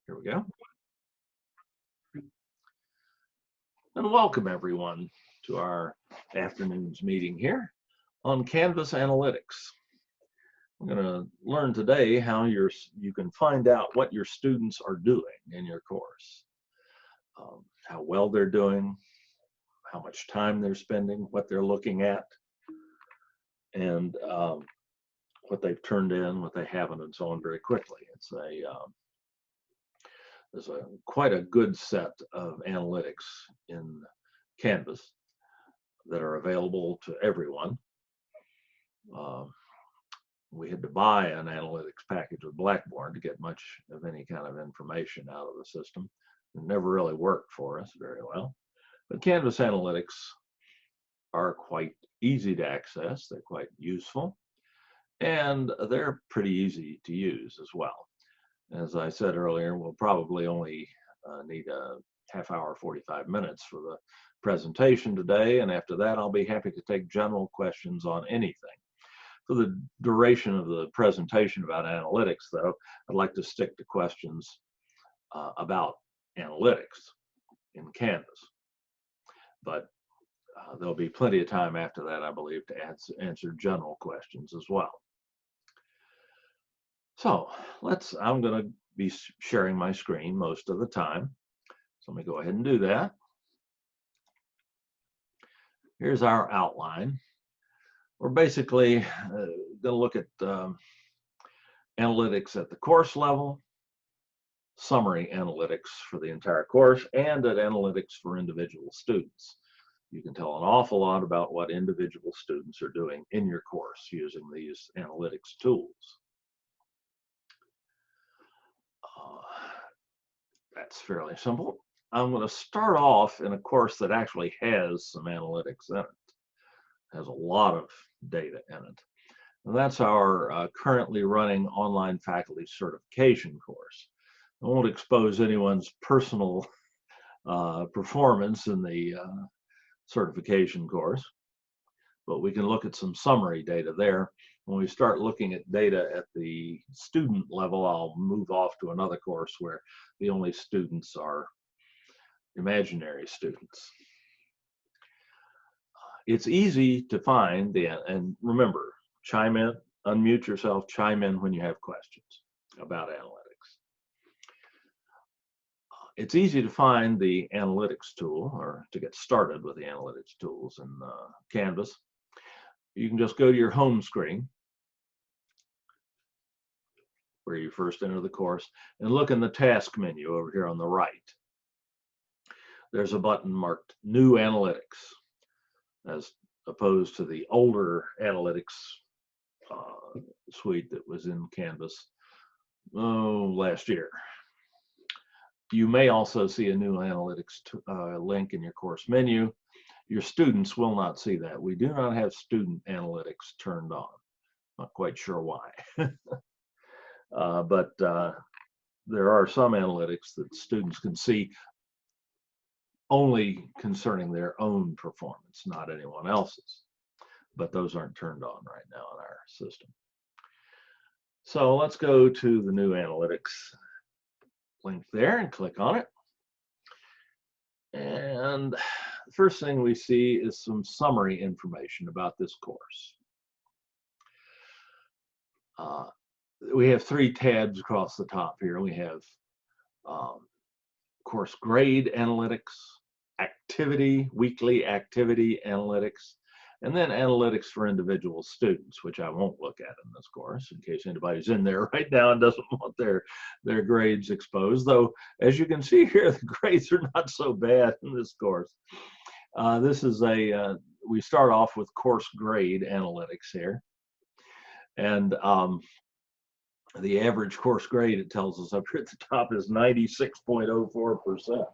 Here we go. And welcome everyone to our afternoon's meeting here on Canvas Analytics. We're going to learn today how you can find out what your students are doing in your course, how well they're doing, how much time they're spending, what they're looking at, and what they've turned in, what they haven't, and so on very quickly. There's quite a good set of analytics in Canvas that are available to everyone. We had to buy an analytics package with Blackboard to get much of any kind of information out of the system. It never really worked for us very well. But Canvas analytics are quite easy to access. They're quite useful, and they're pretty easy to use as well. As I said earlier, we'll probably only need a half hour, 45 minutes for the presentation today, and after that I'll be happy to take general questions on anything. For the duration of the presentation about analytics, though, I'd like to stick to questions about analytics in Canvas. But there'll be plenty of time after that, I believe, to answer general questions as well. So I'm going to be sharing my screen most of the time. So let me go ahead and do that. Here's our outline. We're basically going to look at analytics at the course level, summary analytics for the entire course, and at analytics for individual students. You can tell an awful lot about what individual students are doing in your course using these analytics tools. That's fairly simple. I'm going to start off in a course that actually has some analytics in it. It has a lot of data in it. And that's our currently running online faculty certification course. I won't expose anyone's personal performance in the certification course, but we can look at some summary data there. When we start looking at data at the student level, I'll move off to another course where the only students are imaginary students. It's easy to find and remember, chime in, unmute yourself, chime in when you have questions about analytics. It's easy to find the analytics tool, or to get started with the analytics tools in Canvas. You can just go to your home screen where you first enter the course and look in the task menu over here on the right. There's a button marked New Analytics, as opposed to the older analytics suite that was in Canvas last year. You may also see a new analytics link in your course menu. Your students will not see that. We do not have student analytics turned on. Not quite sure why. But there are some analytics that students can see only concerning their own performance, not anyone else's. But those aren't turned on right now in our system. So let's go to the new analytics link there and click on it. And the first thing we see is some summary information about this course. We have three tabs across the top here. We have course grade analytics, activity, weekly activity analytics, and then analytics for individual students, which I won't look at in this course in case anybody's in there right now and doesn't want their grades exposed. Though, as you can see here, the grades are not so bad in this course. This is we start off with course grade analytics here. And the average course grade, it tells us up here at the top, is 96.04%.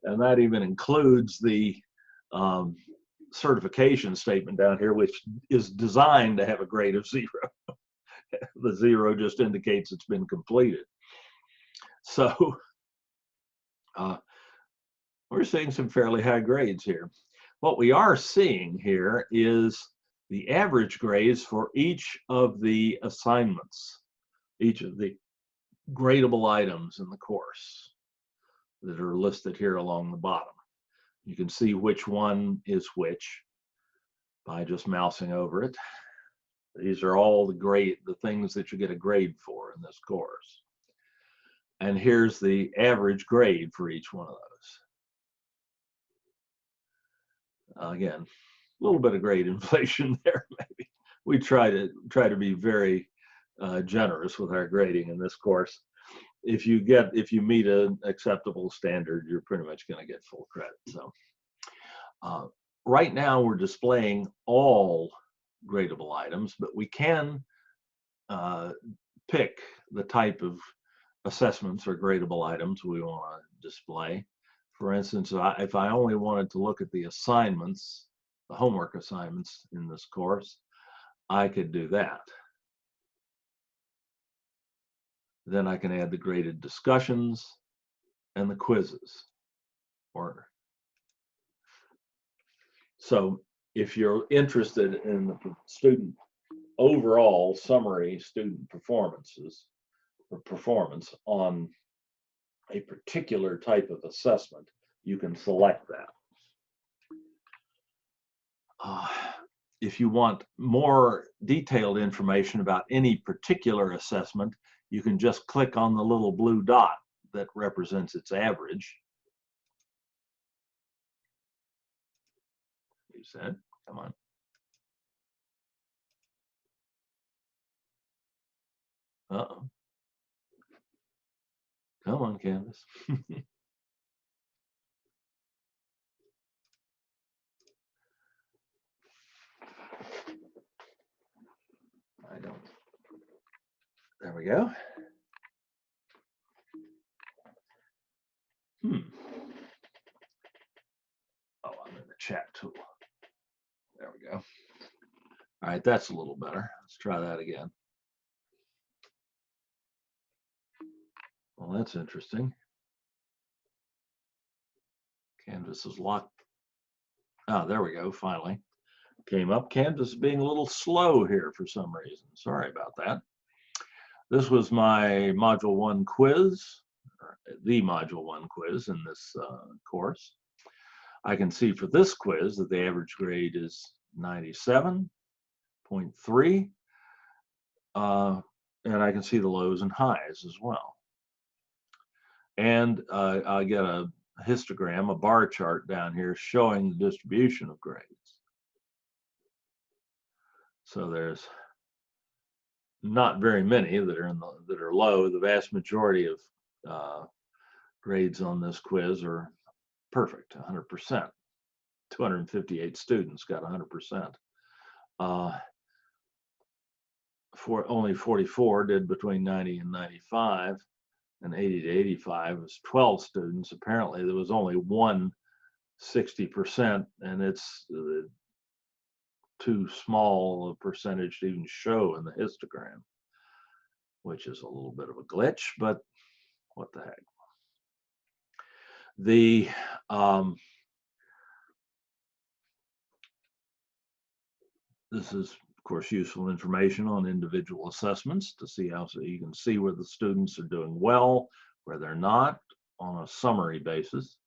And that even includes the certification statement down here, which is designed to have a grade of 0. The 0 just indicates it's been completed. So we're seeing some fairly high grades here. What we are seeing here is the average grades for each of the assignments, each of the gradable items in the course that are listed here along the bottom. You can see which one is which by just mousing over it. These are all the things that you get a grade for in this course. And here's the average grade for each one of those. Again, a little bit of grade inflation there, maybe. We try to be very generous with our grading in this course. If you meet an acceptable standard, you're pretty much going to get full credit. So right now we're displaying all gradable items, but we can pick the type of assessments or gradable items we want to display. For instance, if I only wanted to look at the assignments, the homework assignments in this course, I could do that. Then I can add the graded discussions and the quizzes. So if you're interested in the student overall summary student performance on a particular type of assessment, you can select that. If you want more detailed information about any particular assessment, you can just click on the little blue dot that represents its average. You said, come on. Uh-oh. Come on, Canvas. I don't. There we go. Oh, I'm in the chat tool. There we go. All right, that's a little better. Let's try that again. Well, that's interesting. Canvas is locked. Oh, there we go, finally. Came up. Canvas is being a little slow here for some reason. Sorry about that. This was my Module 1 quiz, or the Module 1 quiz in this course. I can see for this quiz that the average grade is 97.3, and I can see the lows and highs as well. And I get a histogram, a bar chart down here showing the distribution of grades. So there's not very many that are low. The vast majority of grades on this quiz are perfect, 100%. 258 students got 100%. For only 44 did between 90 and 95, and 80 to 85 was 12 students. Apparently there was only one 60%, and it's too small a percentage to even show in the histogram, which is a little bit of a glitch, but what the heck. This is, of course, useful information on individual assessments to see how, so you can see where the students are doing well, where they're not, on a summary basis.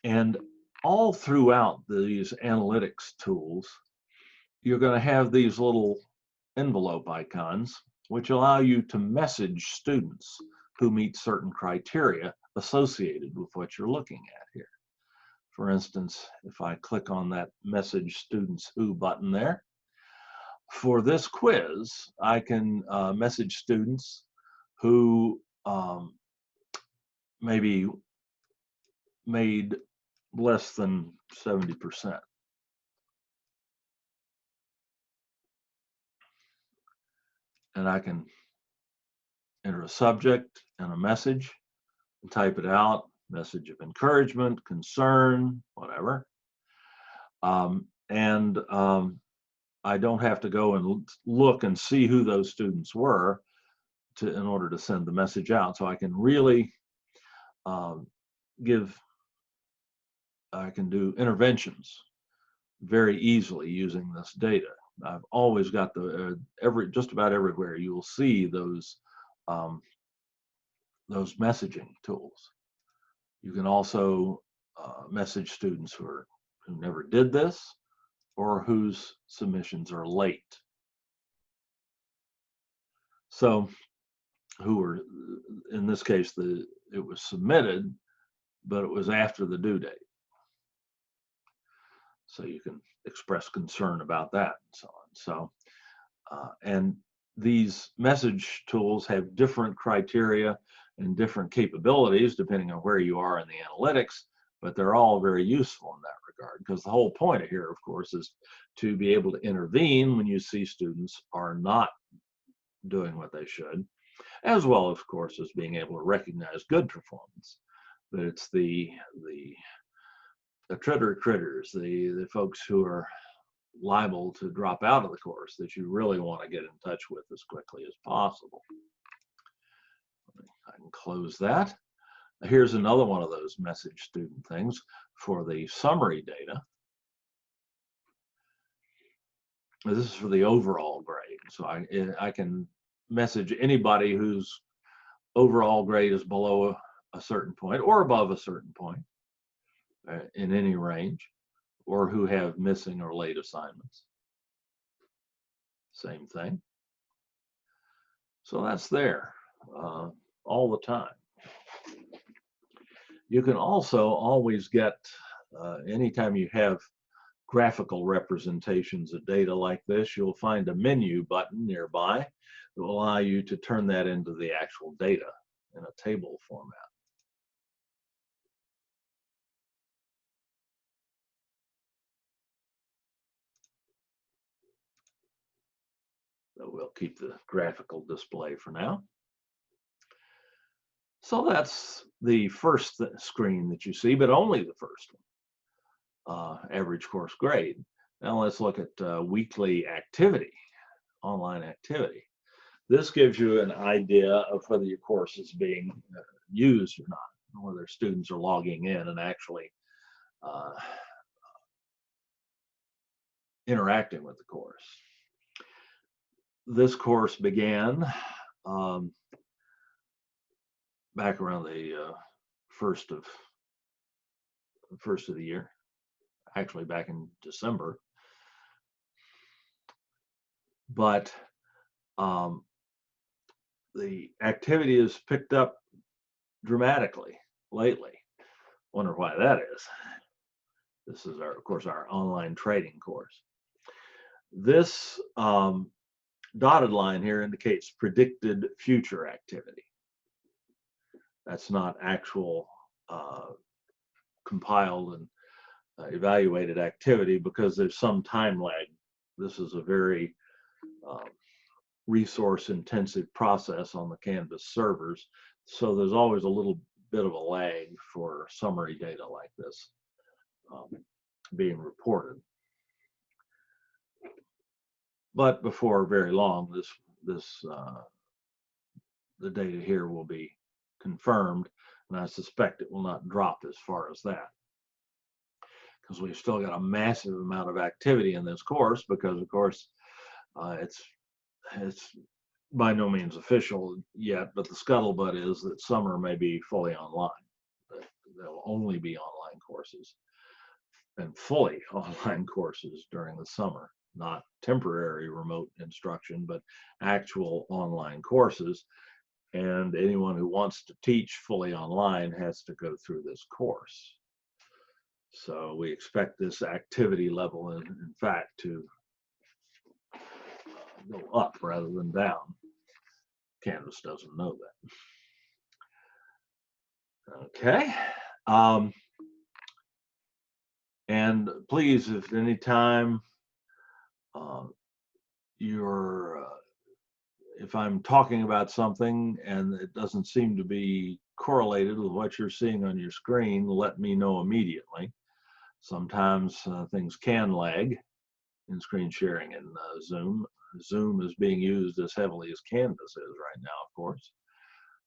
And all throughout these analytics tools, you're going to have these little envelope icons, which allow you to message students who meet certain criteria associated with what you're looking at here. For instance, if I click on that Message Students Who button there, for this quiz, I can message students who maybe made less than 70%. And I can enter a subject and a message and type it out, message of encouragement, concern, whatever. I don't have to go and look and see who those students were in order to send the message out. So I can really I can do interventions very easily using this data. I've always got just about everywhere you will see those those messaging tools. You can also message students who never did this or whose submissions are late. So who were, in this case, it was submitted, but it was after the due date. So you can express concern about that and so on. So, and these message tools have different criteria and different capabilities depending on where you are in the analytics, but they're all very useful in that regard, because the whole point here, of course, is to be able to intervene when you see students are not doing what they should, as well, of course, as being able to recognize good performance. But it's the critters, the folks who are liable to drop out of the course that you really want to get in touch with as quickly as possible. I can close that. Here's another one of those message student things for the summary data. This is for the overall grade. So I can message anybody whose overall grade is below a certain point or above a certain point in any range, or who have missing or late assignments. Same thing. So that's there all the time. You can also always get, anytime you have graphical representations of data like this, you'll find a menu button nearby that will allow you to turn that into the actual data in a table format. So we'll keep the graphical display for now. So that's the first screen that you see, but only the first one, average course grade. Now let's look at weekly activity, online activity. This gives you an idea of whether your course is being used or not, whether students are logging in and actually interacting with the course. This course began back around the first of the year, actually back in December. But the activity has picked up dramatically lately. Wonder why that is. This is of course, our online trading course. This dotted line here indicates predicted future activity. That's not actual compiled and evaluated activity, because there's some time lag. This is a very resource intensive process on the Canvas servers, so there's always a little bit of a lag for summary data like this being reported. But before very long, the data here will be confirmed, and I suspect it will not drop as far as that, because we've still got a massive amount of activity in this course, because of course it's by no means official yet, but the scuttlebutt is that summer may be fully online. There'll only be online courses and fully online courses during the summer, not temporary remote instruction, but actual online courses. And anyone who wants to teach fully online has to go through this course. So we expect this activity level, in fact, to go up rather than down. Canvas doesn't know that. Okay. And please, if any time if I'm talking about something and it doesn't seem to be correlated with what you're seeing on your screen, let me know immediately. Sometimes things can lag in screen sharing in Zoom. Zoom is being used as heavily as Canvas is right now, of course.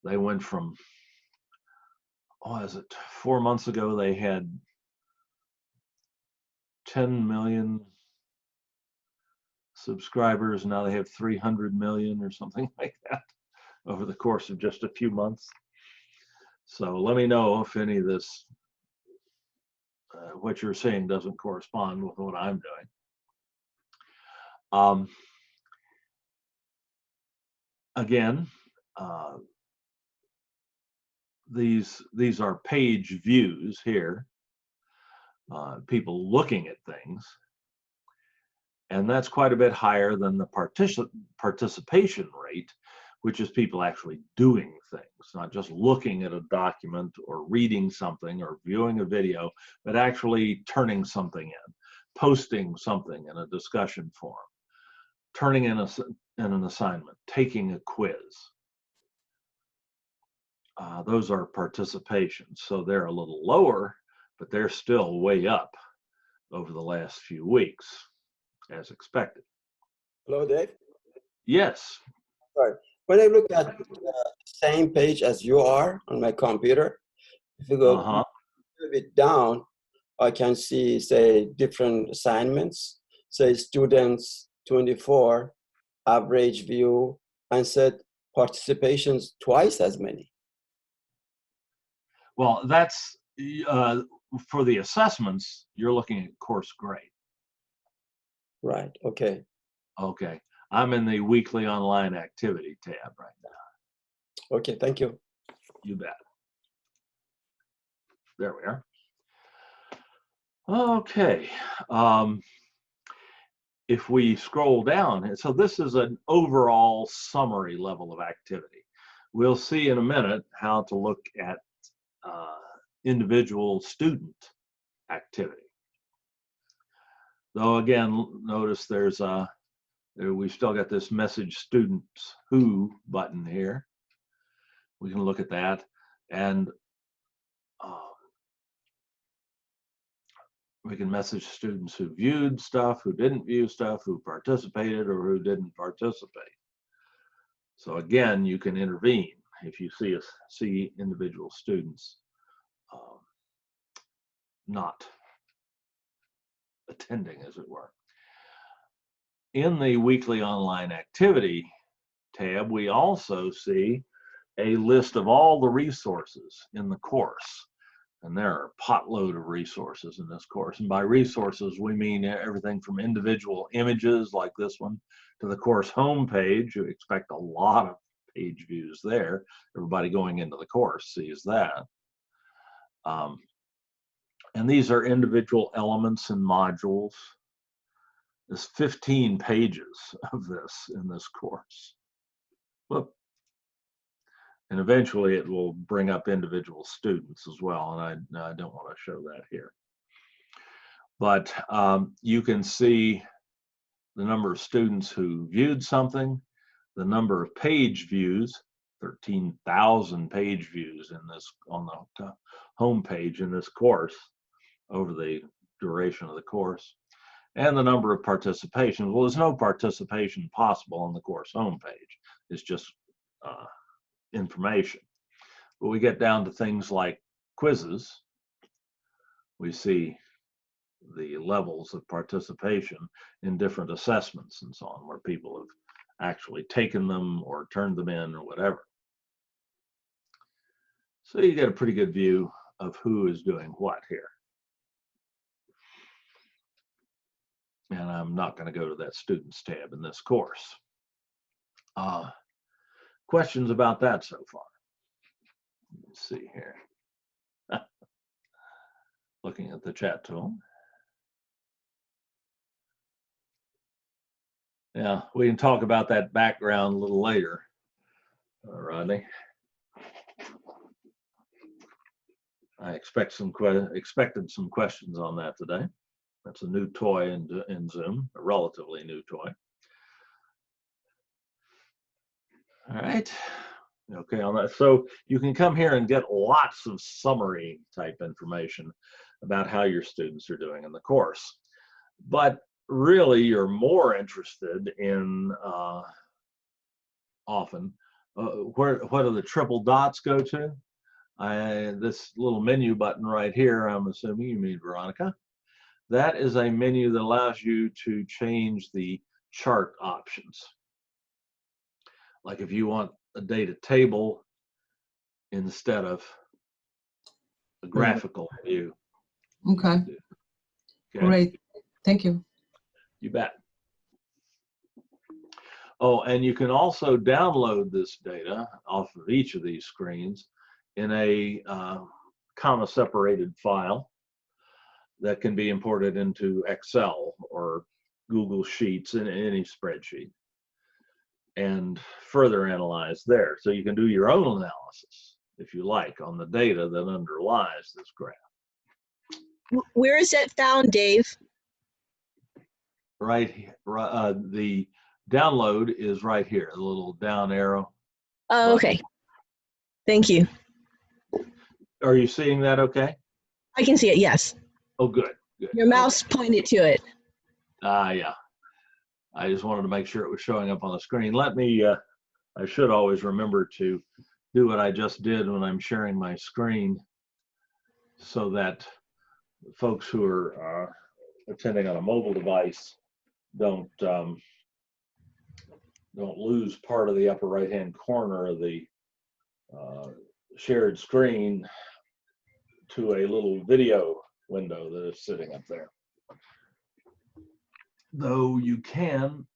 They went from, 4 months ago, they had 10 million subscribers. Now they have 300 million or something like that. over the course of just a few months. So let me know if any of this, what you're seeing doesn't correspond with what I'm doing. Again, these are page views here, people looking at things, and that's quite a bit higher than the participation rate, which is people actually doing things, not just looking at a document or reading something or viewing a video, but actually turning something in, posting something in a discussion forum, turning in an assignment, taking a quiz. Those are participations, so they're a little lower, but they're still way up over the last few weeks, as expected. Hello, Dave. Yes. Sorry. When I look at the same page as you are on my computer, if you go a little bit down, I can see, say, different assignments, say students 24, average view, and said participations twice as many. Well, that's for the assessments, you're looking at course grade. Right, okay. Okay, I'm in the weekly online activity tab right now. Okay, thank you. You bet. There we are. Okay. If we scroll down, so this is an overall summary level of activity. We'll see in a minute how to look at individual student activity. Though again, notice we've still got this message students who button here. We can look at that, and we can message students who viewed stuff, who didn't view stuff, who participated or who didn't participate. So again, you can intervene if you see individual students not attending, as it were. In the weekly online activity tab, we also see a list of all the resources in the course. And there are a potload of resources in this course. And by resources, we mean everything from individual images like this one to the course homepage. You expect a lot of page views there. Everybody going into the course sees that. And these are individual elements and modules. There's 15 pages of this in this course. Whoop. And eventually it will bring up individual students as well, and I don't want to show that here. But you can see the number of students who viewed something, the number of page views, 13,000 page views on the home page in this course over the duration of the course, and the number of participations. Well, there's no participation possible on the course homepage. It's just information. But we get down to things like quizzes. We see the levels of participation in different assessments and so on, where people have actually taken them or turned them in or whatever. So you get a pretty good view of who is doing what here. And I'm not going to go to that students tab in this course. Questions about that so far? Let's see here. Looking at the chat tool. Yeah, we can talk about that background a little later, Rodney. I expected some questions on that today. That's a new toy in Zoom, a relatively new toy. All right. Okay, on that. So you can come here and get lots of summary type information about how your students are doing in the course. But really, you're more interested in often what do the triple dots go to? This little menu button right here, I'm assuming you mean Veronica. That is a menu that allows you to change the chart options. Like if you want a data table instead of a graphical view. Okay. Great. Thank you. You bet. Oh, and you can also download this data off of each of these screens in a comma-separated file that can be imported into Excel or Google Sheets in any spreadsheet and further analyzed there. So you can do your own analysis, if you like, on the data that underlies this graph. Where is that found, Dave? Right here, the download is right here, the little down arrow. Oh, okay. Thank you. Are you seeing that okay? I can see it, yes. Oh, good, good. Your mouse pointed to it. Yeah. I just wanted to make sure it was showing up on the screen. Let me, I should always remember to do what I just did when I'm sharing my screen so that folks who are attending on a mobile device don't lose part of the upper right-hand corner of the shared screen to a little video window that is sitting up there. Though you can,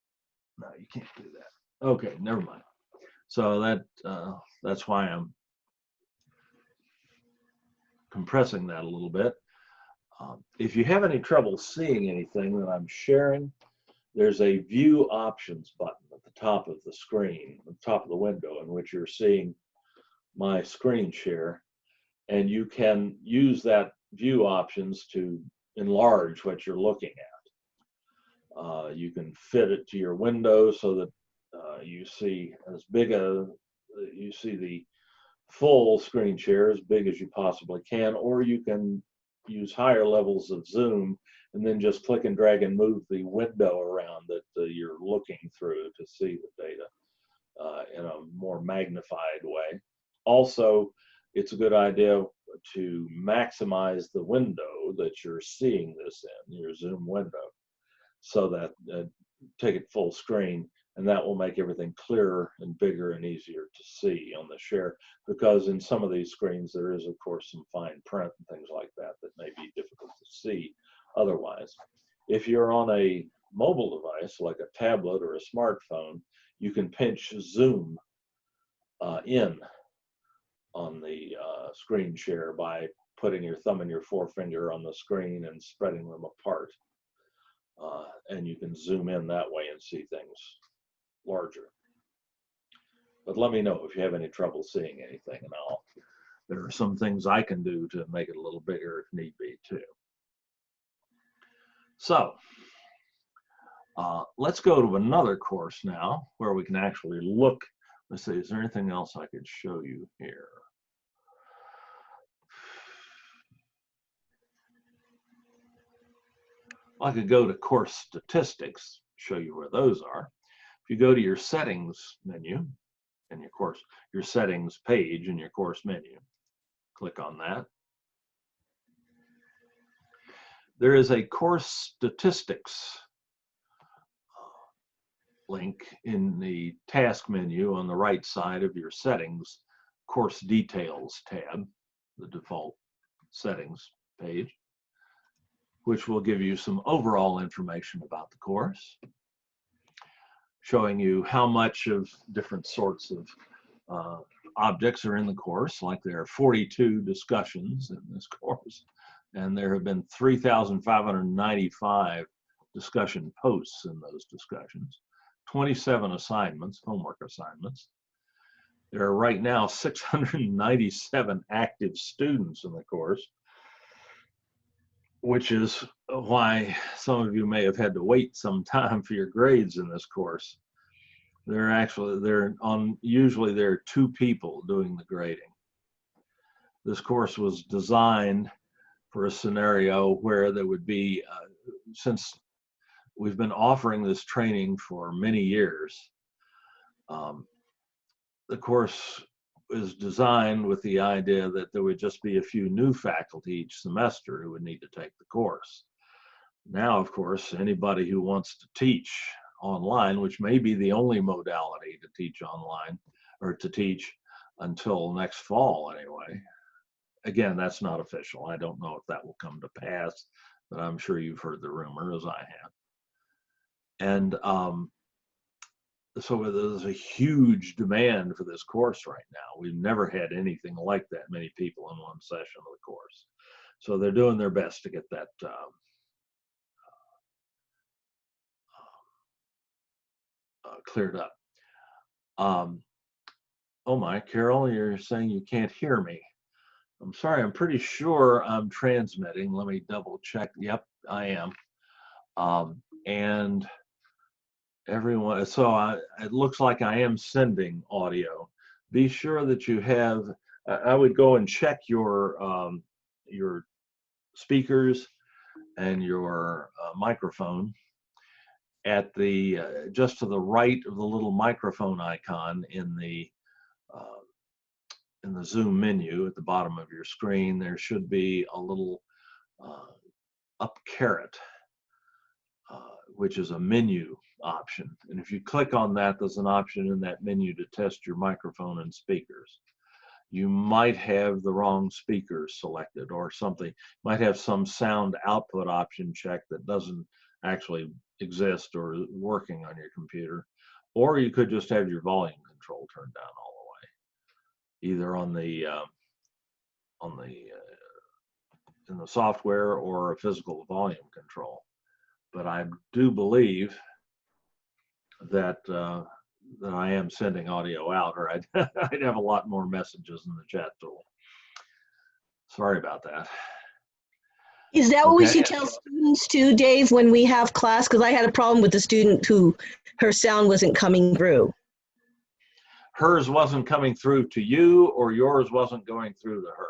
no, you can't do that. Okay, never mind. So that's why I'm compressing that a little bit. If you have any trouble seeing anything that I'm sharing, there's a View Options button at the top of the screen, at the top of the window in which you're seeing my screen share, and you can use that View Options to enlarge what you're looking at. You can fit it to your window so that you see as big a, you see the full screen share as big as you possibly can, or you can use higher levels of zoom and then just click and drag and move the window around that you're looking through to see the data in a more magnified way. Also, it's a good idea to maximize the window that you're seeing this in, your Zoom window, so that take it full screen, and that will make everything clearer and bigger and easier to see on the share, because in some of these screens there is of course some fine print and things like that that may be difficult to see otherwise. If you're on a mobile device like a tablet or a smartphone, you can pinch zoom in on the screen share by putting your thumb and your forefinger on the screen and spreading them apart. And you can zoom in that way and see things larger. But let me know if you have any trouble seeing anything, and there are some things I can do to make it a little bigger if need be too. So let's go to another course now where we can actually look. Let's see, is there anything else I could show you here? I could go to course statistics, show you where those are. If you go to your settings menu and your settings page in your course menu, click on that. There is a course statistics link in the task menu on the right side of your settings course details tab, the default settings page, which will give you some overall information about the course, showing you how much of different sorts of objects are in the course. Like there are 42 discussions in this course, and there have been 3,595 discussion posts in those discussions, 27 assignments, homework assignments. There are right now 697 active students in the course, which is why some of you may have had to wait some time for your grades in this course. Usually there are 2 people doing the grading. This course was designed for a scenario where there would be, since we've been offering this training for many years, the course is designed with the idea that there would just be a few new faculty each semester who would need to take the course. Now, of course, anybody who wants to teach online, which may be the only modality to teach online, or to teach until next fall anyway. Again, that's not official. I don't know if that will come to pass, but I'm sure you've heard the rumor, as I have. And so there's a huge demand for this course right now. We've never had anything like that many people in one session of the course. So they're doing their best to get that cleared up. Oh my, Carol, you're saying you can't hear me. I'm sorry, I'm pretty sure I'm transmitting. Let me double check. Yep, I am. And everyone, so it looks like I am sending audio. Be sure that you have, I would go and check your speakers and your microphone at the, just to the right of the little microphone icon in the Zoom menu at the bottom of your screen. There should be a little up caret, which is a menu option. And if you click on that, there's an option in that menu to test your microphone and speakers. You might have the wrong speakers selected or something. You might have some sound output option checked that doesn't actually exist or working on your computer. Or you could just have your volume control turned down all the way, either on the in the software or a physical volume control. But I do believe that that I am sending audio out, or I'd have a lot more messages in the chat tool. Sorry about that. Is that what we should tell students too, Dave, when we have class? Because I had a problem with the student who her sound wasn't coming through. Hers wasn't coming through to you, or yours wasn't going through to her?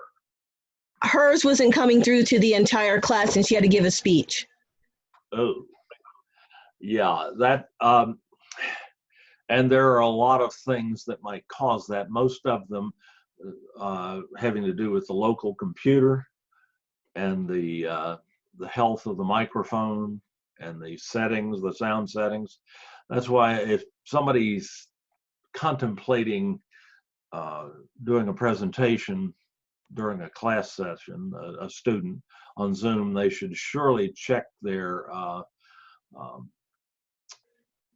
Hers wasn't coming through to the entire class, and she had to give a speech. Oh, yeah, that, and there are a lot of things that might cause that. Most of them having to do with the local computer and the health of the microphone and the settings, the sound settings. That's why if somebody's contemplating doing a presentation during a class session, a student on Zoom, they should surely check their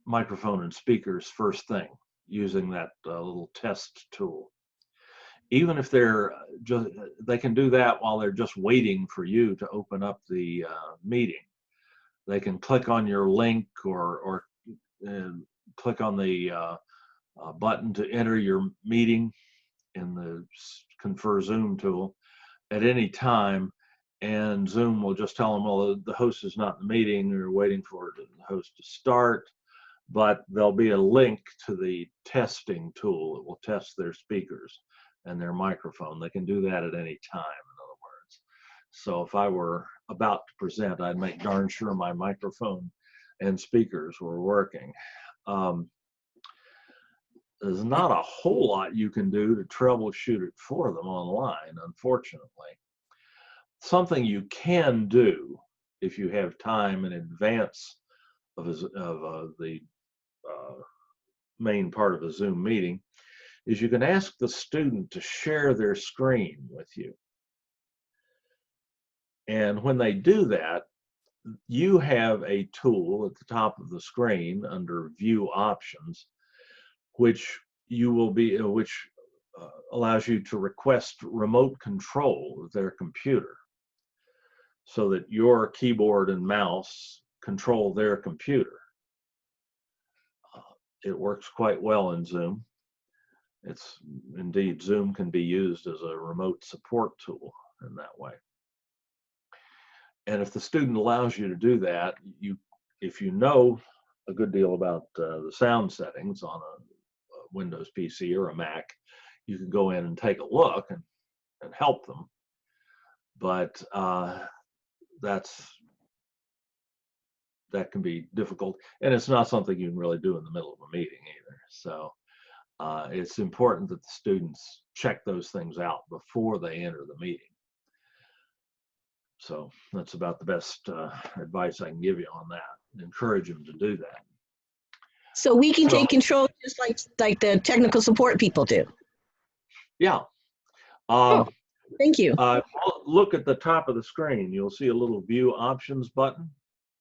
microphone and speakers first thing using that little test tool. Even if they're just, they can do that while they're just waiting for you to open up the meeting. They can click on your link or click on the button to enter your meeting in the Confer Zoom tool at any time, and Zoom will just tell them, well, the host is not in the meeting, they're waiting for the host to start, but there'll be a link to the testing tool that will test their speakers and their microphone. They can do that at any time, in other words. So if I were about to present, I'd make darn sure my microphone and speakers were working. There's not a whole lot you can do to troubleshoot it for them online, unfortunately. Something you can do if you have time in advance of the main part of a Zoom meeting is you can ask the student to share their screen with you. And when they do that, you have a tool at the top of the screen under View Options, which you will be, allows you to request remote control of their computer so that your keyboard and mouse control their computer. It works quite well in Zoom. It's indeed, Zoom can be used as a remote support tool in that way. And if the student allows you to do that, if you know a good deal about the sound settings on a Windows PC or a Mac, you can go in and take a look and help them. But that can be difficult, and it's not something you can really do in the middle of a meeting either. So it's important that the students check those things out before they enter the meeting. So that's about the best advice I can give you on that. Encourage them to do that. So we can So- take control just like the technical support people do. Yeah. Thank you. Look at the top of the screen. You'll see a little view options button.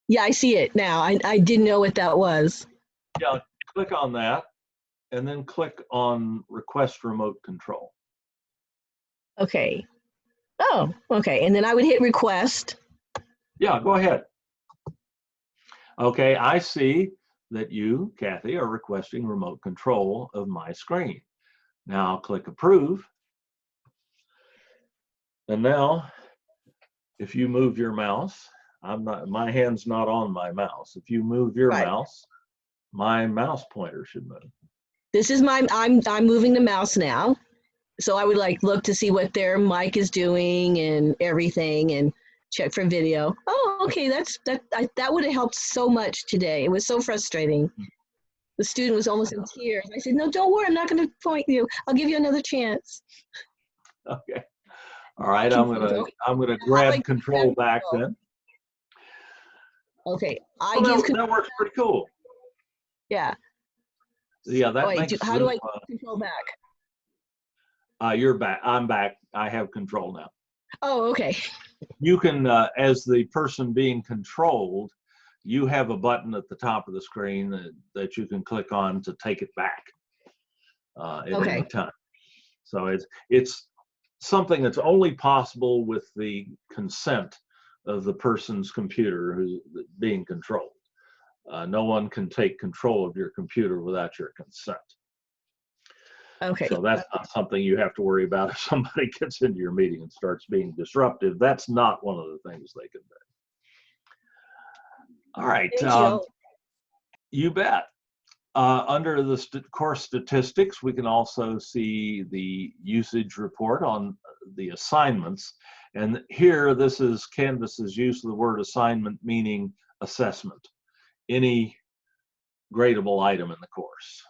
Yeah, I see it now. I didn't know what that was. Yeah, click on that and then click on request remote control. Okay. Oh, okay. And then I would hit request. Yeah, go ahead. Okay, I see that you, Kathy, are requesting remote control of my screen. Now click approve. And now, if you move your mouse, my hand's not on my mouse. If you move your Right. mouse, my mouse pointer should move. This is I'm moving the mouse now. So I would like look to see what their mic is doing and everything and check for video. Oh, okay. That would have helped so much today. It was so frustrating. The student was almost in tears. I said, no, don't worry. I'm not going to point you. I'll give you another chance. Okay. All right. I'm gonna grab control back then. Okay. That works pretty cool. Yeah. Yeah, that makes how do I give control back? You're back. I'm back. I have control now. Oh, okay. You can, as the person being controlled, you have a button at the top of the screen that you can click on to take it back at any time. So it's something that's only possible with the consent of the person's computer who's being controlled. No one can take control of your computer without your consent. Okay. So that's not something you have to worry about if somebody gets into your meeting and starts being disruptive. That's not one of the things they can do. All right. You bet. Under the course statistics, we can also see the usage report on the assignments. And here, this is Canvas's use of the word assignment, meaning assessment, any gradable item in the course.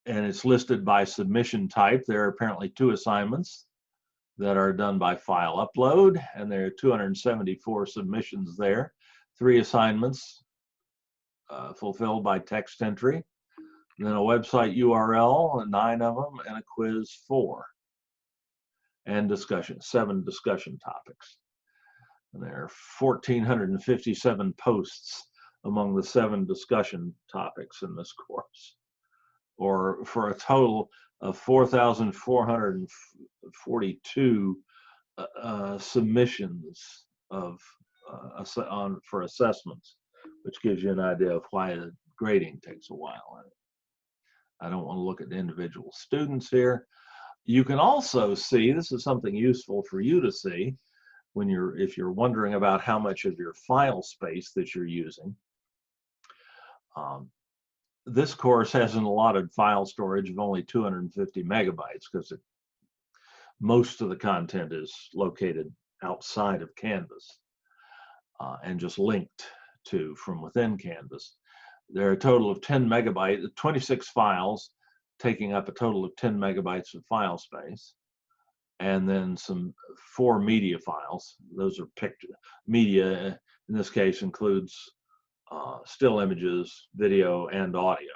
And it's listed by submission type. There are apparently 2 assignments that are done by file upload, and there are 274 submissions there. 3 assignments fulfilled by text entry, then a website URL, 9 of them, and a quiz 4, and 7 discussion topics. And there are 1,457 posts among the 7 discussion topics in this course, or for a total of 4,442 submissions for assessments, which gives you an idea of why the grading takes a while. I don't want to look at the individual students here. You can also see, this is something useful for you to see if you're wondering about how much of your file space that you're using. This course has an allotted file storage of only 250 megabytes because most of the content is located outside of Canvas and just linked to from within Canvas. There are a total of 10 megabytes, 26 files, taking up a total of 10 megabytes of file space, and then 4 media files. Those are media, in this case includes still images, video, and audio.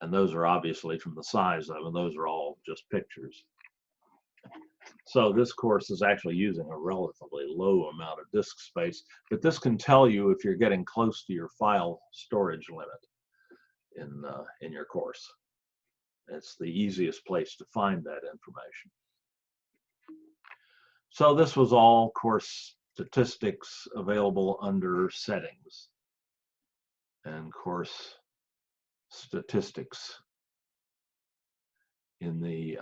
And those are obviously from the size of them, those are all just pictures. So this course is actually using a relatively low amount of disk space, but this can tell you if you're getting close to your file storage limit in your course. It's the easiest place to find that information. So this was all course statistics available under settings and course statistics in the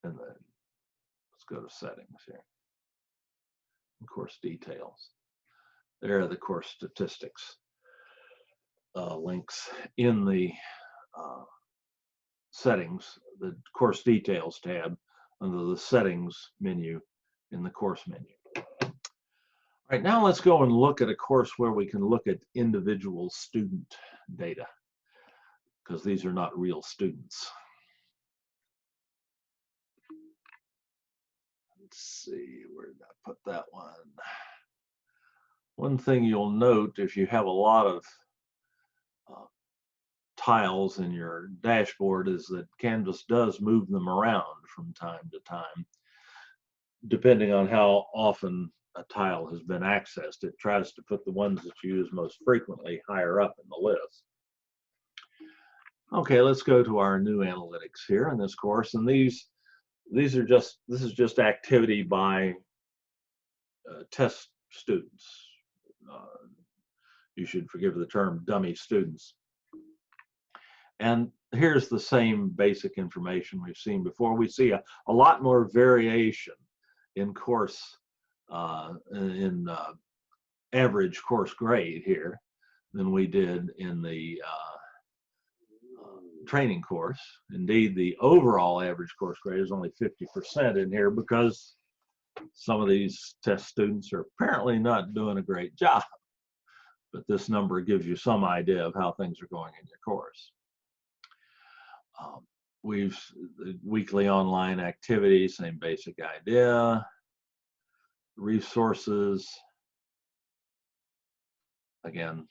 let's go to settings here. Course details. There are the course statistics links in the settings, the course details tab under the settings menu in the course menu. All right, now let's go and look at a course where we can look at individual student data, because these are not real students. Let's see, where did I put that one? One thing you'll note if you have a lot of tiles in your dashboard is that Canvas does move them around from time to time, depending on how often a tile has been accessed. It tries to put the ones that you use most frequently higher up in the list. Okay, let's go to our new analytics here in this course, and this is just activity by test students. You should forgive the term dummy students. And here's the same basic information we've seen before. We see a lot more variation in course, average course grade here than we did in the training course. Indeed, the overall average course grade is only 50% in here because some of these test students are apparently not doing a great job. But this number gives you some idea of how things are going in your course. We've the weekly online activity, same basic idea. Resources, again,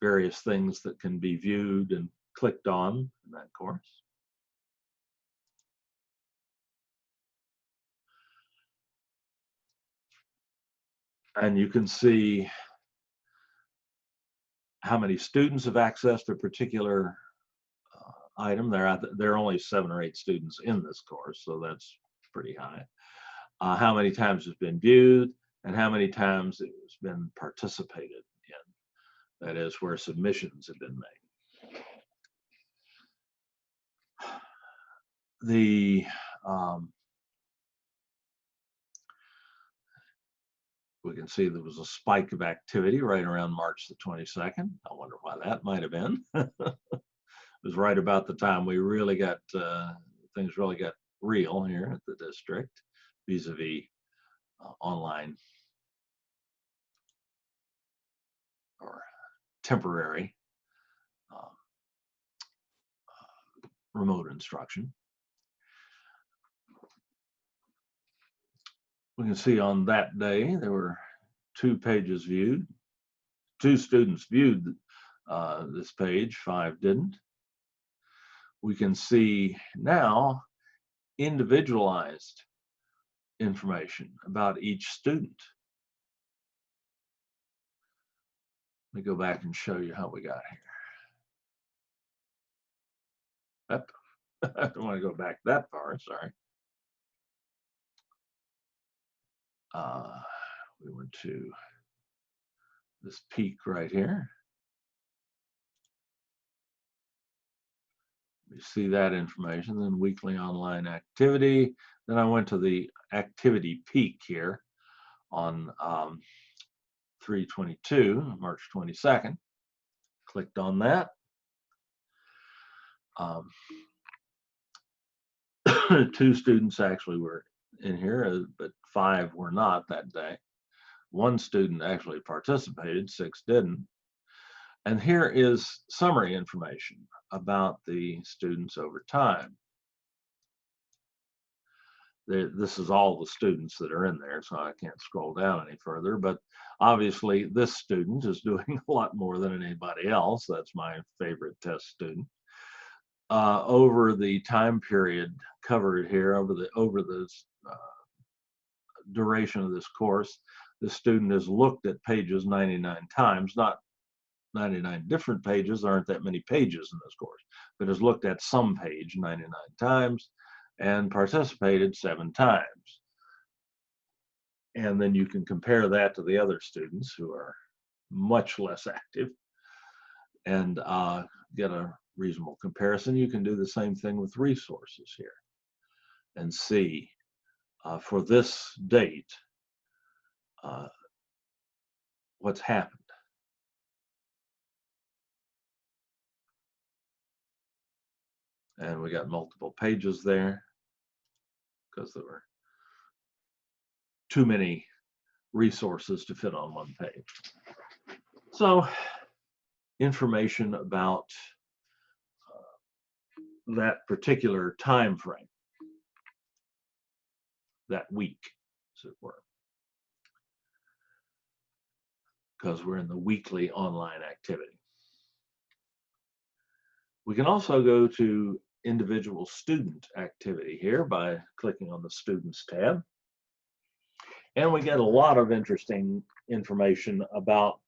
various things that can be viewed and clicked on in that course. And you can see how many students have accessed a particular item. There are only 7 or 8 students in this course, so that's pretty high. How many times it's been viewed and how many times it's been participated in. That is, where submissions have been made. We can see there was a spike of activity right around March the 22nd. I wonder why that might have been. It was right about the time we really got, things really got real here at the district vis-a-vis online or temporary remote instruction. We can see on that day there were 2 pages viewed. 2 students viewed this page, 5 didn't. We can see now individualized information about each student. Let me go back and show you how we got here. I don't want to go back that far, sorry. We went to this peak right here. We see that information, then weekly online activity. Then I went to the activity peak here on 3/22, March 22nd. Clicked on that. 2 students actually were in here, but 5 were not that day. 1 student actually participated, 6 didn't. And here is summary information about the students over time. This is all the students that are in there, so I can't scroll down any further, but obviously this student is doing a lot more than anybody else. That's my favorite test student. Over the time period covered here, over the duration of this course, the student has looked at pages 99 times, not 99 different pages. There aren't that many pages in this course, but has looked at some page 99 times and participated 7 times. And then you can compare that to the other students who are much less active and get a reasonable comparison. You can do the same thing with resources here and see for this date what's happened. And we got multiple pages there because there were too many resources to fit on one page. So information about that particular time frame, that week, as it were. because we're in the weekly online activity. We can also go to individual student activity here by clicking on the Students tab. And we get a lot of interesting information about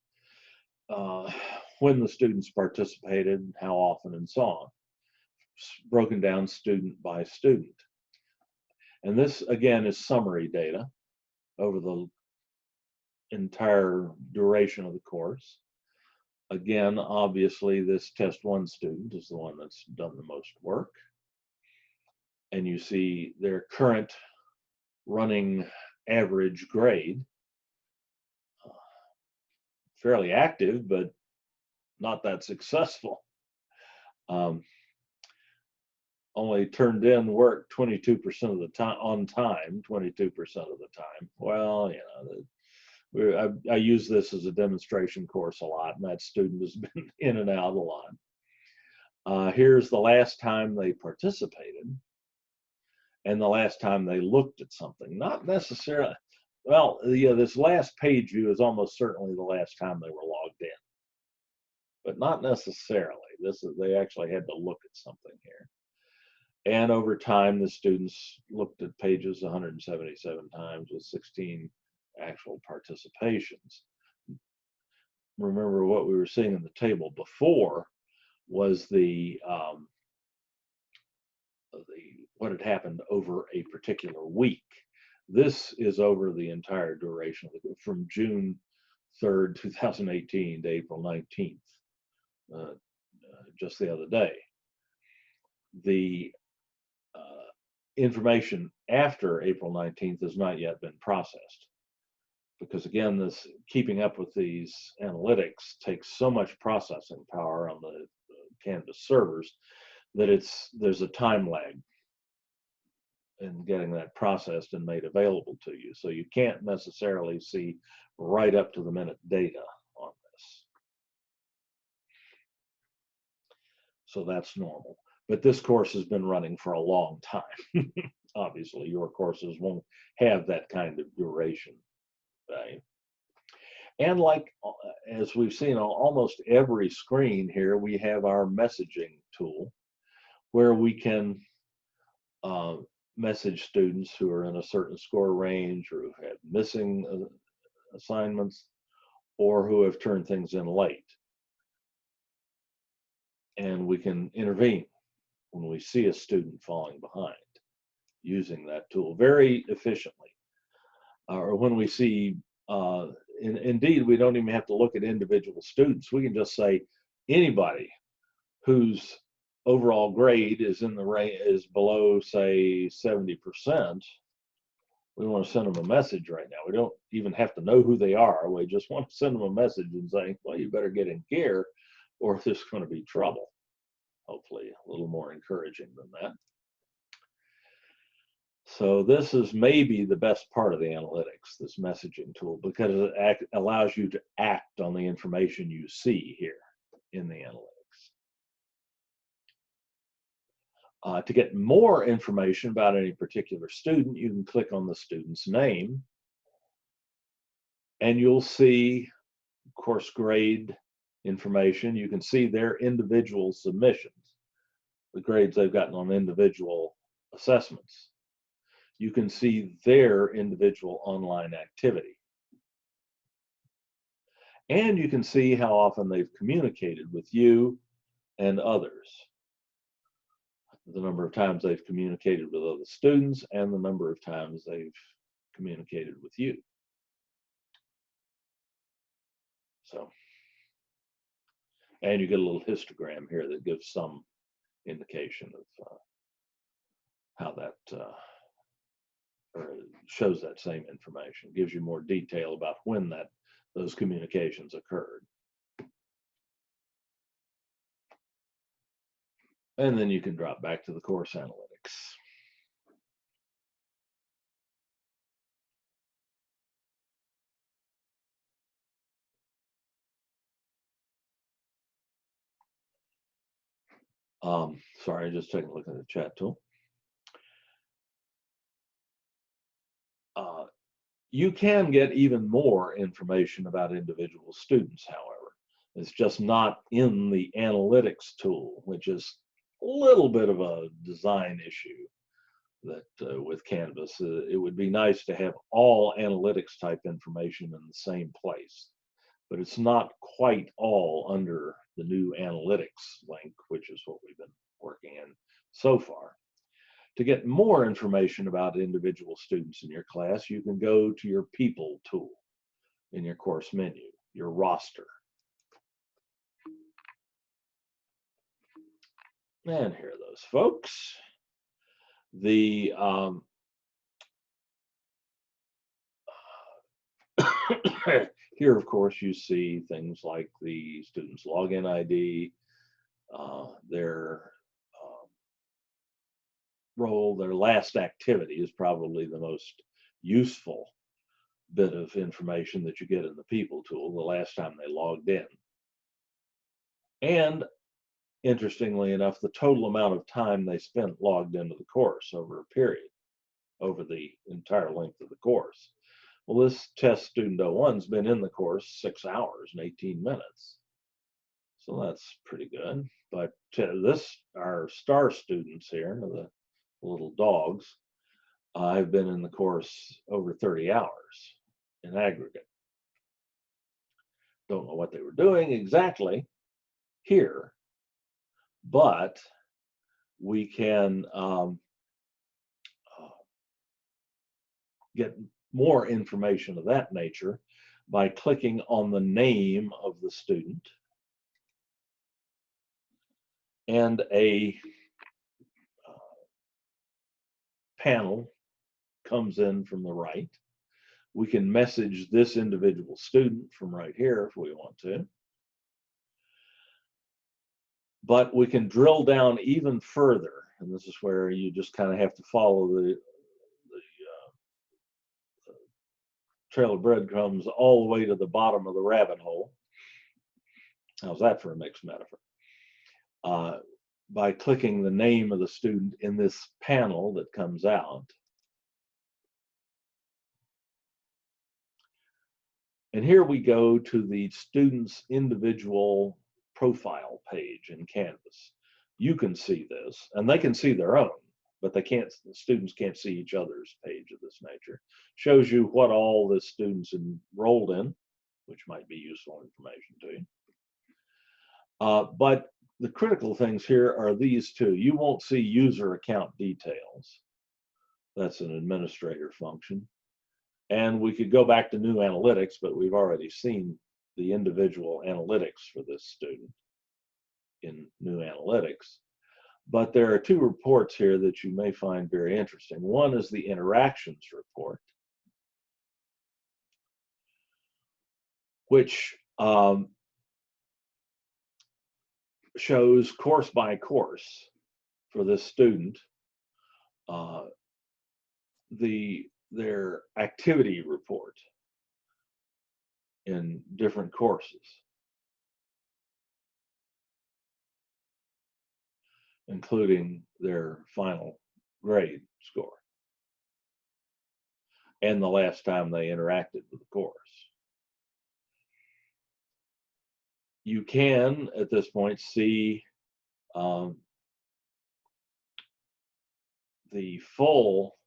when the students participated, how often, and so on, broken down student by student. And this, again, is summary data over the entire duration of the course. Again, obviously, this test 1 student is the one that's done the most work. And you see their current running average grade. Fairly active, but not that successful. Only turned in work 22% of the time, on time, 22% of the time. Well, you know, I use this as a demonstration course a lot, and that student has been in and out a lot. Here's the last time they participated and the last time they looked at something. Not necessarily, well, this last page view is almost certainly the last time they were logged in, but not necessarily. They actually had to look at something here. And over time, the students looked at pages 177 times with 16 actual participations. Remember, what we were seeing in the table before was what had happened over a particular week. This is over the entire duration from June 3rd, 2018 to April 19th, just the other day. The information after April 19th has not yet been processed, because again, this keeping up with these analytics takes so much processing power on the Canvas servers that there's a time lag in getting that processed and made available to you. So you can't necessarily see right up to the minute data on this. So that's normal. But this course has been running for a long time. Obviously, your courses won't have that kind of duration value. And like, as we've seen on almost every screen here, we have our messaging tool where we can message students who are in a certain score range or who have missing assignments or who have turned things in late. And we can intervene when we see a student falling behind using that tool very efficiently. Or when we see, indeed, we don't even have to look at individual students. We can just say anybody whose overall grade is in the range, is below, say, 70%, we want to send them a message right now. We don't even have to know who they are. We just want to send them a message and say, well, you better get in gear or there's going to be trouble. Hopefully a little more encouraging than that. So this is maybe the best part of the analytics, this messaging tool, because it allows you to act on the information you see here in the analytics. To get more information about any particular student, you can click on the student's name, and you'll see course grade information. You can see their individual submissions, the grades they've gotten on individual assessments. You can see their individual online activity. And you can see how often they've communicated with you and others. The number of times they've communicated with other students and the number of times they've communicated with you. So, and you get a little histogram here that gives some indication of how that or shows that same information, gives you more detail about when those communications occurred. And then you can drop back to the course analytics. Sorry, just taking a look at the chat tool. You can get even more information about individual students, however. It's just not in the analytics tool, which is a little bit of a design issue that with Canvas. It would be nice to have all analytics type information in the same place, but it's not quite all under the new analytics link, which is what we've been working in so far. To get more information about individual students in your class, you can go to your People tool in your course menu, your roster. And here are those folks. The here, of course, you see things like the student's login ID, their role, their last activity is probably the most useful bit of information that you get in the People tool, the last time they logged in. And interestingly enough, the total amount of time they spent logged into the course over a period, over the entire length of the course. Well, this test student 01's been in the course 6 hours and 18 minutes. So that's pretty good. But our star students here, the little dogs, have been in the course over 30 hours in aggregate. Don't know what they were doing exactly here, but we can get more information of that nature by clicking on the name of the student, and a panel comes in from the right. We can message this individual student from right here if we want to. But we can drill down even further, and this is where you just kind of have to follow the trail of breadcrumbs all the way to the bottom of the rabbit hole. How's that for a mixed metaphor? By clicking the name of the student in this panel that comes out. And here we go to the student's individual profile page in Canvas. You can see this, and they can see their own, but they can't. The students can't see each other's page of this nature. Shows you what all the students enrolled in, which might be useful information to you. But the critical things here are these two. You won't see user account details. That's an administrator function. And we could go back to new analytics, but we've already seen the individual analytics for this student in new analytics. But there are two reports here that you may find very interesting. One is the interactions report, which shows course by course for this student their activity report in different courses, including their final grade score and the last time they interacted with the course. You can, at this point, see the full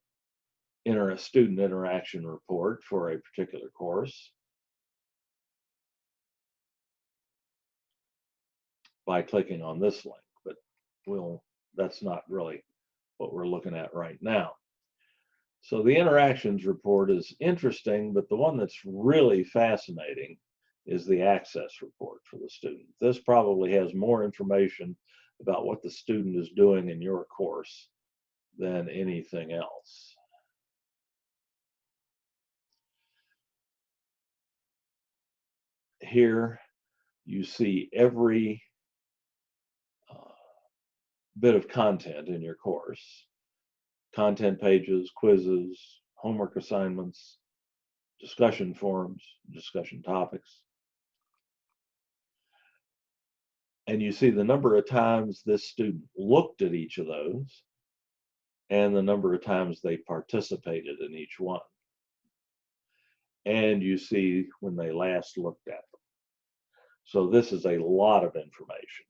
student interaction report for a particular course by clicking on this link, but that's not really what we're looking at right now. So the interactions report is interesting, but the one that's really fascinating is the access report for the student. This probably has more information about what the student is doing in your course than anything else. Here you see every bit of content in your course: content pages, quizzes, homework assignments, discussion forums, discussion topics. And you see the number of times this student looked at each of those and the number of times they participated in each one. and you see when they last looked at them. So this is a lot of information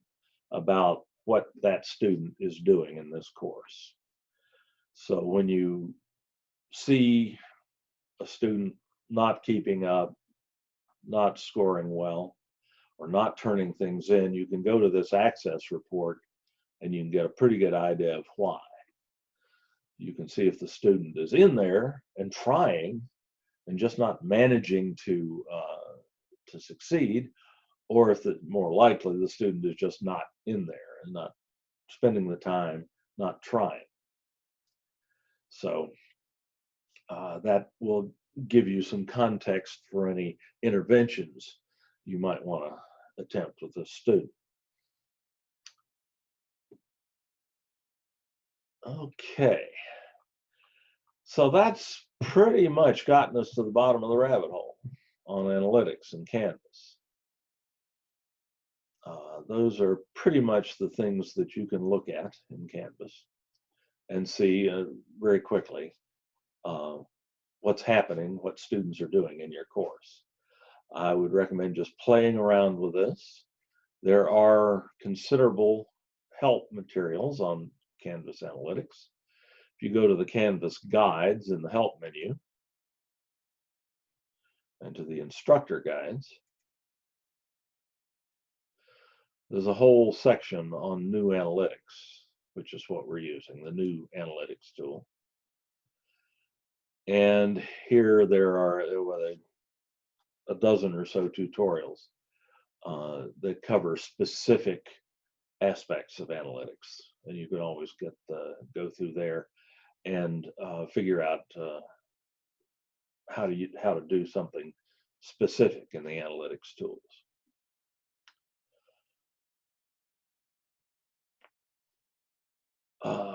about what that student is doing in this course. So when you see a student not keeping up, not scoring well, or not turning things in, you can go to this access report and you can get a pretty good idea of why. You can see if the student is in there and trying and just not managing to succeed, or if more likely the student is just not in there and not spending the time, not trying. So that will give you some context for any interventions you might want to attempt with a student. Okay, so that's pretty much gotten us to the bottom of the rabbit hole on analytics and Canvas. Those are pretty much the things that you can look at in Canvas and see very quickly what's happening, what students are doing in your course. I would recommend just playing around with this. There are considerable help materials on Canvas Analytics. If you go to the Canvas Guides in the Help menu and to the Instructor Guides, there's a whole section on new analytics, which is what we're using, the new analytics tool. And here there are a dozen or so tutorials that cover specific aspects of analytics, and you can always go through there and figure out how to do something specific in the analytics tools.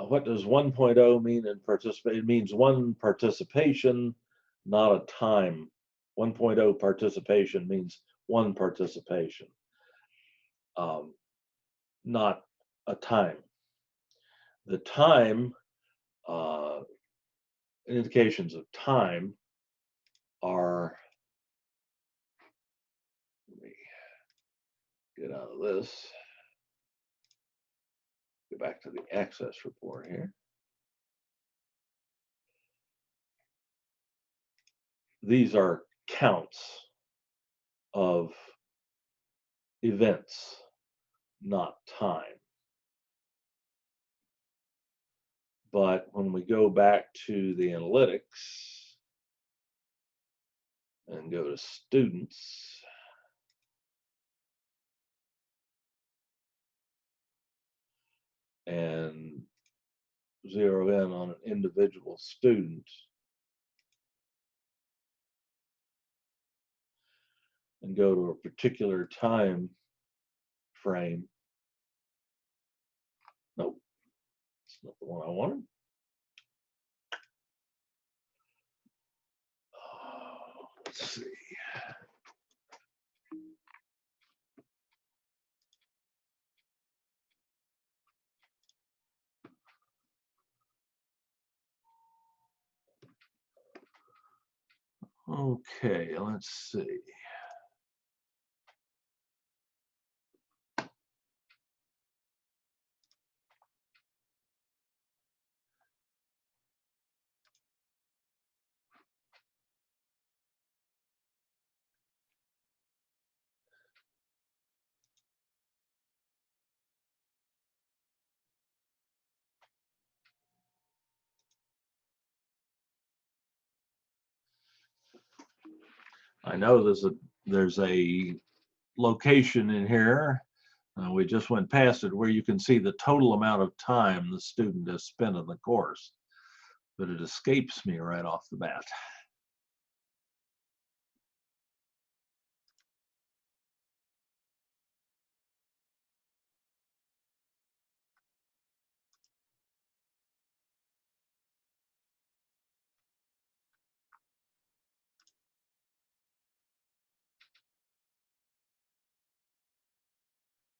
What does 1.0 mean in participate? It means one participation, not a time. 1.0 participation means one participation, not a time. The time, indications of time are, let me get out of this, go back to the access report here. These are counts of events, not time. But when we go back to the analytics and go to students, and zero in on an individual student, and go to a particular time frame. Nope, it's not the one I wanted. Let's see. Okay, let's see. I know there's a location in here, we just went past it, where you can see the total amount of time the student has spent in the course, but it escapes me right off the bat.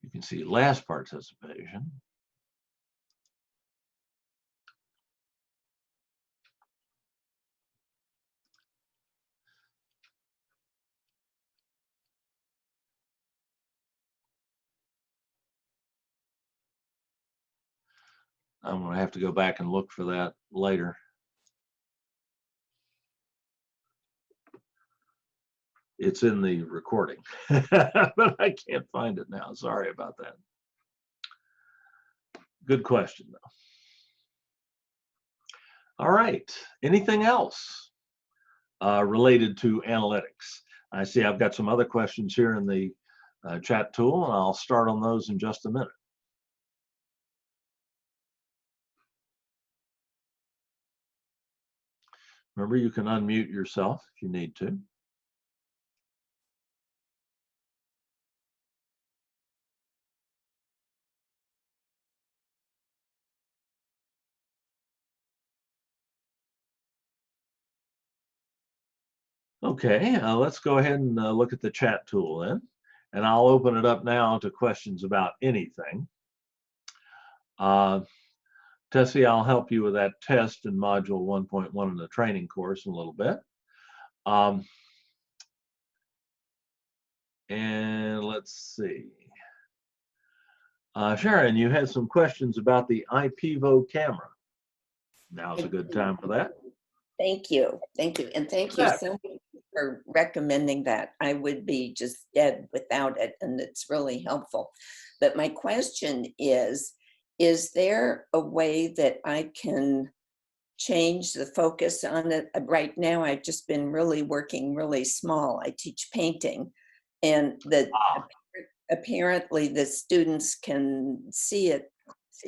You can see last participation. I'm going to have to go back and look for that later. It's in the recording, but I can't find it now. Sorry about that. Good question, though. All right. Anything else related to analytics? I see I've got some other questions here in the chat tool, and I'll start on those in just a minute. Remember, you can unmute yourself if you need to. Okay, let's go ahead and look at the chat tool then. And I'll open it up now to questions about anything. Tessie, I'll help you with that test in module 1.1 in the training course in a little bit. And let's see. Sharon, you had some questions about the IPVO camera. Now's a good time for that. Thank you. Thank you. And thank you so much for recommending that. I would be just dead without it, and it's really helpful. But my question is there a way that I can change the focus on it? Right now, I've just been really working really small. I teach painting, and apparently the students can see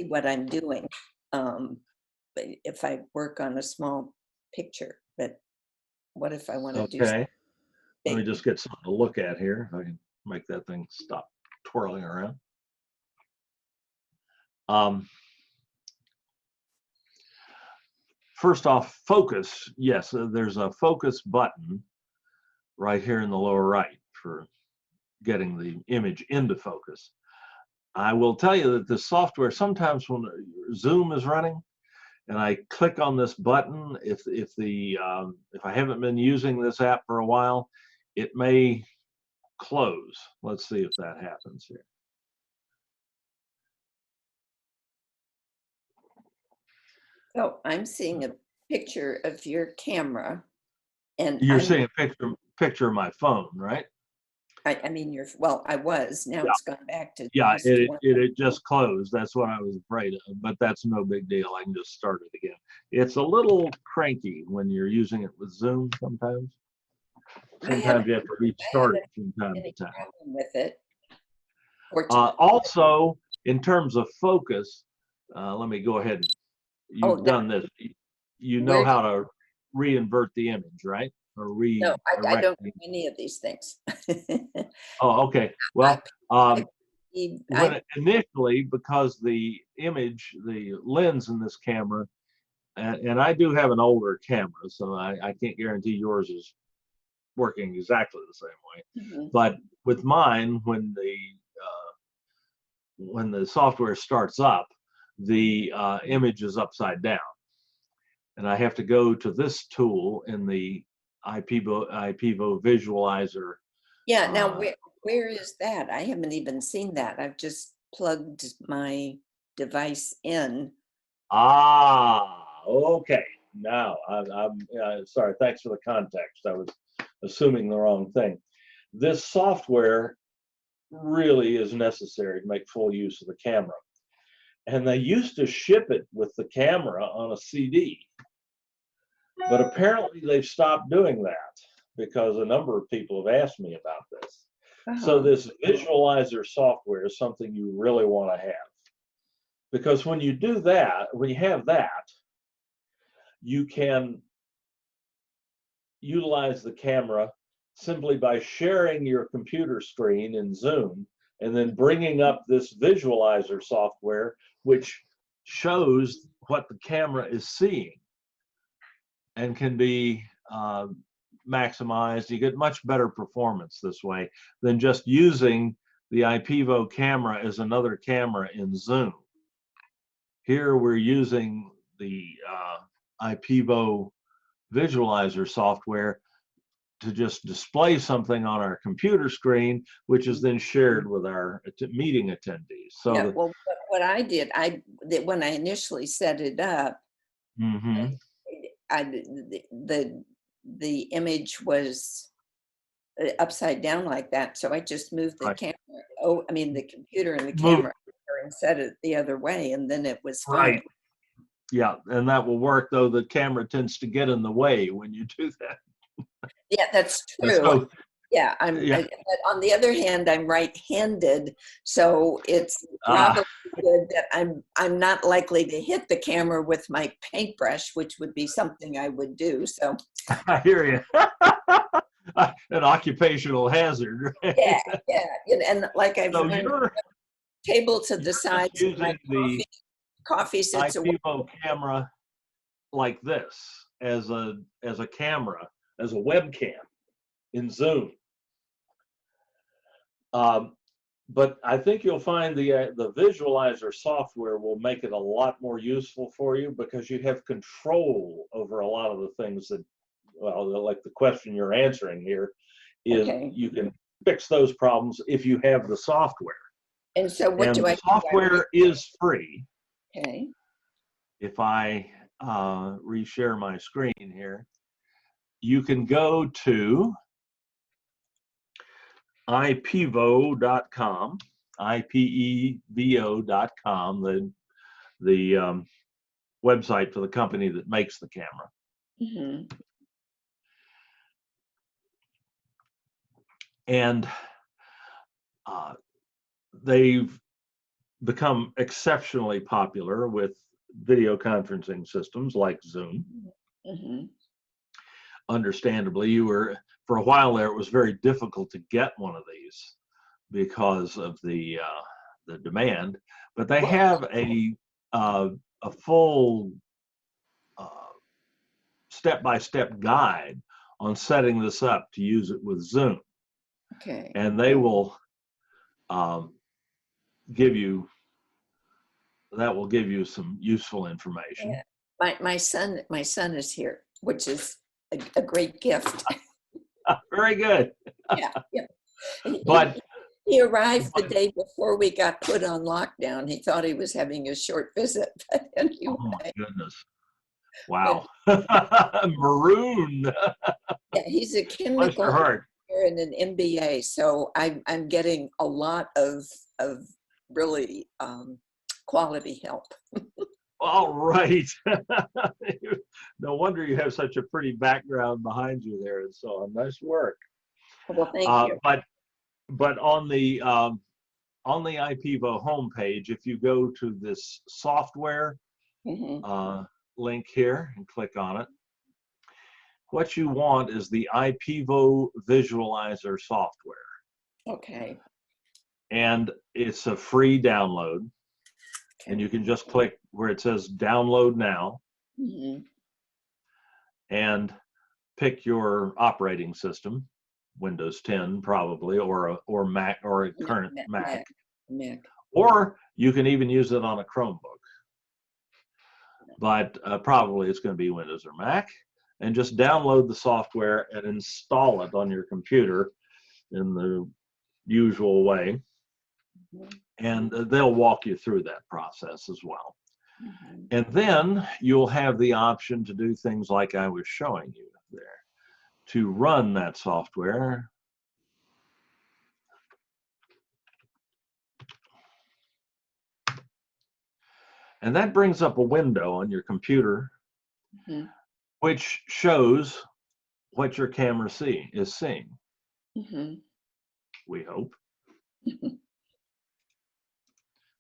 what I'm doing. But if I work on a small picture, but what if I want to do something? Let me just get something to look at here. If I can make that thing stop twirling around. First off, focus. Yes, there's a focus button right here in the lower right for getting the image into focus. I will tell you that the software, sometimes when Zoom is running and I click on this button, if I haven't been using this app for a while, it may close. Let's see if that happens here. So I'm seeing a picture of your camera, and you're seeing a picture of my phone, right? I mean, I was. Now it's gone back to. Yeah, it just closed. That's what I was afraid of, but that's no big deal. I can just start it again. It's a little cranky when you're using it with Zoom sometimes. Sometimes you have to restart it from time to time. With it. Also, in terms of focus, let me go ahead. You've done this. You know how to reinvert the image, right? Or no, I don't do any of these things. Oh, okay. Well, initially, because the image, the lens in this camera, and I do have an older camera, so I can't guarantee yours is working exactly the same way. But with mine, when the software starts up, the image is upside down, and I have to go to this tool in the IPVO visualizer. Yeah. Now, where is that? I haven't even seen that. I've just plugged my device in. Okay. Now I'm sorry. Thanks for the context. I was assuming the wrong thing. This software really is necessary to make full use of the camera. And they used to ship it with the camera on a CD. But apparently they've stopped doing that because a number of people have asked me about this. So this visualizer software is something you really want to have. Because when you do that, when you have that, you can utilize the camera simply by sharing your computer screen in Zoom and then bringing up this visualizer software, which shows what the camera is seeing and can be maximized. You get much better performance this way than just using the IPVO camera as another camera in Zoom. Here we're using the IPVO visualizer software to just display something on our computer screen, which is then shared with our meeting attendees. So yeah, well, what I did, when I initially set it up, mm-hmm. the image was upside down like that, so I just moved the Right. camera. Oh, I mean the computer and the Move. camera, and set it the other way, and then it was fine. Right. Yeah, and that will work, though the camera tends to get in the way when you do that. Yeah, that's true. So, yeah, but on the other hand, I'm right-handed, so it's probably good that I'm not likely to hit the camera with my paintbrush, which would be something I would do. So I hear you. An occupational hazard. yeah, and like I've So learned, table to the side, using the coffee sits away. iPivo camera like this as a camera, as a webcam in Zoom. But I think you'll find the visualizer software will make it a lot more useful for you, because you have control over a lot of the things that, well, like the question you're answering here is you can fix those problems if you have the software. And so what do I do? Software is free. Okay. If I reshare my screen here, you can go to ipevo.com, ipevo.com, the website for the company that makes the camera. Mm-hmm. And they've become exceptionally popular with video conferencing systems like Zoom. Mm-hmm. Understandably, for a while there, it was very difficult to get one of these because of the demand. But they have a full step-by-step guide on setting this up to use it with Zoom. Okay. And they will give you some useful information. Yeah. My son is here, which is a great gift. Very good. Yeah. But he arrived the day before we got put on lockdown. He thought he was having a short visit, but anyway. Oh my goodness. Wow. Maroon. Yeah, he's a chemical engineer and an MBA, so I'm getting a lot of really quality help. All right. No wonder you have such a pretty background behind you there and so on. Nice work. Well, thank you. But on the iPivo homepage, if you go to this software link here and click on it, what you want is the iPivo visualizer software. Okay. And it's a free download. And you can just click where it says download now and pick your operating system, Windows 10 probably, or Mac, or a current Mac. Or you can even use it on a Chromebook. But probably it's going to be Windows or Mac. And just download the software and install it on your computer in the usual way. And they'll walk you through that process as well. And then you'll have the option to do things like I was showing you there, to run that software. And that brings up a window on your computer, which shows what your camera is seeing. We hope.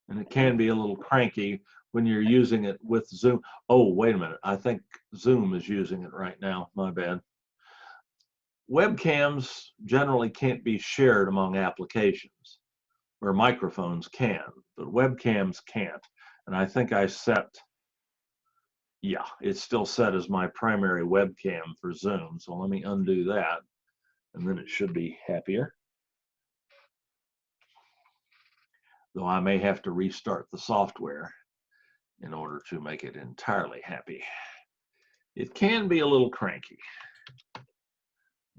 And it can be a little cranky when you're using it with Zoom. Oh, wait a minute. I think Zoom is using it right now. My bad. Webcams generally can't be shared among applications, where microphones can, but webcams can't. And I think I set, yeah, it's still set as my primary webcam for Zoom. So let me undo that, and then it should be happier. Though I may have to restart the software in order to make it entirely happy. It can be a little cranky.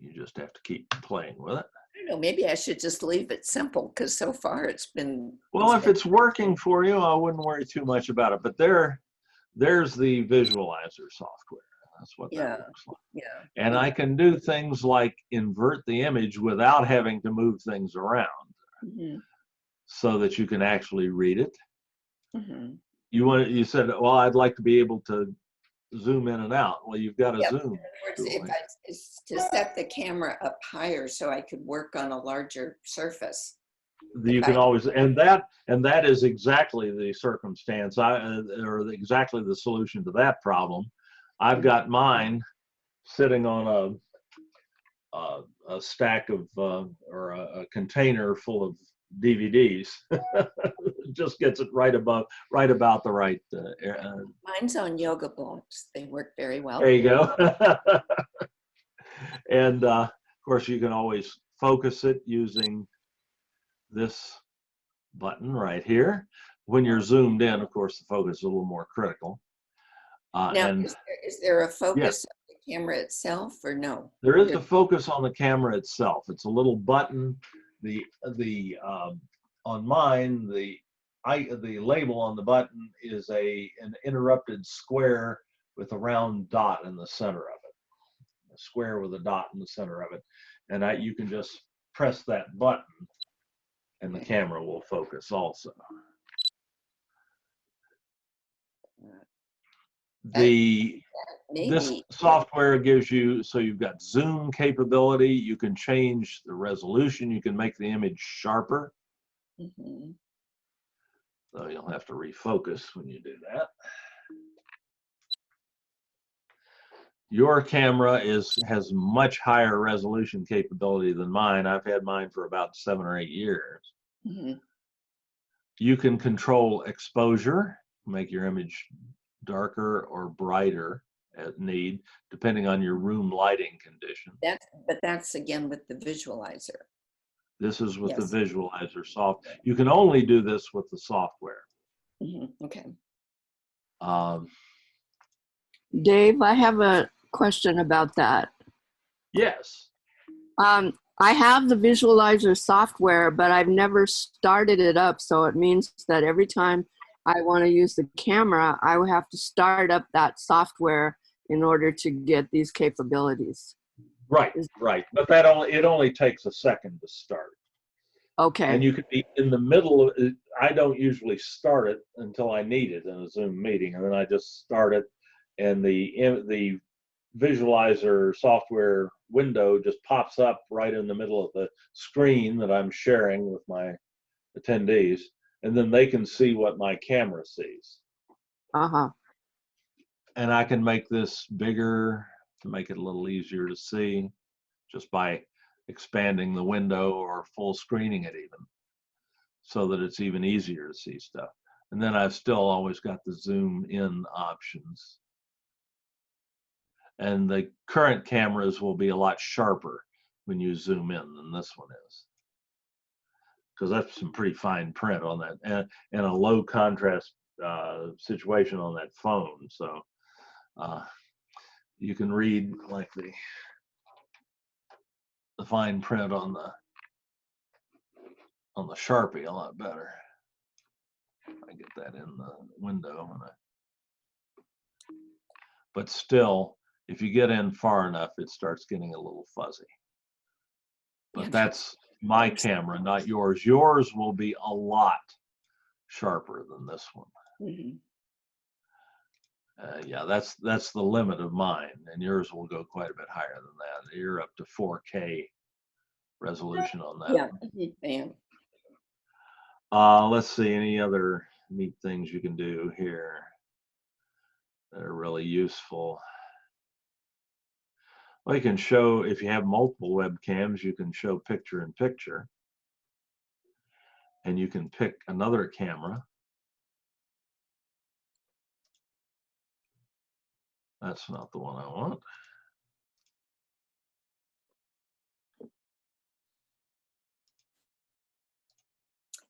You just have to keep playing with it. I don't know, maybe I should just leave it simple because so far it's been. Well, if it's working for you, I wouldn't worry too much about it. But there's the visualizer software. That's what that looks like. Yeah. And I can do things like invert the image without having to move things around, so that you can actually read it. You said, well, I'd like to be able to zoom in and out. Well, you've got a zoom. If it's to set the camera up higher so I could work on a larger surface. You can always, and that is exactly the circumstance, exactly the solution to that problem. I've got mine sitting on a stack of or a container full of DVDs. Just gets it right about the right. Mine's on yoga blocks. They work very well. There you go. And of course, you can always focus it using this button right here. When you're zoomed in, of course, the focus is a little more critical. Now, is there a focus on the camera itself or no? There is a focus on the camera itself. It's a little button. On mine, the label on the button is an interrupted square with a round dot in the center of it. A square with a dot in the center of it. And you can just press that button and the camera will focus also. This software gives you, so you've got zoom capability, you can change the resolution, you can make the image sharper. So you'll have to refocus when you do that. Your camera has much higher resolution capability than mine. I've had mine for about 7 or 8 years. You can control exposure, make your image darker or brighter at need, depending on your room lighting condition. But that's again with the visualizer. This is with the visualizer software. You can only do this with the software. Okay. Dave, I have a question about that. Yes. I have the visualizer software, but I've never started it up. So it means that every time I want to use the camera, I would have to start up that software in order to get these capabilities. Right, right. But it only takes a second to start. Okay. And you could be in the middle of it. I don't usually start it until I need it in a Zoom meeting, and then I just start it, and the visualizer software window just pops up right in the middle of the screen that I'm sharing with my attendees, and then they can see what my camera sees. And I can make this bigger to make it a little easier to see just by expanding the window or full screening it even, so that it's even easier to see stuff. And then I've still always got the zoom in options. And the current cameras will be a lot sharper when you zoom in than this one is, because that's some pretty fine print on that, and a low contrast situation on that phone. So you can read like the fine print on the Sharpie a lot better. I get that in the window, but still, if you get in far enough, it starts getting a little fuzzy. But that's my camera, not yours. Yours will be a lot sharper than this one. Yeah, that's the limit of mine, and yours will go quite a bit higher than that. You're up to 4K resolution on that. Let's see, any other neat things you can do here that are really useful. Well, you can show, if you have multiple webcams, you can show picture in picture, and you can pick another camera. That's not the one I want.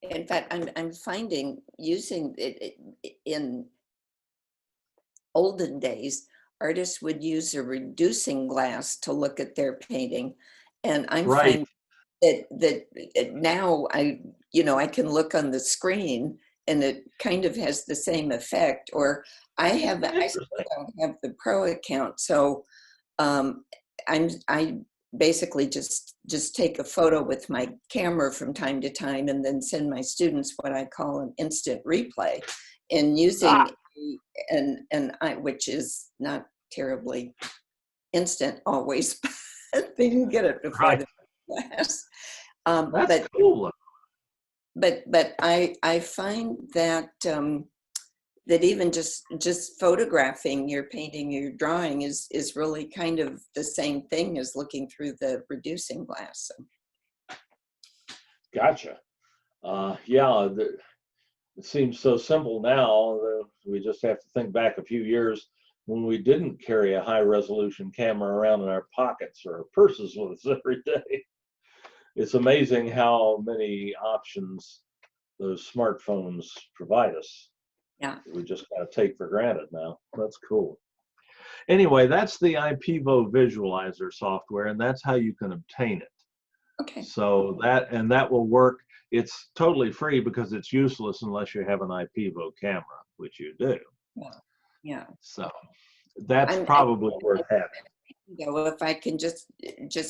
In fact, I'm finding using it in olden days, artists would use a reducing glass to look at their painting. And I'm Right. finding that now I can look on the screen and it kind of has the same effect. Or I still don't have the pro account, so I basically just take a photo with my camera from time to time and then send my students what I call an instant replay, and using which is not terribly instant always, but they didn't get it before the class. That's cool. But I find that that even just photographing your painting, your drawing is really kind of the same thing as looking through the reducing glass. So. Gotcha. Yeah, it seems so simple now that we just have to think back a few years when we didn't carry a high resolution camera around in our pockets or our purses with us every day. It's amazing how many options those smartphones provide us. Yeah. We just kind of take for granted now. That's cool. Anyway, that's the IPvo visualizer software, and that's how you can obtain it. Okay. So that will work. It's totally free because it's useless unless you have an IPvo camera, which you do. Yeah. So that's probably worth having. If I can just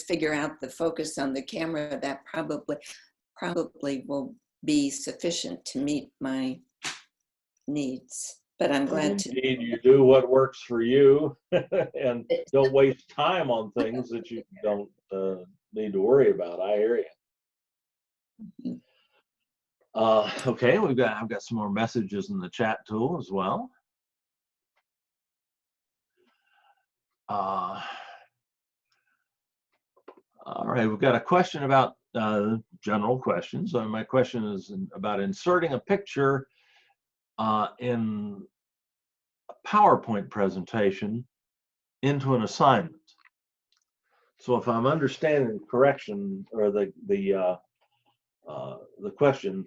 figure out the focus on the camera, that probably will be sufficient to meet my needs. But I'm glad to. You do what works for you, and don't waste time on things that you don't need to worry about. I hear you. Okay, I've got some more messages in the chat tool as well. All right, we've got a question about general questions. My question is about inserting a picture in a PowerPoint presentation into an assignment. So if I'm understanding the correction or the question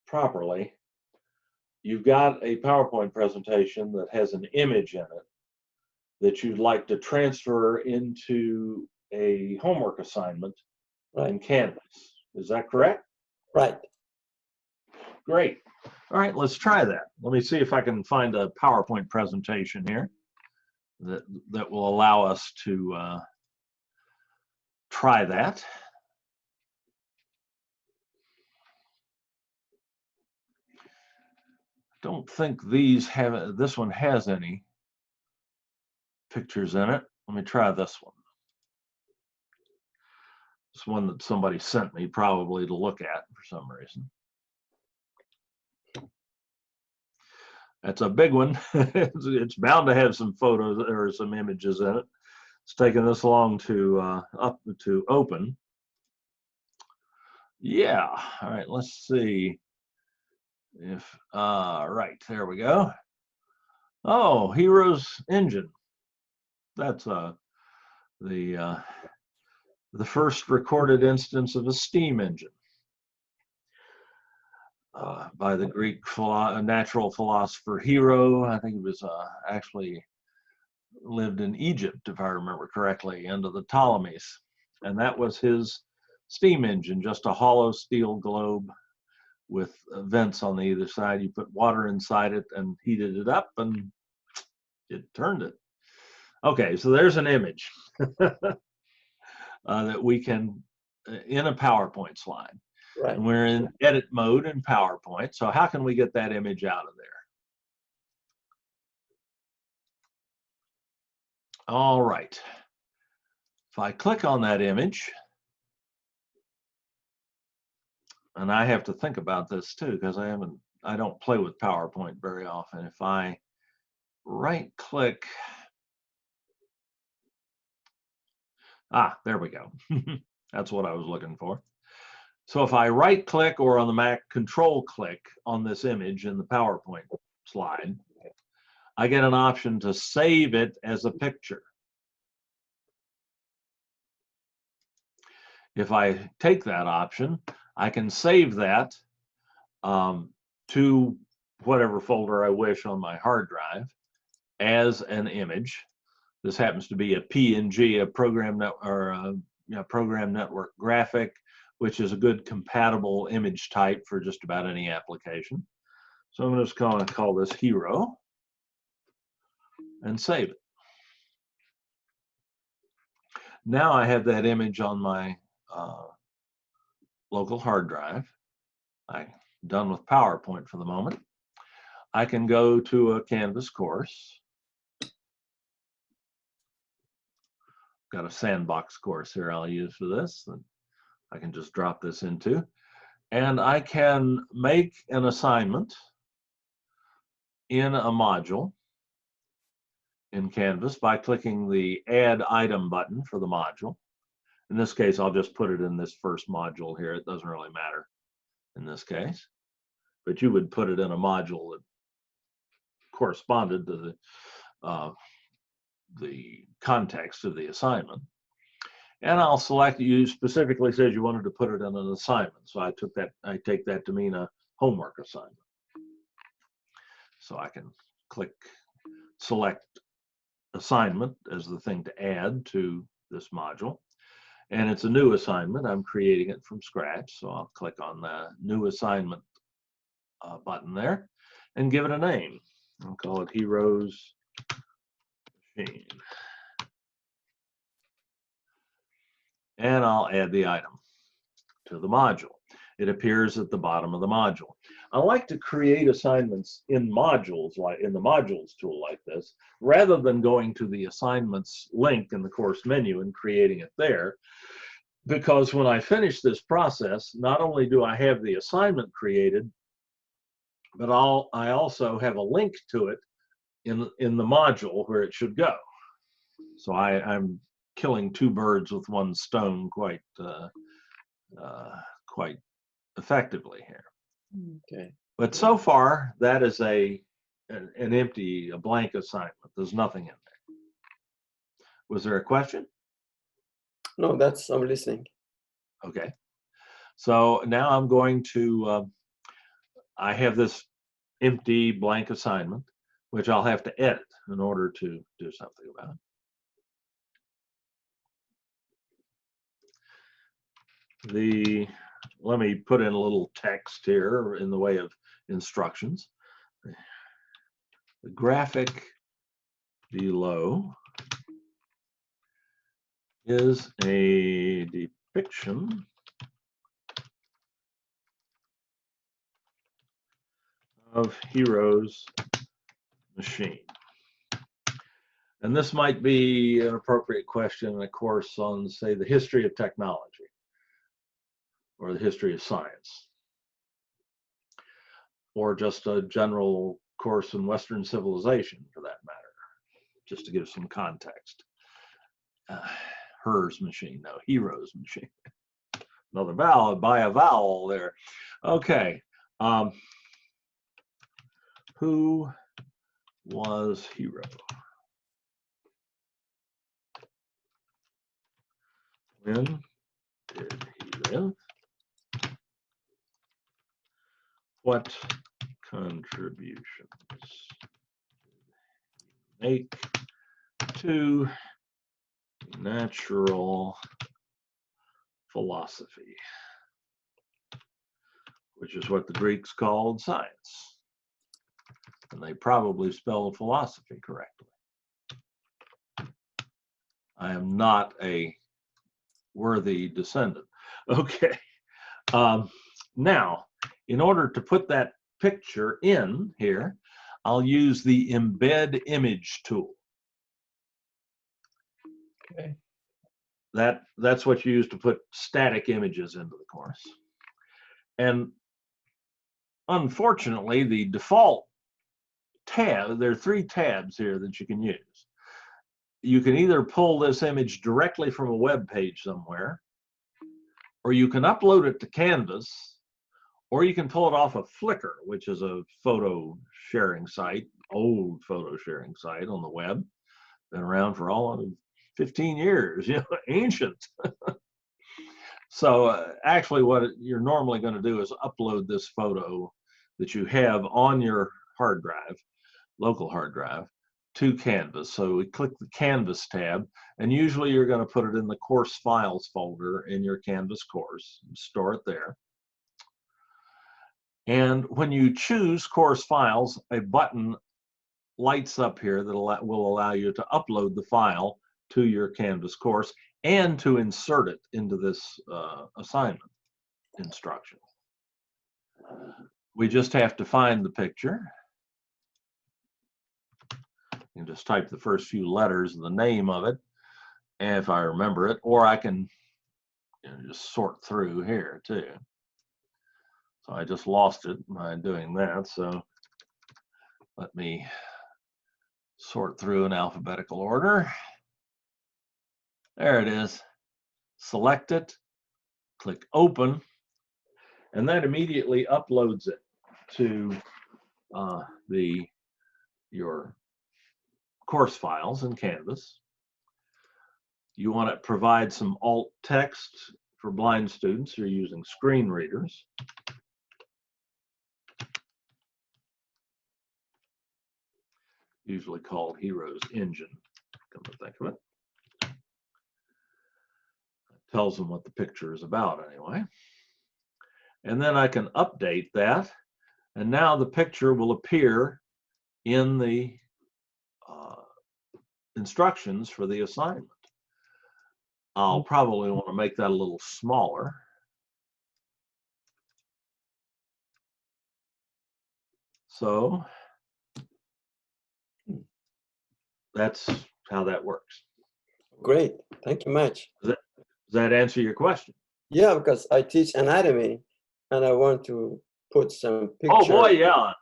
properly, you've got a PowerPoint presentation that has an image in it that you'd like to transfer into a homework assignment in Canvas. Is that correct? Right. Great. All right, let's try that. Let me see if I can find a PowerPoint presentation here that will allow us to try that. Don't think this one has any pictures in it. Let me try this one. It's one that somebody sent me probably to look at for some reason. That's a big one. It's bound to have some photos or some images in it. It's taken this long to open. Yeah. All right. Let's see if right there we go. Oh, Heroes Engine. That's the first recorded instance of a steam engine by the Greek natural philosopher Hero. I think he was actually lived in Egypt, if I remember correctly, under the Ptolemies. And that was his steam engine, just a hollow steel globe with vents on either side. You put water inside it and heated it up and it turned it. Okay, so there's an image that we can, in a PowerPoint slide. Right. And we're in edit mode in PowerPoint. So how can we get that image out of there? All right. If I click on that image, and I have to think about this too, because I don't play with PowerPoint very often. If I right click, there we go. That's what I was looking for. So if I right click or on the Mac control click on this image in the PowerPoint slide, I get an option to save it as a picture. If I take that option, I can save that to whatever folder I wish on my hard drive. as an image. This happens to be a PNG, a program network graphic, which is a good compatible image type for just about any application. So I'm just going to call this Hero and save it. Now I have that image on my local hard drive. I'm done with PowerPoint for the moment. I can go to a Canvas course. Got a sandbox course here I'll use for this. And I can just drop this into. And I can make an assignment in a module in Canvas by clicking the Add Item button for the module. In this case, I'll just put it in this first module here. It doesn't really matter in this case. But you would put it in a module that corresponded to the context of the assignment. And I'll select, you specifically says you wanted to put it in an assignment. So I take that to mean a homework assignment. So I can select assignment as the thing to add to this module. And it's a new assignment. I'm creating it from scratch. So I'll click on the new assignment button there and give it a name. I'll call it Heroes Machine. And I'll add the item to the module. It appears at the bottom of the module. I like to create assignments in modules, like in the modules tool like this, rather than going to the assignments link in the course menu and creating it there. Because when I finish this process, not only do I have the assignment created, but I also have a link to it in the module where it should go. So I'm killing two birds with one stone quite effectively here. Okay. But so far, that is an empty, a blank assignment. There's nothing in there. Was there a question? No, I'm listening. Okay. So now I'm going to, I have this empty blank assignment, which I'll have to edit in order to do something about it. Let me put in a little text here in the way of instructions. The graphic below is a depiction of Heroes Machine. And this might be an appropriate question in a course on, say, the history of technology or the history of science, or just a general course in Western civilization for that matter, just to give some context. Hers machine, no, Heroes Machine. Another vowel, by a vowel there. Okay. Who was Hero? When did he live? What contributions did he make to natural philosophy, which is what the Greeks called science? And they probably spelled philosophy correctly. I am not a worthy descendant. Okay. Now, in order to put that picture in here, I'll use the Embed Image tool. Okay. That's what you use to put static images into the course. And unfortunately, the default tab, there are 3 tabs here that you can use. You can either pull this image directly from a web page somewhere, or you can upload it to Canvas, or you can pull it off of Flickr, which is a photo sharing site, old photo sharing site on the web. Been around for all of 15 years, you know, ancient. So actually what you're normally going to do is upload this photo that you have on your hard drive, local hard drive, to Canvas. So we click the Canvas tab, and usually you're going to put it in the course files folder in your Canvas course, store it there. And when you choose course files, a button lights up here that will allow you to upload the file to your Canvas course and to insert it into this assignment instruction. We just have to find the picture. You can just type the first few letters of the name of it, if I remember it, or I can just sort through here too. So I just lost it by doing that. So let me sort through in alphabetical order. There it is. Select it, click open, and that immediately uploads it to your course files in Canvas. You want to provide some alt text for blind students. You're using screen readers. Usually called Heroes Engine, come to think of it. Tells them what the picture is about anyway. And then I can update that, and now the picture will appear in the instructions for the assignment. I'll probably want to make that a little smaller. So that's how that works. Great, thank you much. Does that answer your question? Yeah, because I teach anatomy and I want to put some pictures. Oh boy, yeah.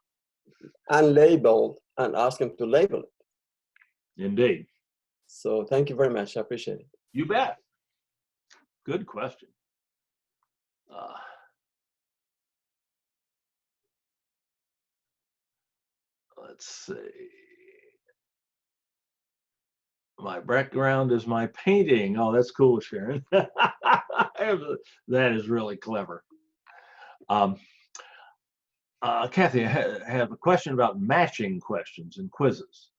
Unlabeled and ask them to label it. Indeed. So thank you very much. I appreciate it. You bet. Good question. Let's see. My background is my painting. Oh, that's cool, Sharon. That is really clever. Kathy, I have a question about matching questions and quizzes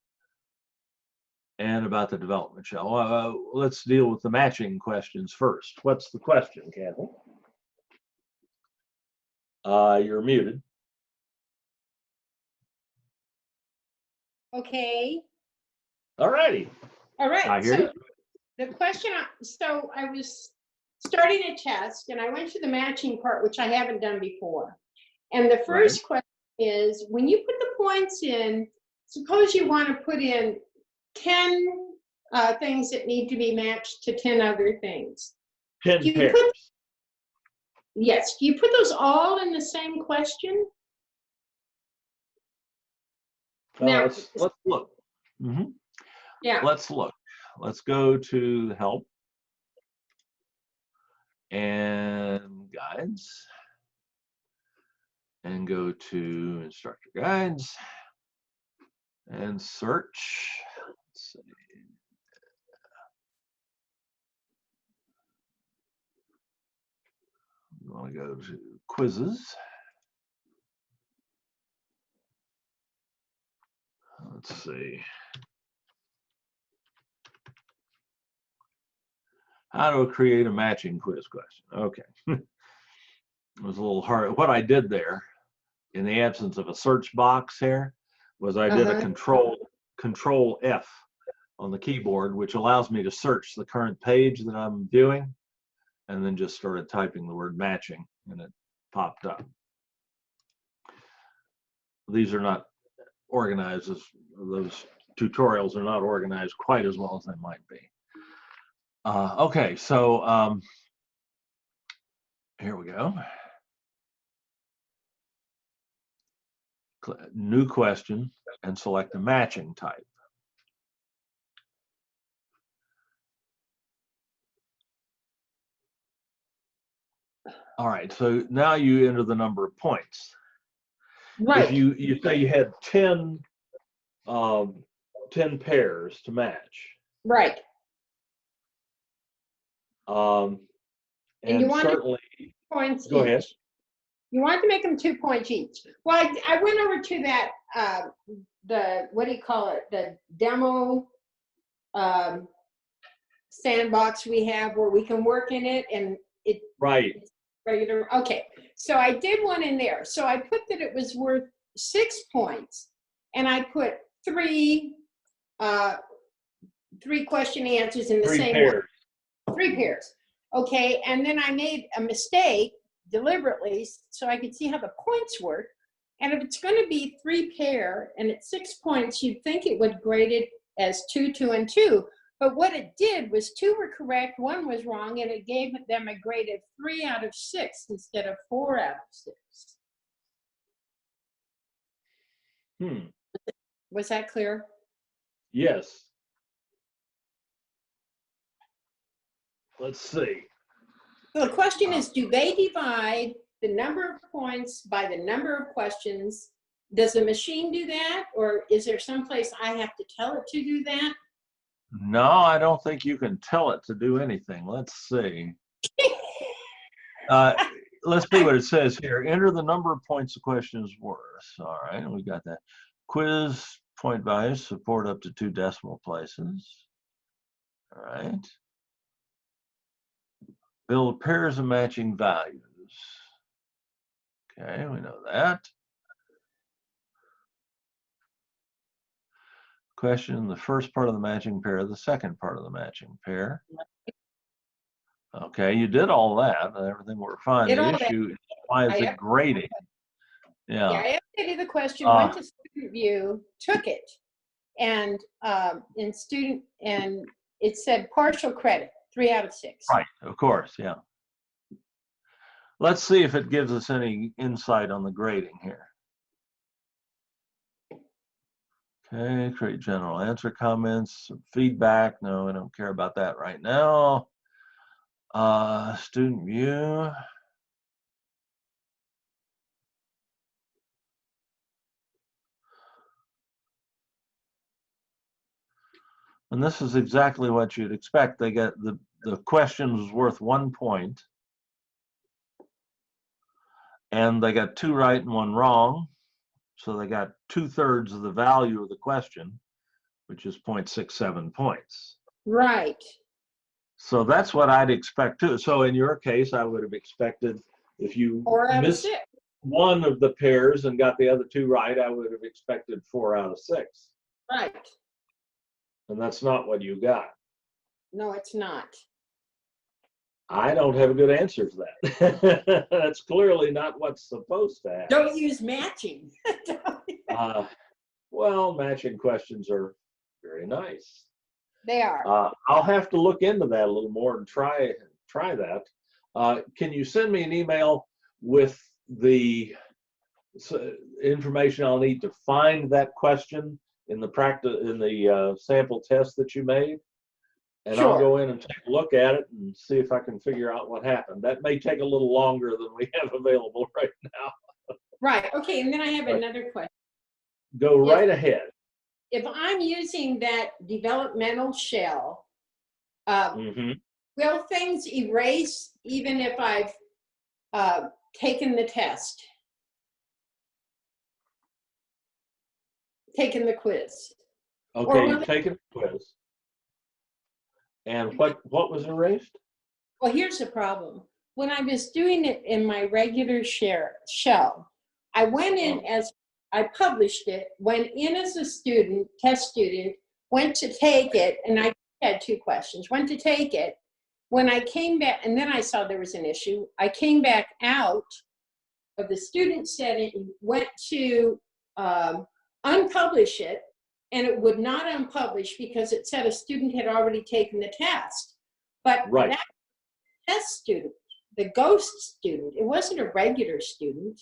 and about the development shell. Let's deal with the matching questions first. What's the question, Kathy? You're muted. Okay. All righty. All right. I hear so you. the question, so I was starting a test and I went to the matching part, which I haven't done before. And the first question is, when you put the points in, suppose you want to put in 10 things that need to be matched to 10 other things. 10 pairs. Yes. Do you put those all in the same question? Now, Let's look. Mm-hmm. Yeah. Let's look. Let's go to help and guides and go to instructor guides and search. Let's see. You want to go to quizzes. Let's see. How to create a matching quiz question. Okay. It was a little hard. What I did there, in the absence of a search box here, was I did a control F on the keyboard, which allows me to search the current page that I'm viewing, and then just started typing the word matching, and it popped up. These are not organized as those tutorials are not organized quite as well as they might be. Okay, so here we go. New question and select a matching type. All right, so now you enter the number of points. Right. If you say you had 10 pairs to match. Right. And you want certainly, points go each. ahead. You want to make them 2 points each. Well, I went over to that what do you call it? The demo sandbox we have where we can work in it, and Right. it's regular. Okay, so I did one in there. So I put that it was worth 6 points, and I put three question answers in the Three same pairs. one. 3 pairs. Okay, and then I made a mistake deliberately so I could see how the points work. And if it's going to be 3 pair and it's 6 points, you'd think it would grade it as 2, 2, and 2. But what it did was 2 were correct, 1 was wrong, and it gave them a grade of 3 out of 6 instead of 4 out of 6. Was that clear? Yes. Let's see. So the question is, do they divide the number of points by the number of questions? Does the machine do that? Or is there someplace I have to tell it to do that? No, I don't think you can tell it to do anything. Let's see. Let's see what it says here. Enter the number of points the question is worth. All right, we got that. Quiz point values support up to 2 decimal places. All right. Build pairs of matching values. Okay, we know that. Question the first part of the matching pair, the second part of the matching pair. Okay, you did all that, and everything worked fine. Did The all that. issue is why is it grading? Yeah, Yeah. I updated the question, went to student view, took it, and in student, and it said partial credit, 3 out of 6. Right, of course, yeah. Let's see if it gives us any insight on the grading here. Okay, create general answer comments, feedback. No, I don't care about that right now. Student view. And this is exactly what you'd expect. They get the question was worth 1 point. And they got 2 right and 1 wrong. So they got 2/3 of the value of the question, which is 0.67 points. Right. So that's what I'd expect too. So in your case, I would have expected if you 4 out of missed 6. one of the pairs and got the other 2 right, I would have expected 4 out of 6. Right. And that's not what you got. No, it's not. I don't have a good answer for that. That's clearly not what's supposed to happen. Don't use matching. Well, matching questions are very nice. They are. I'll have to look into that a little more and try that. Can you send me an email with the information I'll need to find that question in the sample test that you made? And Sure. I'll go in and take a look at it and see if I can figure out what happened. That may take a little longer than we have available right now. Right. Okay. And then I have another question. Go right ahead. If I'm using that developmental shell, will things erase even if I've taken the test, taken the quiz? Okay, you've taken the quiz. And what was erased? Well, here's the problem. When I was doing it in my regular shell, I went in as I published it, went in as a student, test student, went to take it, and I had 2 questions, went to take it. When I came back, and then I saw there was an issue, I came back out of the student setting, went to unpublish it, and it would not unpublish because it said a student had already taken the test. But that test student, the ghost student, it wasn't a regular student.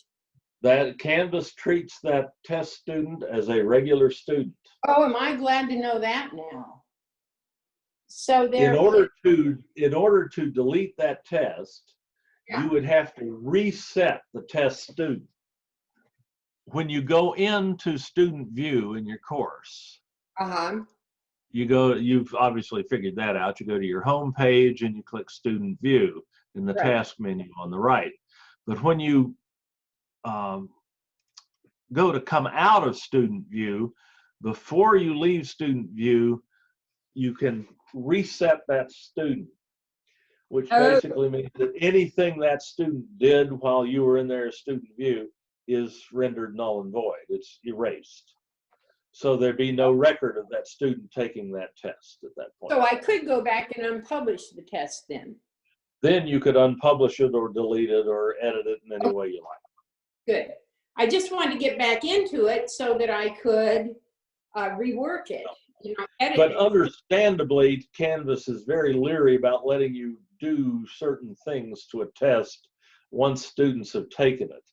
That Canvas treats that test student as a regular student. Oh, am I glad to know that now? So there. In order to delete that test, you would have to reset the test student. When you go into student view in your course, you've obviously figured that out. You go to your home page and you click student view in the task menu on the right. But when you go to come out of student view, before you leave student view, you can reset that student, which basically means that anything that student did while you were in their student view is rendered null and void. It's erased. So there'd be no record of that student taking that test at that point. So I could go back and unpublish the test then. Then you could unpublish it or delete it or edit it in any way you like. Good. I just wanted to get back into it so that I could rework it, you know, edit But it. understandably, Canvas is very leery about letting you do certain things to a test once students have taken it,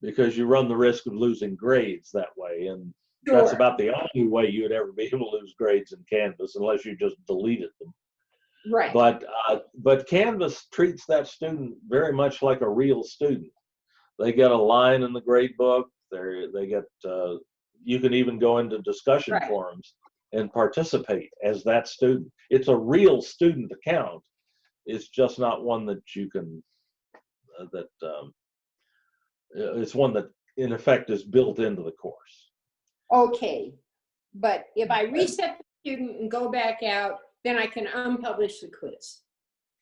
because you run the risk of losing grades that way. And that's Sure. about the only way you'd ever be able to lose grades in Canvas, unless you just deleted them. Right. But Canvas treats that student very much like a real student. They get a line in the gradebook. They get, you can even go into discussion Right. forums and participate as that student. It's a real student account. It's just not one that you can, it's one that in effect is built into the course. Okay. But if I reset the student and go back out, then I can unpublish the quiz.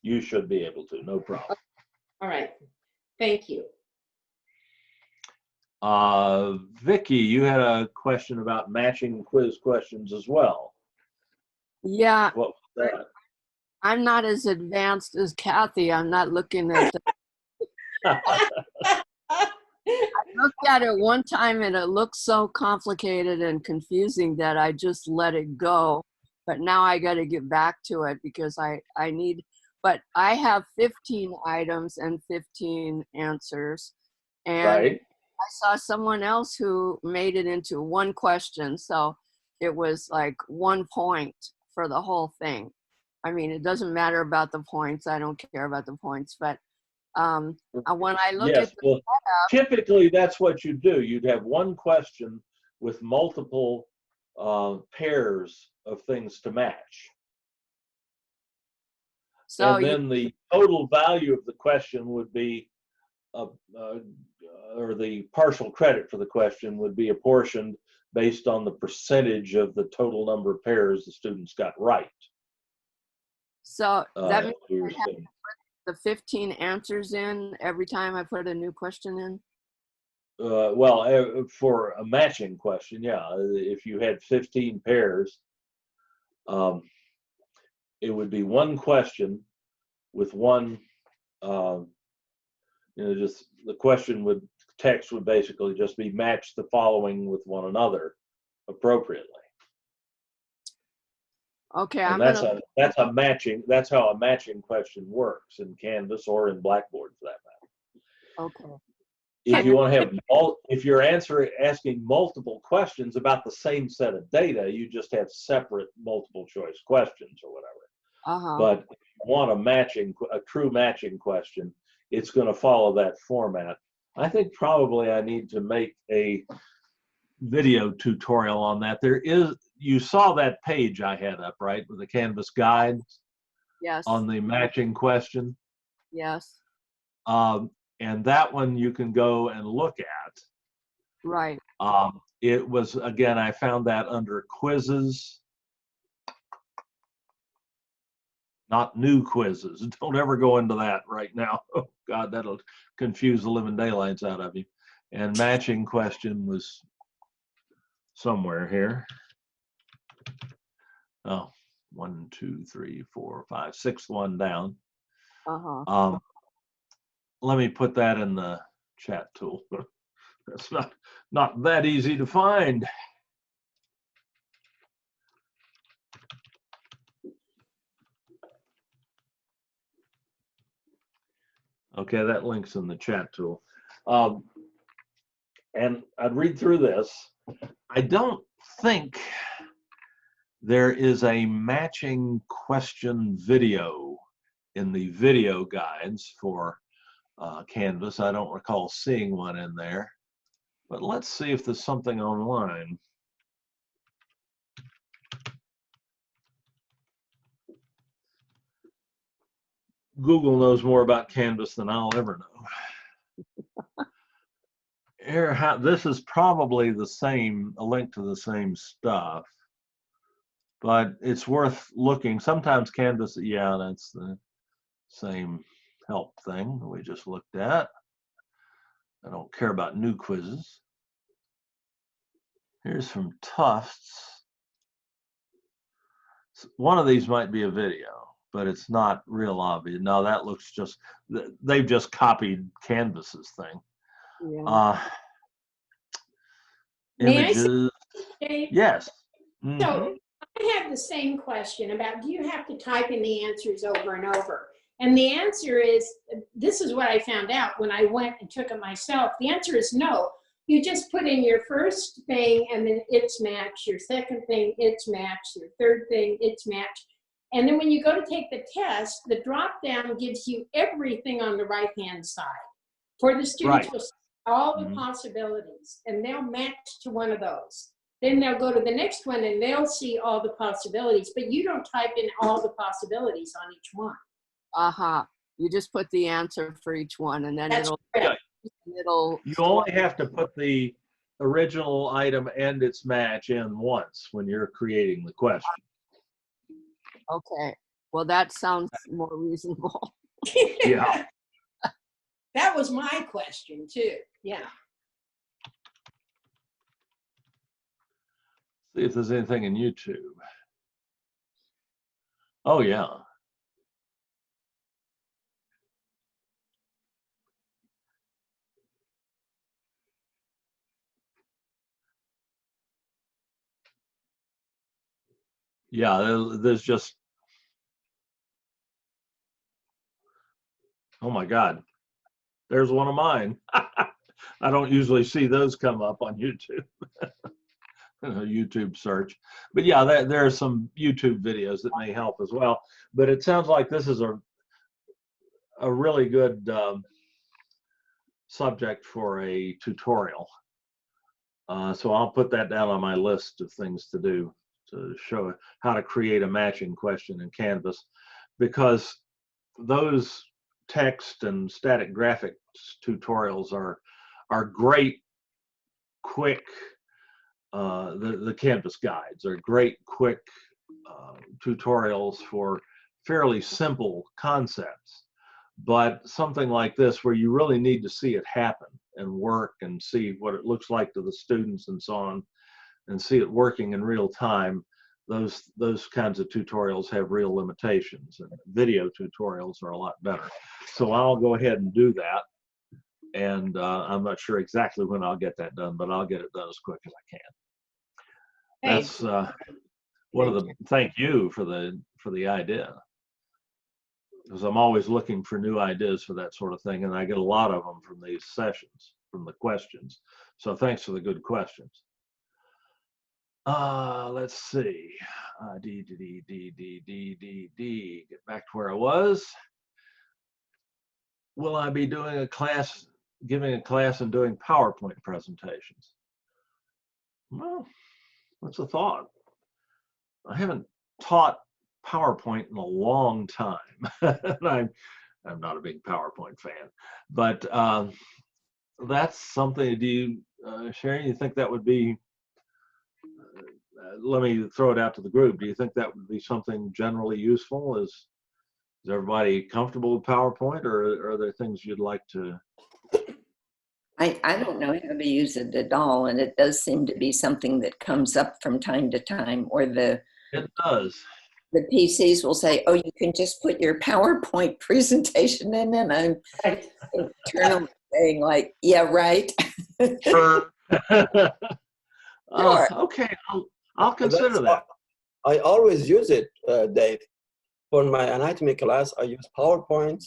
You should be able to, no problem. All right. Thank you. Vicky, you had a question about matching quiz questions as well. Yeah, What was that? I'm not as advanced as Kathy. I'm not looking at I looked at it one time and it looked so complicated and confusing that I just let it go. But now I got to get back to it because I need, but I have 15 items and 15 answers. And Right. I saw someone else who made it into one question. So it was like 1 point for the whole thing. I mean, it doesn't matter about the points. I don't care about the points, but when I look Yes, at the well, typically that's what you do. You'd have one question with multiple pairs of things to match. so And then the total value of the question would be, or the partial credit for the question would be apportioned based on the percentage of the total number of pairs the students got right. so that means we were I have saying. the 15 answers in every time I put a new question in? Well, for a matching question, yeah. If you had 15 pairs, it would be one question with one, just the question would, text would basically just be match the following with one another appropriately. Okay, And that's how a matching question works in Canvas or in Blackboard for that matter. Okay. If you want to have, if you're asking multiple questions about the same set of data, you just have separate multiple choice questions or whatever. But if you want a true matching question, it's going to follow that format. I think probably I need to make a video tutorial on that. You saw that page I had up, right, with the Canvas guide? Yes. On the matching question? Yes. And that one you can go and look at. Right. It was, again, I found that under quizzes, not new quizzes. Don't ever go into that right now. Oh God, that'll confuse the living daylights out of you. And matching question was somewhere here. Oh, 1, 2, 3, 4, 5, 6th one down. Let me put that in the chat tool. That's not that easy to find. Okay, that link's in the chat tool. And I'd read through this. I don't think there is a matching question video in the video guides for Canvas. I don't recall seeing one in there, but let's see if there's something online. Google knows more about Canvas than I'll ever know. here, how this is probably the same, a link to the same stuff, but it's worth looking. Sometimes Canvas, yeah, that's the same help thing that we just looked at. I don't care about new quizzes. Here's from Tufts. One of these might be a video, but it's not real obvious. No, that looks just, they've just copied Canvas's thing. Yeah. May I say, Images, Dave? yes. So I have the same question about, do you have to type in the answers over and over? And the answer is, this is what I found out when I went and took it myself. The answer is no. You just put in your first thing and then it's matched, your second thing, it's matched, your third thing, it's matched. And then when you go to take the test, the drop down gives you everything on the right-hand side. For the students, will see all the possibilities, and they'll match to one of those. Then they'll go to the next one and they'll see all the possibilities, but you don't type in all the possibilities on each one. You just put the answer for each one, and then That's it'll. correct. You only have to put the original item and its match in once when you're creating the question. Okay. Well, that sounds more reasonable. Yeah. That was my question too. Yeah. See if there's anything in YouTube. Oh, yeah. Yeah, there's just, oh my God, there's one of mine. I don't usually see those come up on YouTube. YouTube search. But yeah, there are some YouTube videos that may help as well. But it sounds like this is a really good subject for a tutorial. So I'll put that down on my list of things to do to show how to create a matching question in Canvas, because those text and static graphics tutorials are great, quick. The Canvas guides are great, quick tutorials for fairly simple concepts. But something like this, where you really need to see it happen and work and see what it looks like to the students and so on, and see it working in real time, those kinds of tutorials have real limitations, and video tutorials are a lot better. So I'll go ahead and do that. And I'm not sure exactly when I'll get that done, but I'll get it done as quick as I can. That's one of the, thank you for the idea, because I'm always looking for new ideas for that sort of thing, and I get a lot of them from these sessions, from the questions. So thanks for the good questions. Let's see. Get back to where I was. Will I be doing a class, giving a class and doing PowerPoint presentations? Well, that's a thought. I haven't taught PowerPoint in a long time. I'm not a big PowerPoint fan, but that's something. Do you, Sharon, you think that would be, let me throw it out to the group. Do you think that would be something generally useful? Is everybody comfortable with PowerPoint, or are there things you'd like to? I don't know how to use it at all, and it does seem to be something that comes up from time to time, or it does. The PCs will say, "Oh, you can just put your PowerPoint presentation in," and I'm internally saying, like, "Yeah, right." Sure. Okay, I'll consider that. I always use it, Dave. For my anatomy class, I use PowerPoints,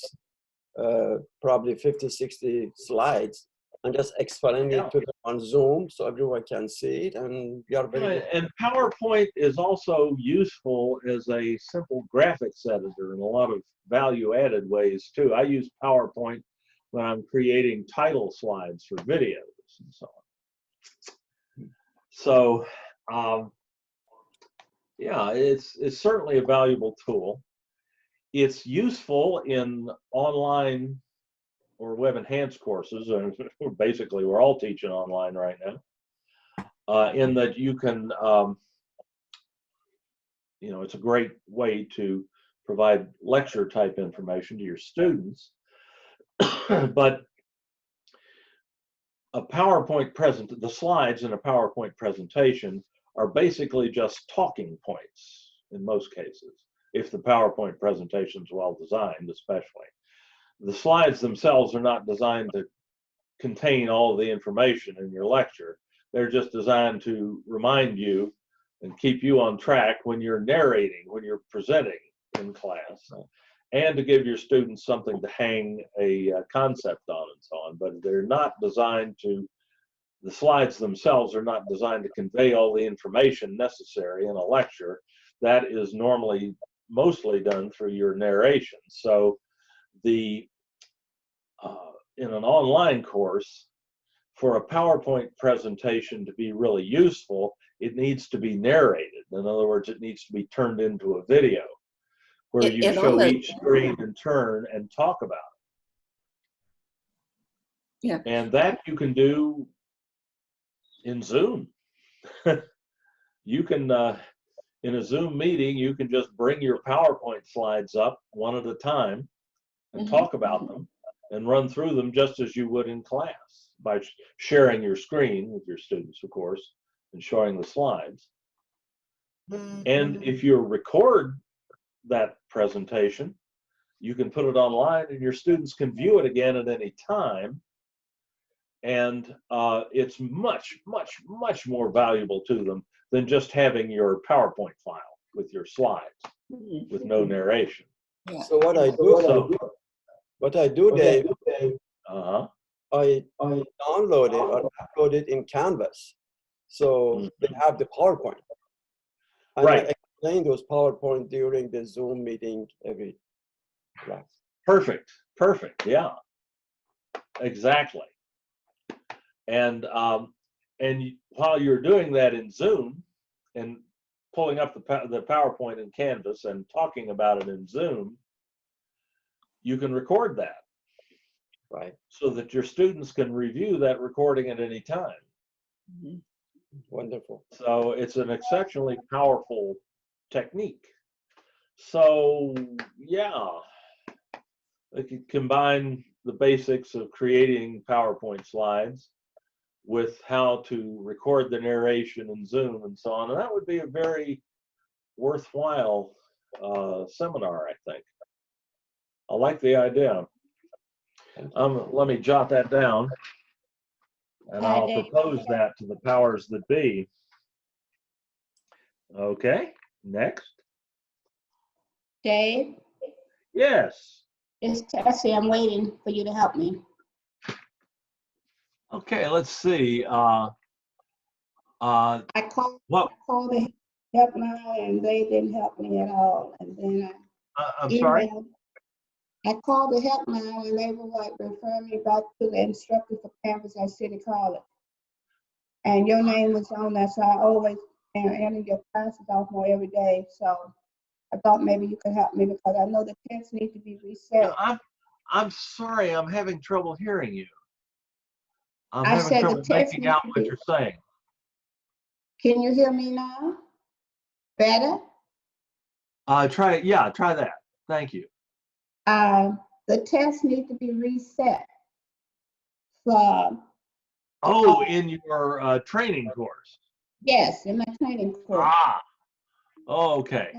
probably 50, 60 slides, and just explain it to them on Zoom so everyone can see it. And we are very good. And PowerPoint is also useful as a simple graphics editor in a lot of value-added ways too. I use PowerPoint when I'm creating title slides for videos and so on. So, yeah, it's certainly a valuable tool. It's useful in online web enhanced courses, and basically we're all teaching online right now, in that you can, you know, it's a great way to provide lecture type information to your students. But a PowerPoint the slides in a PowerPoint presentation are basically just talking points in most cases, if the PowerPoint presentation is well designed, especially. The slides themselves are not designed to contain all of the information in your lecture. They're just designed to remind you and keep you on track when you're narrating, when you're presenting in class, and to give your students something to hang a concept on and so on. But they're not designed to, the slides themselves are not designed to convey all the information necessary in a lecture. That is normally mostly done through your narration. So the in an online course, for a PowerPoint presentation to be really useful, it needs to be narrated. In other words, it needs to be turned into a video where you show each screen in turn and talk about it. Yeah. And that you can do in Zoom. You can, in a Zoom meeting, you can just bring your PowerPoint slides up one at a time and talk about them and run through them just as you would in class by sharing your screen with your students, of course, and showing the slides. And if you record that presentation, you can put it online and your students can view it again at any time. And it's much, much, much more valuable to them than just having your PowerPoint file with your slides with no narration. Yeah. So what I do, Dave, I download it or upload it in Canvas. So they have the PowerPoint. And Right. I explain those PowerPoint during the Zoom meeting every class. Perfect. Perfect. Yeah. Exactly. And while you're doing that in Zoom and pulling up the PowerPoint in Canvas and talking about it in Zoom, you can record that. Right. So that your students can review that recording at any time. Wonderful. So it's an exceptionally powerful technique. So yeah, they could combine the basics of creating PowerPoint slides with how to record the narration in Zoom and so on. And that would be a very worthwhile seminar, I think. I like the idea. Let me jot that down, and I'll propose that to the powers that be. Okay, next. Dave, Yes. it's Tessie. I'm waiting for you to help me. Okay, let's see. I called the helpline and they didn't help me at all. And then I'm sorry? I called the helpline and they were like referring me back to the instructor for Canvas at City College. And your name was on that, so I always enter your classes off more every day. So I thought maybe you could help me because I know the tests need to be reset. I'm sorry, I'm having trouble hearing you. I'm I having said trouble the test making out what you're saying. Can you hear me now? Better? Try that. Thank you. The tests need to be reset. For in your training course. yes, in my training course. Okay.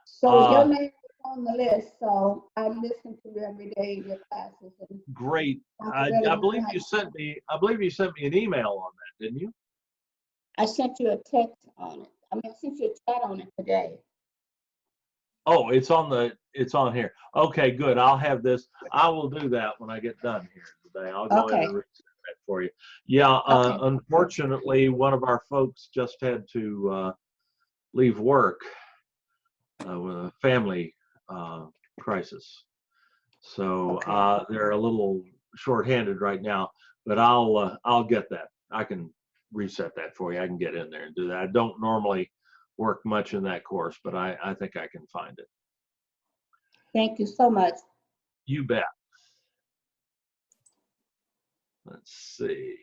So your name is on the list, so I listen to you every day in your classes. And great. I believe you sent me an email on that, didn't you? I sent you a text on it. I sent you a chat on it today. Oh, it's on here. Okay, good. I'll have this. I will do that when I get done here today. I'll go in and reset that for you. Yeah, unfortunately, one of our folks just had to leave work with a family crisis. So they're a little short-handed right now, but I'll get that. I can reset that for you. I can get in there and do that. I don't normally work much in that course, but I think I can find it. Thank you so much. You bet. Let's see.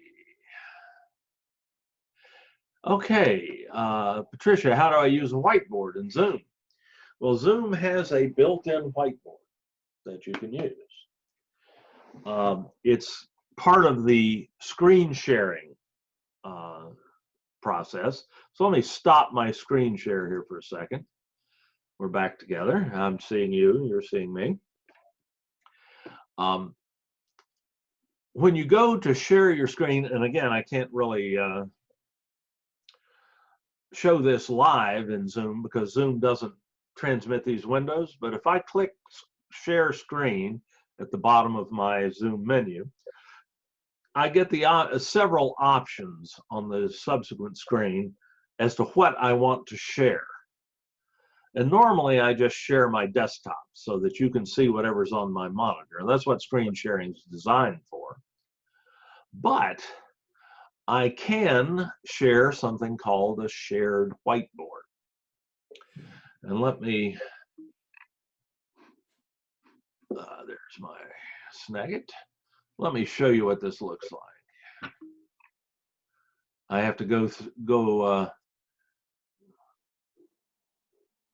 Okay, Patricia, how do I use a whiteboard in Zoom? Well, Zoom has a built-in whiteboard that you can use. It's part of the screen sharing process. So let me stop my screen share here for a second. We're back together. I'm seeing you, you're seeing me. When you go to share your screen, and again, I can't really show this live in Zoom because Zoom doesn't transmit these windows, but if I click share screen at the bottom of my Zoom menu, I get the several options on the subsequent screen as to what I want to share. And normally I just share my desktop so that you can see whatever's on my monitor. And that's what screen sharing is designed for. But I can share something called a shared whiteboard. And let me, there's my Snagit. Let me show you what this looks like. I have to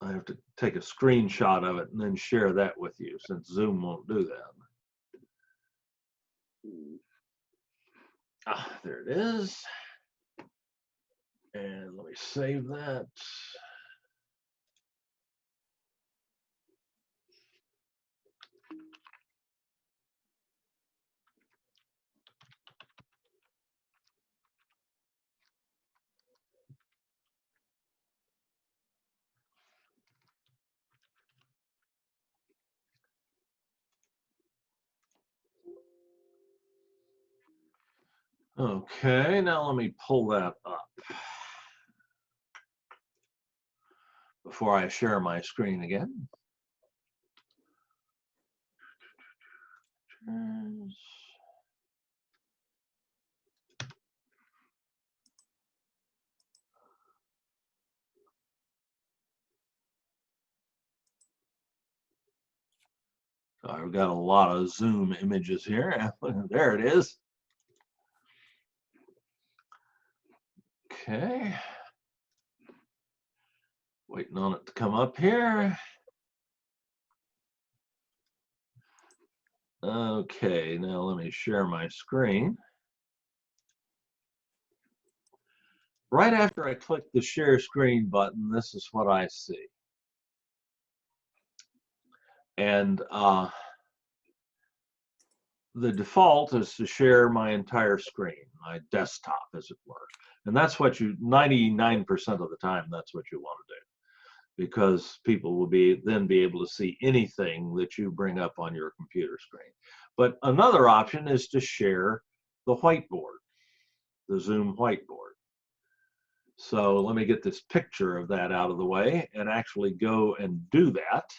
I have to take a screenshot of it and then share that with you since Zoom won't do that. There it is. And let me save that. Okay, now let me pull that up before I share my screen again. So I've got a lot of Zoom images here. There it is. Okay. Waiting on it to come up here. Okay, now let me share my screen. Right after I click the share screen button, this is what I see. And the default is to share my entire screen, my desktop, as it were. And that's what you, 99% of the time, that's what you want to do, because people will then be able to see anything that you bring up on your computer screen. But another option is to share the whiteboard, the Zoom whiteboard. So let me get this picture of that out of the way and actually go and do that.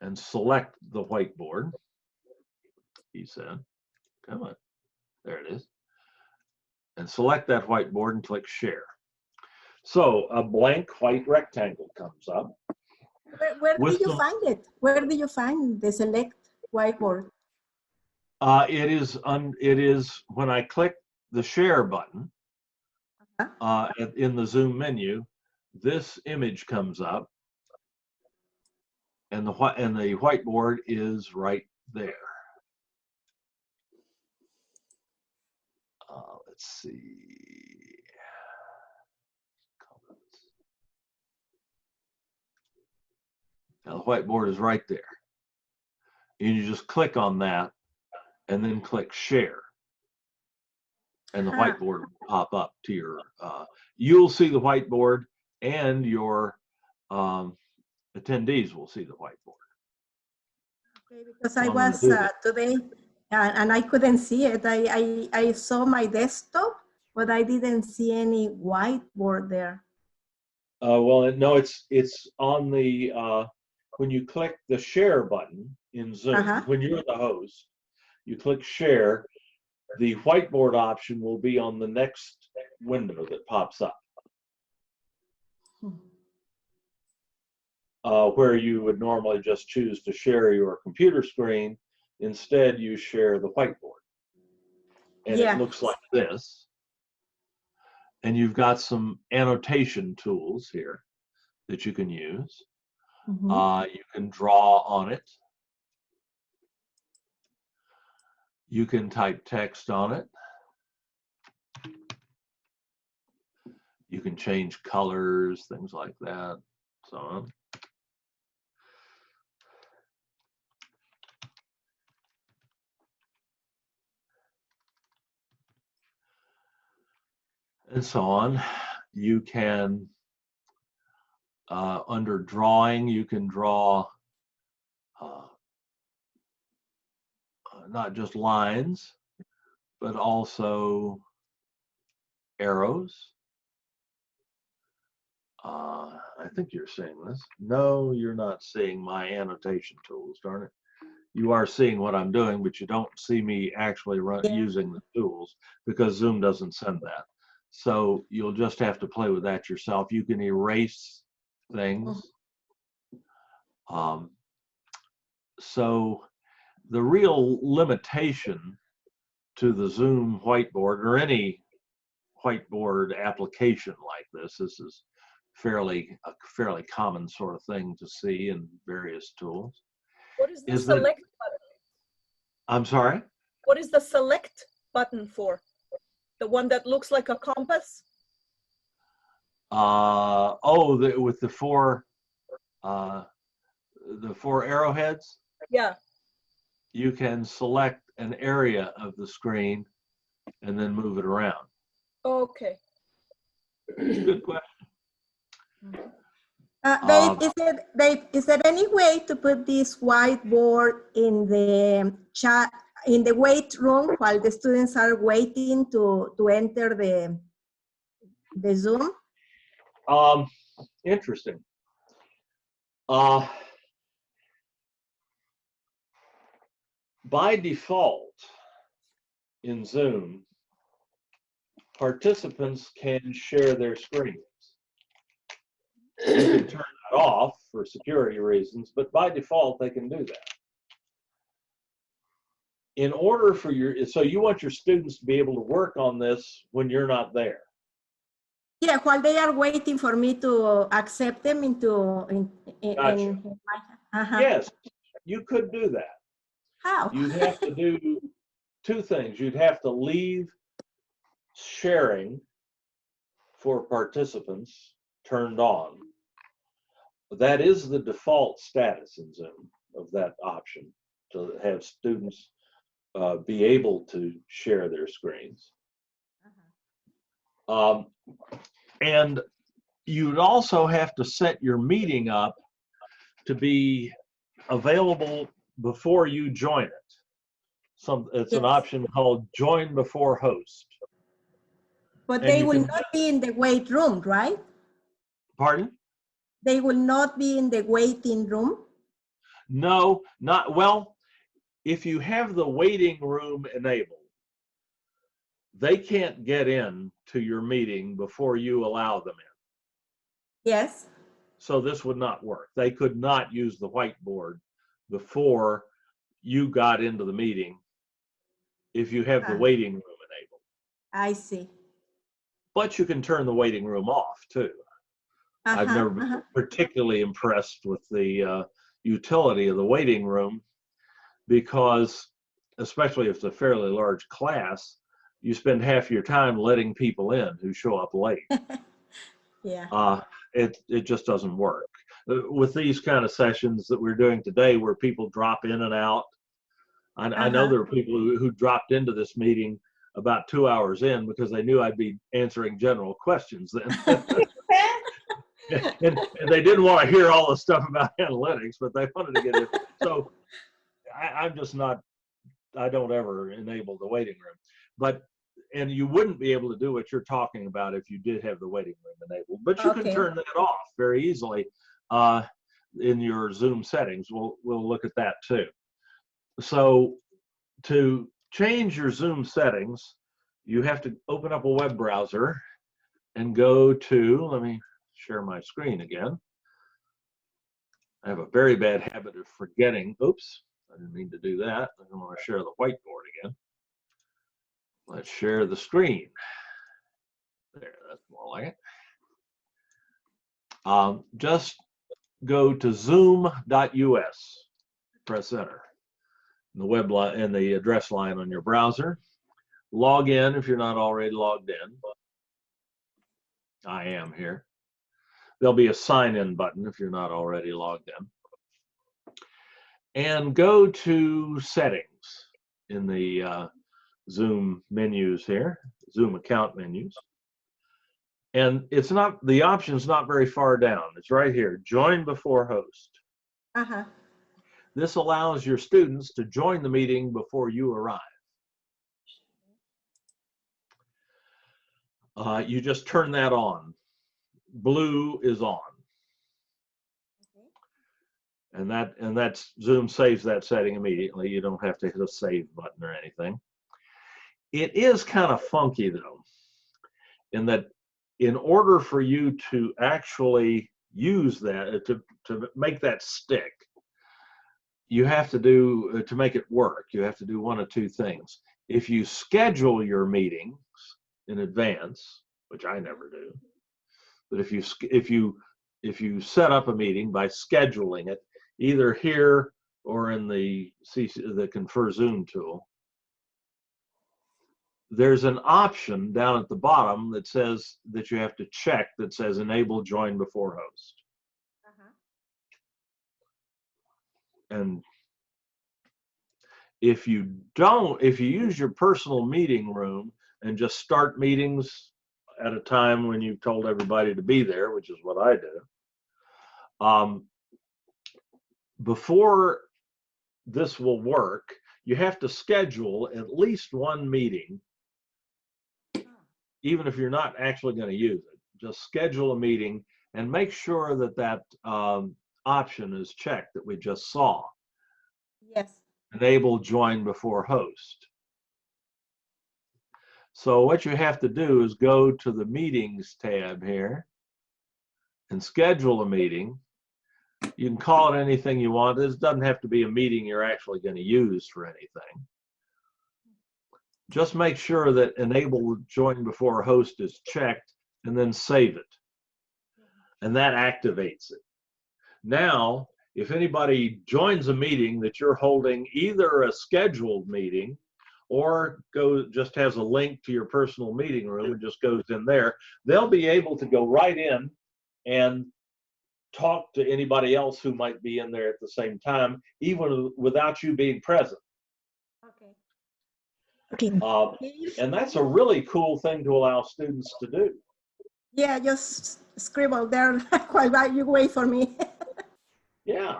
And select the whiteboard, he said. Come on, there it is. And select that whiteboard and click share. So a blank white rectangle comes up. Where did you find it? Where did you find the select whiteboard? It is when I click the share button in the Zoom menu, this image comes up. And the whiteboard is right there. Let's see. Now the whiteboard is right there. And you just click on that and then click share. And the whiteboard will pop up to your, you'll see the whiteboard and your attendees will see the whiteboard. Okay, because I was today and I couldn't see it. I saw my desktop, but I didn't see any whiteboard there. Well, no, it's on the, when you click the share button in Zoom, when you're the host, you click share, the whiteboard option will be on the next window that pops up. Where you would normally just choose to share your computer screen, Instead, you share the whiteboard. And Yeah. it looks like this. And you've got some annotation tools here that you can use. You can draw on it. You can type text on it. You can change colors, things like that, so on. And so on. You can, under drawing, you can draw not just lines, but also arrows. I think you're seeing this. No, you're not seeing my annotation tools, darn it. You are seeing what I'm doing, but you don't see me actually using the tools because Zoom doesn't send that. So you'll just have to play with that yourself. You can erase things. So the real limitation to the Zoom whiteboard or any whiteboard application like this is a fairly common sort of thing to see in various tools. What is the select button? I'm sorry? What is the select button for? The one that looks like a compass? With the four arrowheads? Yeah. You can select an area of the screen and then move it around. Okay. Good question. Dave, is there any way to put this whiteboard in the chat, in the wait room while the students are waiting to enter the Zoom? Interesting. By default, in Zoom, participants can share their screens. You can turn that off for security reasons, but by default, they can do that. In order for so you want your students to be able to work on this when you're not there. Yeah, while they are waiting for me to accept them into. Gotcha. Yes, you could do that. How? You'd have to do two things. You'd have to leave sharing for participants turned on. That is the default status in Zoom of that option, to have students be able to share their screens. And you'd also have to set your meeting up to be available before you join it. It's an option called join before host. But they will not be in the wait room, right? Pardon? They will not be in the waiting room? No, not, well, if you have the waiting room enabled, they can't get in to your meeting before you allow them in. Yes. So this would not work. They could not use the whiteboard before you got into the meeting if you have the waiting room enabled. I see. But you can turn the waiting room off too. I've never been particularly impressed with the utility of the waiting room because, especially if it's a fairly large class, you spend half your time letting people in who show up late. Yeah. It just doesn't work. With these kind of sessions that we're doing today where people drop in and out, I know there are people who dropped into this meeting about 2 hours in because they knew I'd be answering general questions then. and they didn't want to hear all the stuff about analytics, but they wanted to get it. So I'm just not, I don't ever enable the waiting room. And you wouldn't be able to do what you're talking about if you did have the waiting room enabled. But you can turn that off very easily in your Zoom settings. We'll look at that too. So to change your Zoom settings, you have to open up a web browser and go to, let me share my screen again. I have a very bad habit of forgetting. Oops, I didn't mean to do that. I want to share the whiteboard again. Let's share the screen. There, that's more like it. Just go to zoom.us, press enter. The web line and the address line on your browser. Log in if you're not already logged in. I am here. There'll be a sign in button if you're not already logged in. And go to settings in the Zoom menus here, Zoom account menus. And it's not, the option's not very far down. It's right here, join before host. Uh-huh. This allows your students to join the meeting before you arrive. You just turn that on. Blue is on. And that's Zoom saves that setting immediately. You don't have to hit a save button or anything. It is kind of funky though, in that in order for you to actually use that, to make that stick, you have to do, to make it work, you have to do one of two things. If you schedule your meetings in advance, which I never do, but if you set up a meeting by scheduling it, either here or in the Confer Zoom tool, there's an option down at the bottom that says that you have to check that says enable join before host. And if you use your personal meeting room and just start meetings at a time when you've told everybody to be there, which is what I do, before this will work, you have to schedule at least one meeting, even if you're not actually going to use it. Just schedule a meeting and make sure that that option is checked that we just saw. Yes. Enable join before host. So what you have to do is go to the meetings tab here and schedule a meeting. You can call it anything you want. This doesn't have to be a meeting you're actually going to use for anything. Just make sure that enable join before host is checked and then save it. And that activates it. Now, if anybody joins a meeting that you're holding, either a scheduled meeting or just has a link to your personal meeting room and just goes in there, they'll be able to go right in and talk to anybody else who might be in there at the same time, even without you being present. Okay. And that's a really cool thing to allow students to do. Yeah, just scribble there while you wait for me. Yeah.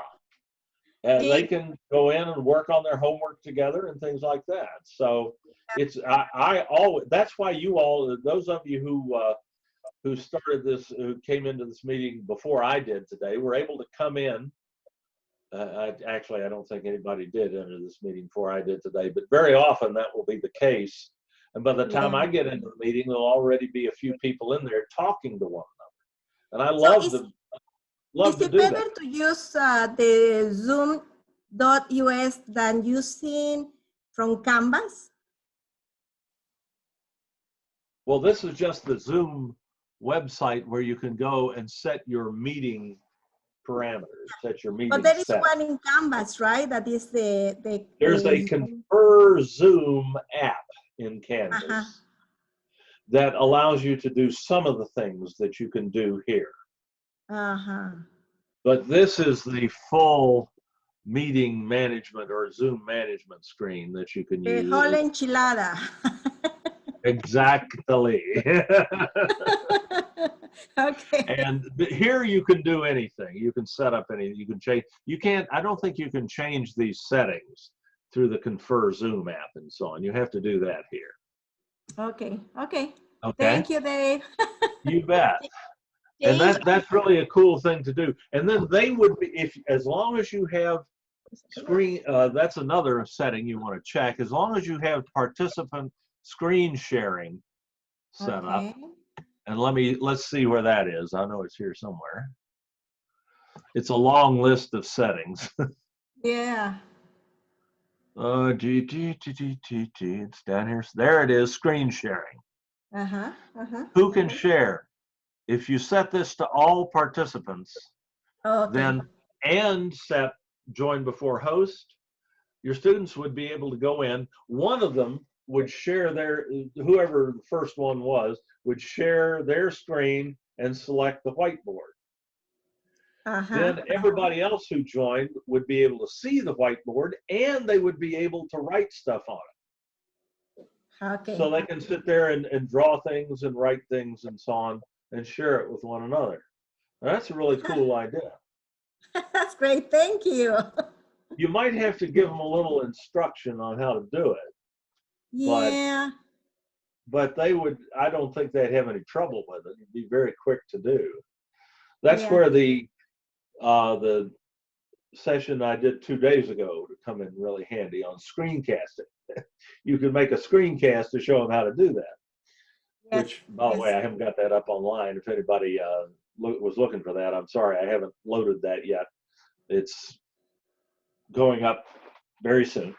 And they can go in and work on their homework together and things like that. So it's, I always, that's why you all, those of you who started this, who came into this meeting before I did today, were able to come in. Actually, I don't think anybody did enter this meeting before I did today, but very often that will be the case. And by the time I get into the meeting, there'll already be a few people in there talking to one another. And I love to do that. Is it better to use the Zoom.us than using from Canvas? Well, this is just the Zoom website where you can go and set your meeting parameters, set your meeting But there is set. one in Canvas, right? That is There's a Confer Zoom app in Canvas that allows you to do some of the things that you can do here. But this is the full meeting management or Zoom management screen that you can use. The whole enchilada. Exactly. Okay. And here you can do anything. You can set up anything. You can change. You can't, I don't think you can change these settings through the Confer Zoom app and so on. You have to do that here. Okay. Okay. Okay. Thank you, Dave. You bet. And that's really a cool thing to do. And then they would be, as long as you have screen, that's another setting you want to check. As long as you have participant screen sharing set up. And let's see where that is. I know it's here somewhere. It's a long list of settings. Yeah. It's down here. There it is, screen sharing. Uh-huh, uh-huh. Who can share? If you set this to all participants, Okay. then and set join before host, your students would be able to go in. One of them would share their, whoever the first one was, would share their screen and select the whiteboard. Uh-huh. Then everybody else who joined would be able to see the whiteboard and they would be able to write stuff on it. Okay. So they can sit there and draw things and write things and so on and share it with one another. That's a really cool idea. That's great. Thank you. You might have to give them a little instruction on how to do it. Yeah. But they would, I don't think they'd have any trouble with it. It'd be very quick to do. That's Yeah. where the session I did 2 days ago to come in really handy on screencasting. You could make a screencast to show them how to do that. Yes, Which, by the yes. way, I haven't got that up online. If anybody was looking for that, I'm sorry, I haven't loaded that yet. It's going up very soon.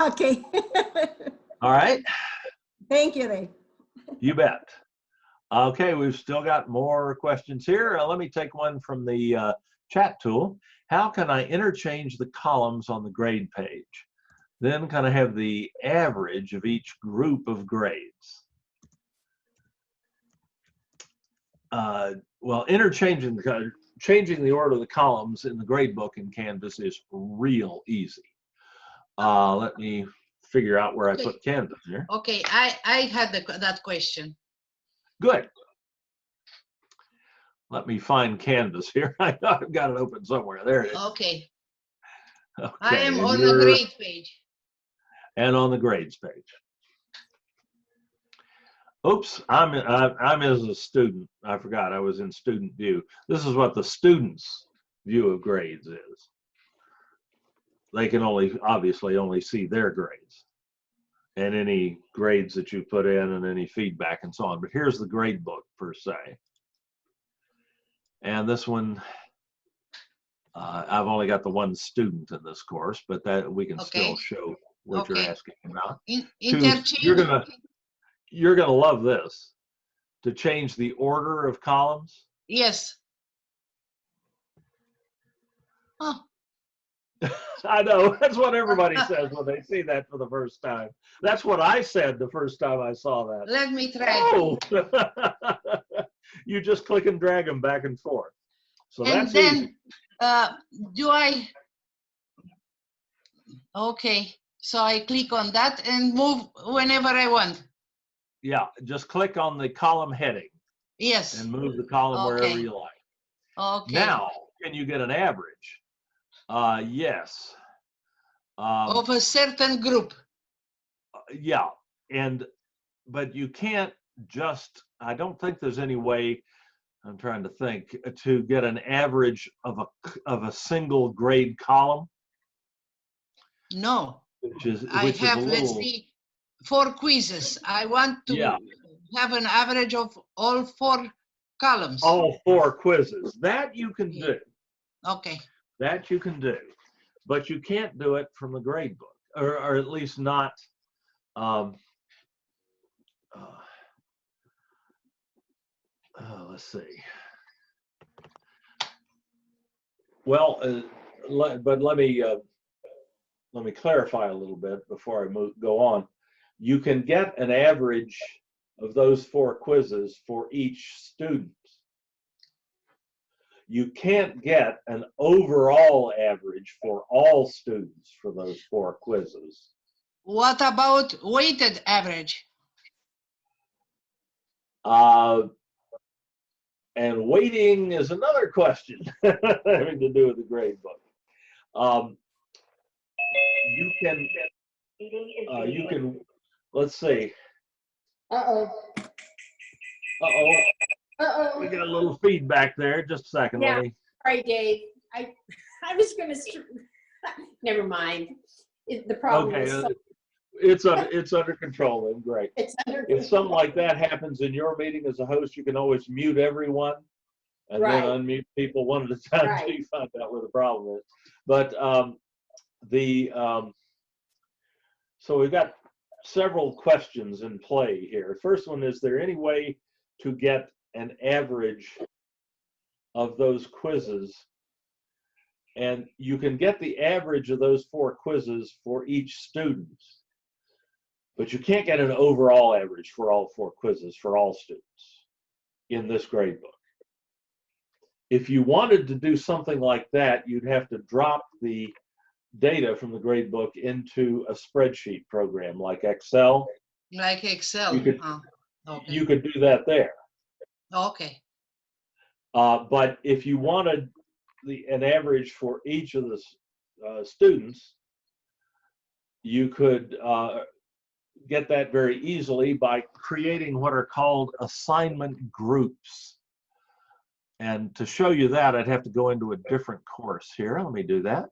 Okay. All right. Thank you, Dave. You bet. Okay, we've still got more questions here. Let me take one from the chat tool. How can I interchange the columns on the grade page? Then can I have the average of each group of grades? Well, changing the order of the columns in the gradebook in Canvas is real easy. Let me figure out where I put Canvas here. Okay, I had that question. Good. Let me find Canvas here. I've got it open somewhere. There it is. Okay. Okay, I am and on the grade page. And on the grades page. Oops, I'm as a student. I forgot I was in student view. This is what the student's view of grades is. They can obviously only see their grades and any grades that you put in and any feedback and so on. But here's the grade book per se. And this one, I've only got the one student in this course, but that we can still show what you're asking about. Interchange. You're gonna love this. To change the order of columns. Yes. Oh. I know, that's what everybody says when they see that for the first time. That's what I said the first time I saw that. Let me try. Oh. You just click and drag them back and forth. So and that's then easy. do I, okay, so I click on that and move whenever I want. Yeah, just click on the column heading. Yes. And move the column wherever you like. Okay. Now, can you get an average? Yes. Of a certain group. Yeah, but you can't just, I don't think there's any way, I'm trying to think, to get an average of a single grade column. No. Let's see, 4 quizzes. I want to have an average of all 4 columns. All 4 quizzes. That you can do. Okay. That you can do. But you can't do it from the grade book, or at least not. Let's see. Well, but let me clarify a little bit before I go on. You can get an average of those 4 quizzes for each student. You can't get an overall average for all students for those 4 quizzes. What about weighted average? And weighting is another question having to do with the grade book. You can, let's see. Uh-oh. Uh-oh. Uh-oh. We got a little feedback there. Just a second. Yeah. Let me... Sorry, Dave. I was going to, never mind. The problem okay, is... it's under control then. Great. It's under control. If something like that happens in your meeting as a host, you can always mute everyone and then unmute people one at a time until you find out where the problem is. But So we've got several questions in play here. First one, is there any way to get an average of those quizzes? And you can get the average of those 4 quizzes for each student, but you can't get an overall average for all 4 quizzes for all students in this gradebook. If you wanted to do something like that, you'd have to drop the data from the gradebook into a spreadsheet program like Excel. Like Excel. Okay. You could do that there. Okay. But if you wanted an average for each of the students, you could get that very easily by creating what are called assignment groups. And to show you that, I'd have to go into a different course here. Let me do that.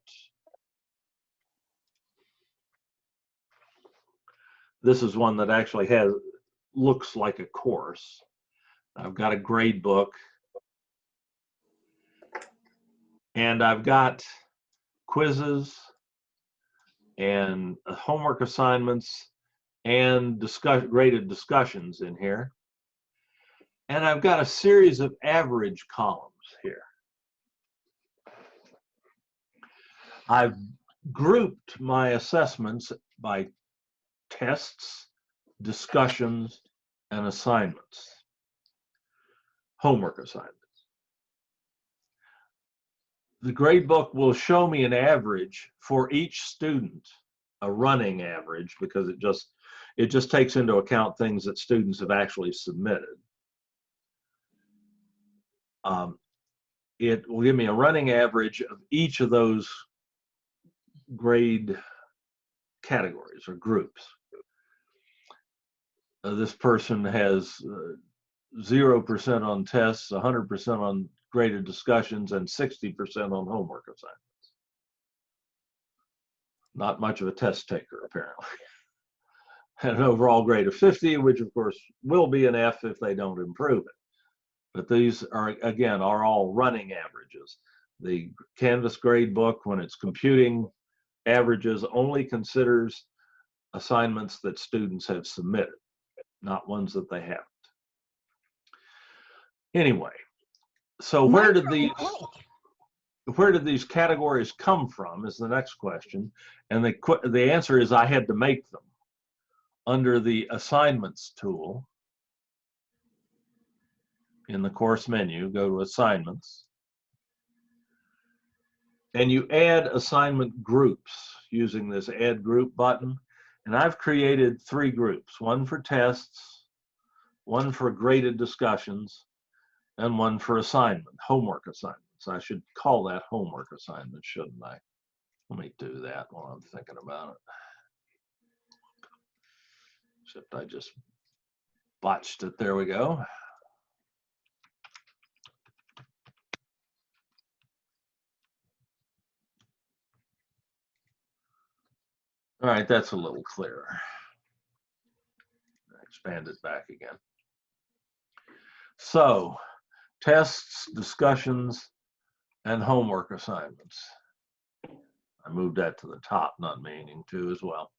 This is one that actually looks like a course. I've got a grade book, and I've got quizzes and homework assignments and graded discussions in here. And I've got a series of average columns here. I've grouped my assessments by tests, discussions, and assignments, homework assignments. The gradebook will show me an average for each student, a running average, because it just takes into account things that students have actually submitted. It will give me a running average of each of those grade categories or groups. This person has 0% on tests, 100% on graded discussions, and 60% on homework assignments. Not much of a test taker, apparently. And an overall grade of 50, which of course will be an F if they don't improve it. But these are, again, are all running averages. The Canvas gradebook, when it's computing averages, only considers assignments that students have submitted, not ones that they haven't. Anyway, so where did these categories come from is the next question. And the answer is I had to make them. Under the Assignments tool, in the course menu, go to Assignments, and you add assignment groups using this Add Group button. And I've created 3 groups, one for tests, one for graded discussions, and one for homework assignments. I should call that homework assignment, shouldn't I? Let me do that while I'm thinking about it. Except I just botched it. There we go. All right, that's a little clearer. Expand it back again. So, tests, discussions, and homework assignments. I moved that to the top, not meaning to as well.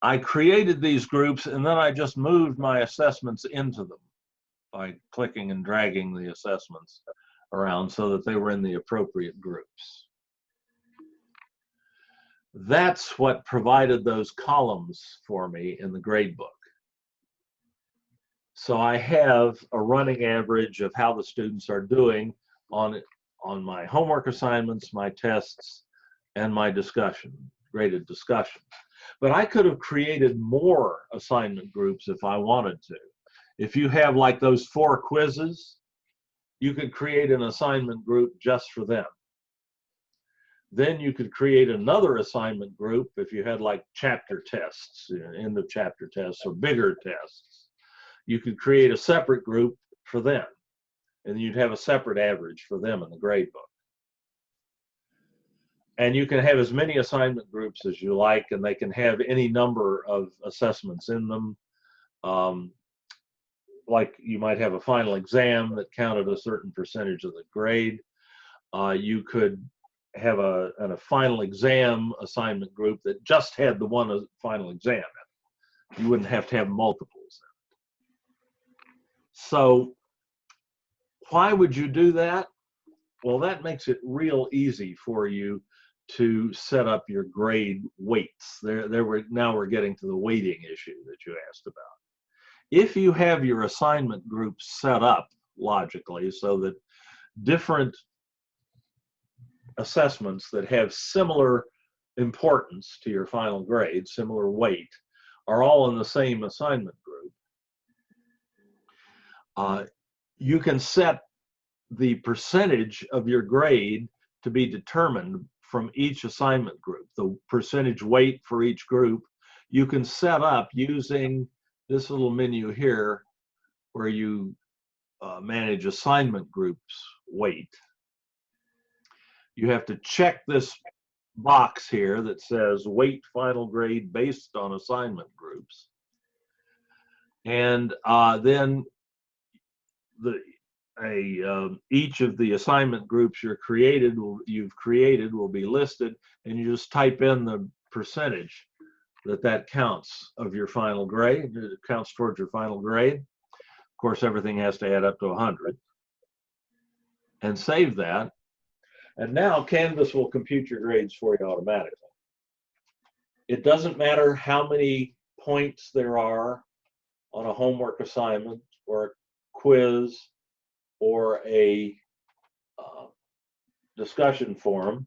I created these groups, and then I just moved my assessments into them by clicking and dragging the assessments around so that they were in the appropriate groups. That's what provided those columns for me in the gradebook. So I have a running average of how the students are doing on my homework assignments, my tests, and my graded discussion. But I could have created more assignment groups if I wanted to. If you have like those 4 quizzes, you could create an assignment group just for them. Then you could create another assignment group if you had like chapter tests, end of chapter tests, or bigger tests. You could create a separate group for them, and you'd have a separate average for them in the gradebook. And you can have as many assignment groups as you like, and they can have any number of assessments in them. Like you might have a final exam that counted a certain percentage of the grade. You could have a final exam assignment group that just had the one final exam in it. You wouldn't have to have multiples. So why would you do that? Well, that makes it real easy for you to set up your grade weights. Now we're getting to the weighting issue that you asked about. If you have your assignment groups set up logically so that different assessments that have similar importance to your final grade, similar weight, are all in the same assignment group, you can set the percentage of your grade to be determined from each assignment group. The percentage weight for each group you can set up using this little menu here where you manage assignment groups weight. You have to check this box here that says weight final grade based on assignment groups. And then each of the assignment groups you've created will be listed, and you just type in the percentage that counts of your final grade. It counts towards your final grade. Of course, everything has to add up to 100. And save that. And now Canvas will compute your grades for you automatically. It doesn't matter how many points there are on a homework assignment or a quiz or a discussion forum.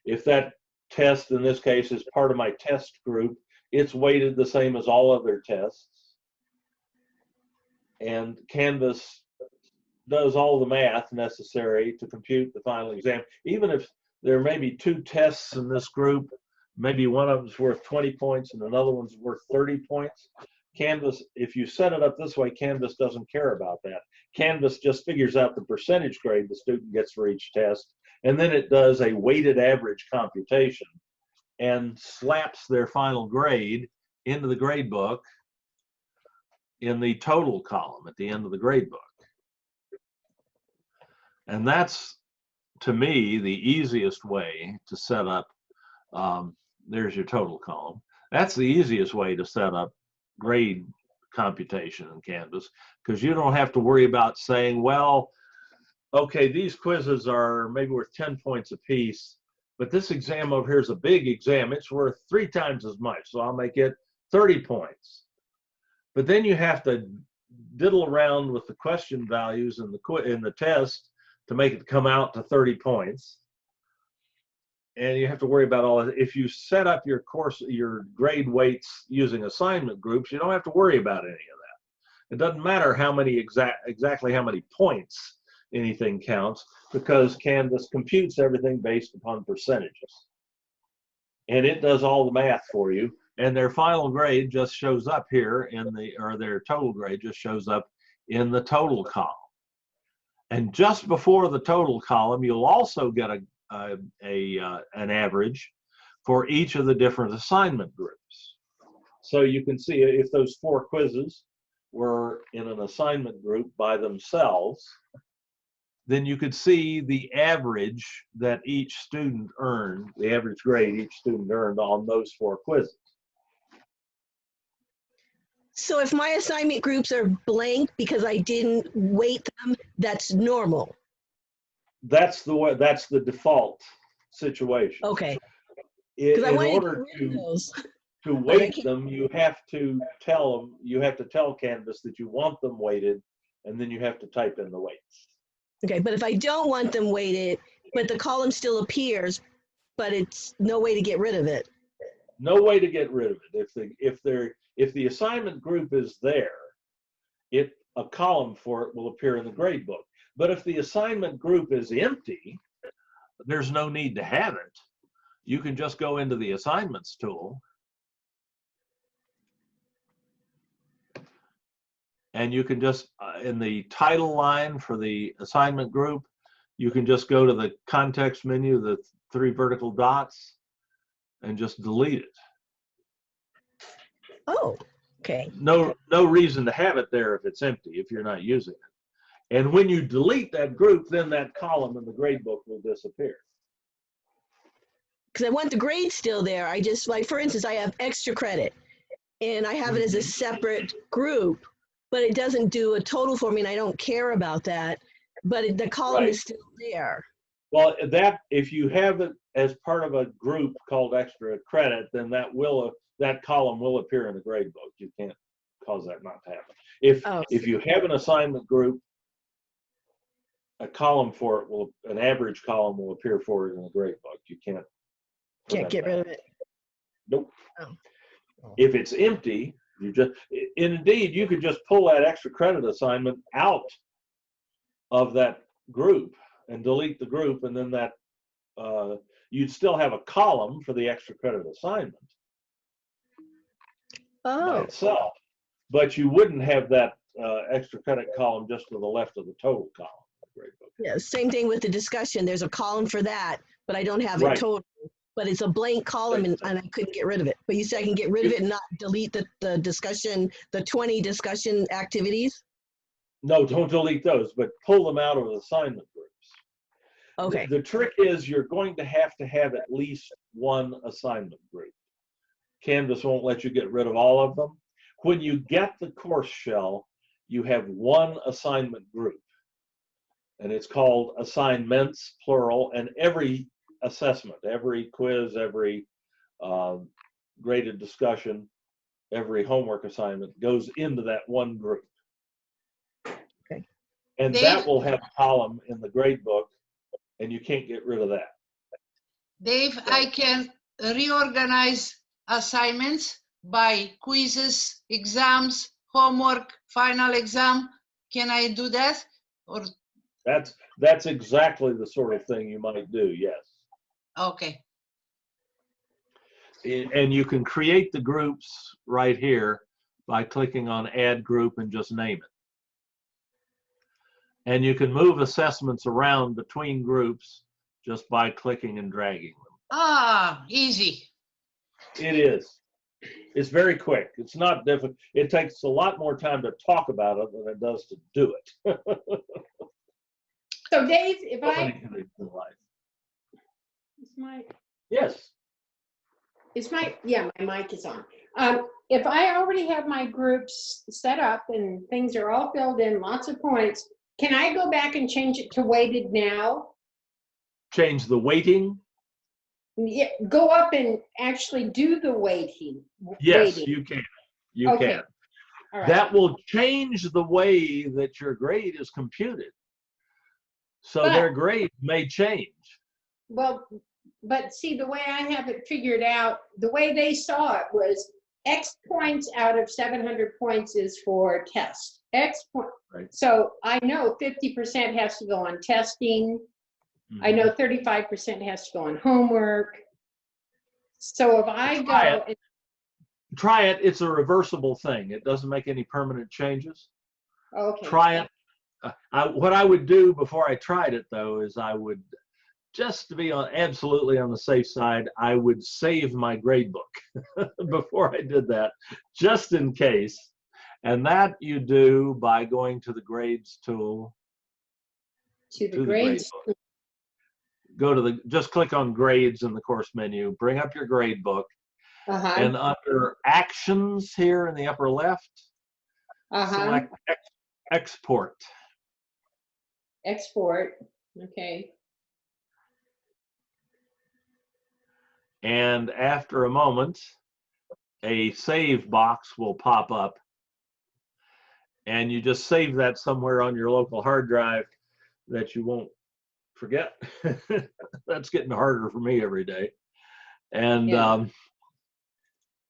If that test in this case is part of my test group, it's weighted the same as all other tests. And Canvas does all the math necessary to compute the final exam. Even if there may be 2 tests in this group, maybe one of them's worth 20 points and another one's worth 30 points. Canvas, if you set it up this way, Canvas doesn't care about that. Canvas just figures out the percentage grade the student gets for each test, and then it does a weighted average computation and slaps their final grade into the gradebook in the total column at the end of the gradebook. And that's, to me, the easiest way to set up, there's your total column. That's the easiest way to set up grade computation in Canvas, because you don't have to worry about saying, well, okay, these quizzes are maybe worth 10 points apiece, but this exam over here is a big exam. It's worth 3 times as much, so I'll make it 30 points. But then you have to diddle around with the question values in the test to make it come out to 30 points. And you have to worry about all that. If you set up your grade weights using assignment groups, you don't have to worry about any of that. It doesn't matter how many exactly how many points anything counts, because Canvas computes everything based upon percentages. And it does all the math for you. And their final grade just shows up here or their total grade just shows up in the total column. And just before the total column, you'll also get an average for each of the different assignment groups. So you can see if those 4 quizzes were in an assignment group by themselves, then you could see the average that each student earned, the average grade each student earned on those 4 quizzes. So if my assignment groups are blank because I didn't weight them, that's normal. That's the default situation. Okay. In order to weight them, you have to tell Canvas that you want them weighted, and then you have to type in the weights. Okay, but if I don't want them weighted, but the column still appears, but it's no way to get rid of it. No way to get rid of it. If the assignment group is there, a column for it will appear in the gradebook. But if the assignment group is empty, there's no need to have it. You can just go into the assignments tool and you can just, in the title line for the assignment group, you can just go to the context menu, the 3 vertical dots, and just delete it. Oh, okay. No reason to have it there if it's empty, if you're not using it. And when you delete that group, then that column in the gradebook will disappear. because I want the grade still there. I just, like, for instance, I have extra credit and I have it as a separate group, but it doesn't do a total for me and I don't care about that, but the column is still there. Well, that, if you have it as part of a group called extra credit, then that column will appear in the grade book. You can't cause that not to happen. If you have an assignment group, a column for it an average column will appear for it in the grade book. You can't Get rid of it. Nope. If it's empty, indeed, you could just pull that extra credit assignment out of that group and delete the group, and then that you'd still have a column for the extra credit assignment by itself, but you wouldn't have that extra credit column just to the left of the total column. Yeah, same thing with the discussion. There's a column for that, but I don't have it total. But it's a blank column, and I couldn't get rid of it. But you said I can get rid of it and not delete the discussion, the 20 discussion activities? No, don't delete those, but pull them out of the assignment groups. Okay. The trick is you're going to have at least one assignment group. Canvas won't let you get rid of all of them. When you get the course shell, you have one assignment group, and it's called assignments, plural, and every assessment, every quiz, every graded discussion, every homework assignment goes into that one group. Okay. And that will have a column in the grade book, and you can't get rid of that. Dave, I can reorganize assignments by quizzes, exams, homework, final exam. Can I do that? Or that's exactly the sort of thing you might do, yes. Okay. And you can create the groups right here by clicking on Add Group and just name it. And you can move assessments around between groups just by clicking and dragging them. Ah, easy. It is. It's very quick. It's not difficult. It takes a lot more time to talk about it than it does to do it. So Dave, if Yes. my mic is on. If I already have my groups set up and things are all filled in, lots of points, can I go back and change it to weighted now? Change the weighting? Yeah, go up and actually do the weighting. Yes, you can. You can. All right. That will change the way that your grade is computed. So their grade may change. Well, but see, the way I have it figured out, the way they saw it was X points out of 700 points is for test. X point. Right. So I know 50% has to go on testing. I know 35% has to go on homework. So if I try it, it's a reversible thing. It doesn't make any permanent changes. Okay. Try it. What I would do before I tried it, though, is I would, just to be absolutely on the safe side, I would save my grade book before I did that, just in case. And that you do by going to the Grades tool. To the Grades. Go to just click on Grades in the course menu, bring up your grade book, and under Actions here in the upper left, select Export. Export, okay. And after a moment, a save box will pop up, and you just save that somewhere on your local hard drive that you won't forget. That's getting harder for me every day. And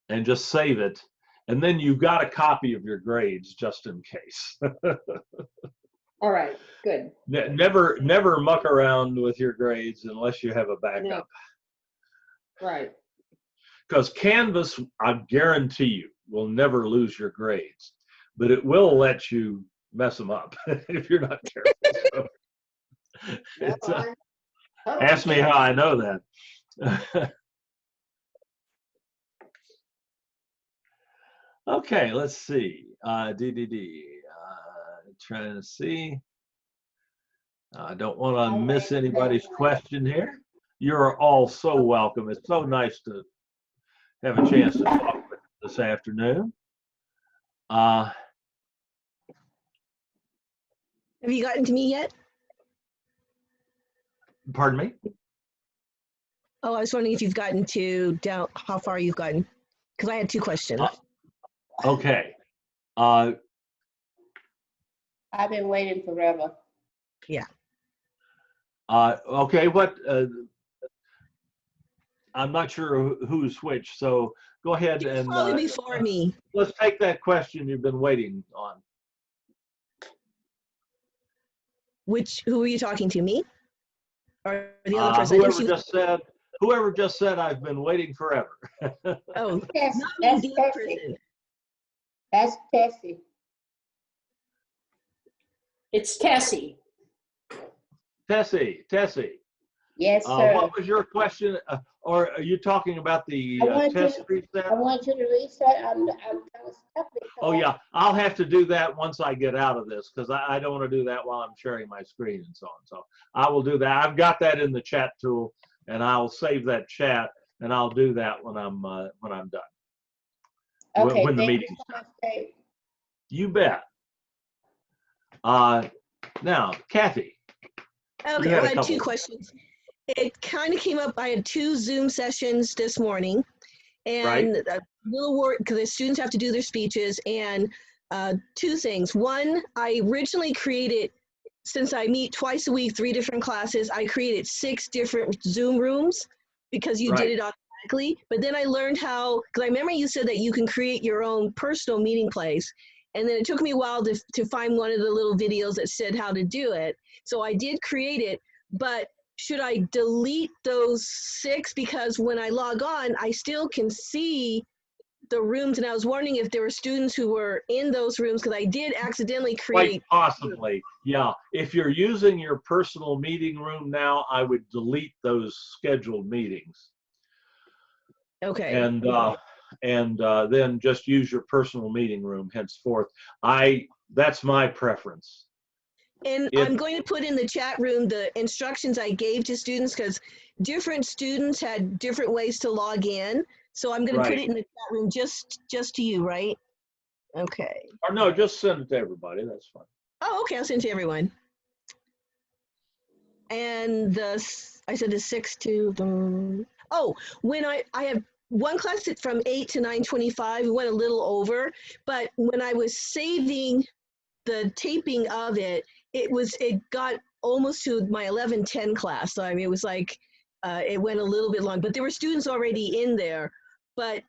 and just save it, and then you've got a copy of your grades just in case. All right, good. Never muck around with your grades unless you have a backup. No. Right. Because Canvas, I guarantee you, will never lose your grades, but it will let you mess them up if you're not careful. So, ask me how I know that. Okay, let's see. Trying to see. I don't want to miss anybody's question here. You're all so welcome. It's so nice to have a chance to talk with you this afternoon. Have you gotten to me yet? Pardon me? Oh, I was wondering if you've gotten to down, how far you've gotten, because I had two questions. Okay. I've been waiting forever. Yeah. Okay, what, I'm not sure who's which, so go ahead and Probably before me. let's take that question you've been waiting on. Who were you talking to, me? Or the other person? Whoever just said I've been waiting forever. Oh, Yes, not that's me, the other Tessie. person. That's Tessie. It's Tessie. Tessie. Yes, sir. What was your question? Or are you talking about the I want test you reset? I want you to reset. I'm kind of stuck because Oh yeah, I'll have to do that once I get out of this because I don't want to do that while I'm sharing my screen and so on. So I will do that. I've got that in the chat tool, and I'll save that chat, and I'll do that when I'm done. Okay, when the thank you meeting's so done. much, Dave. You bet. Now, Kathy. Okay, well, I had two questions. It kind of came up, I had 2 Zoom sessions this morning, and a little work because the students have to do their speeches, and 2 things. One, I originally created, since I meet twice a week, 3 different classes, I created 6 different Zoom rooms because you did it automatically. But then I learned how, because I remember you said that you can create your own personal meeting place. And then it took me a while to find one of the little videos that said how to do it. So I did create it, but should I delete those 6? Because when I log on, I still can see the rooms, and I was wondering if there were students who were in those rooms, because I did accidentally create. Quite possibly, yeah. If you're using your personal meeting room now, I would delete those scheduled meetings. Okay. And then just use your personal meeting room henceforth. That's my preference. And I'm going to put in the chat room the instructions I gave to students, because different students had different ways to log in. So I'm going to put it in the chat room just to you, right? Okay. Or no, just send it to everybody. That's fine. Oh, okay. I'll send it to everyone. And I said the 6 to. Oh, when I have one class that's from 8 to 9:25. We went a little over, but when I was saving the taping of it, it got almost to my 11:10 class. So I mean, it was like it went a little bit long, but there were students already in there. But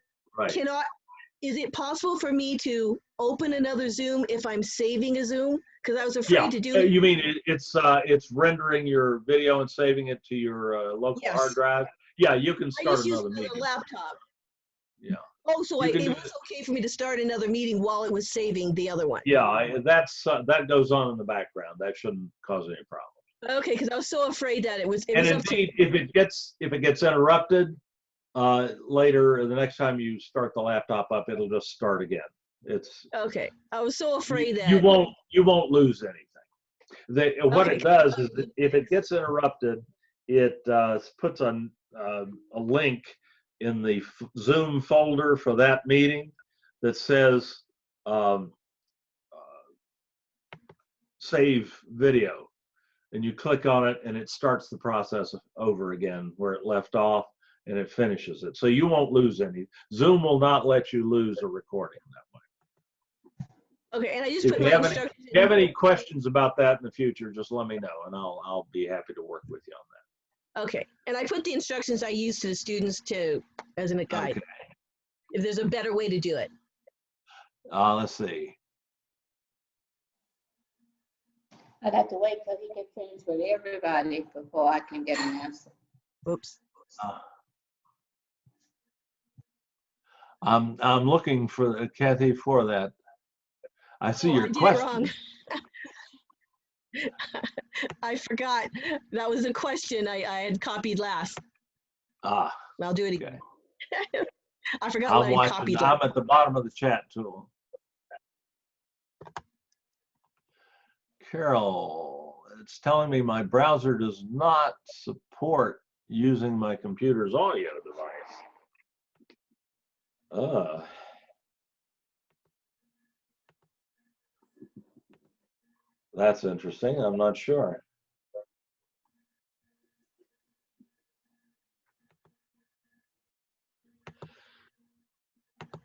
is it possible for me to open another Zoom if I'm saving a Zoom? Because I was afraid to do it. You mean it's rendering your video and saving it to your local hard drive? Yeah, you can start another meeting. I just used a laptop. Yeah. Oh, so it was okay for me to start another meeting while it was saving the other one. Yeah, that goes on in the background. That shouldn't cause any problem. Okay, because I was so afraid that it was. And indeed, if it gets interrupted later, the next time you start the laptop up, it'll just start again. It's okay. I was so afraid that you won't lose anything. What it does is that if it gets interrupted, it puts a link in the Zoom folder for that meeting that says save video, and you click on it and it starts the process over again where it left off, and it finishes it. So you won't lose any. Zoom will not let you lose a recording that way. Okay, and I just if put you my have instructions. If you have any questions about that in the future, just let me know, and I'll be happy to work with you on that. Okay, and I put the instructions I use to the students too, as a guide. Okay. If there's a better way to do it. Let's see. I got to wait till he gets finished with everybody before I can get an answer. Oops. I'm looking for Kathy for that. I see your question. I forgot. That was a question I had copied last. I'll do it again. I forgot what I copied. I'm at the bottom of the chat tool. Carol, it's telling me my browser does not support using my computer's audio device. That's interesting. I'm not sure.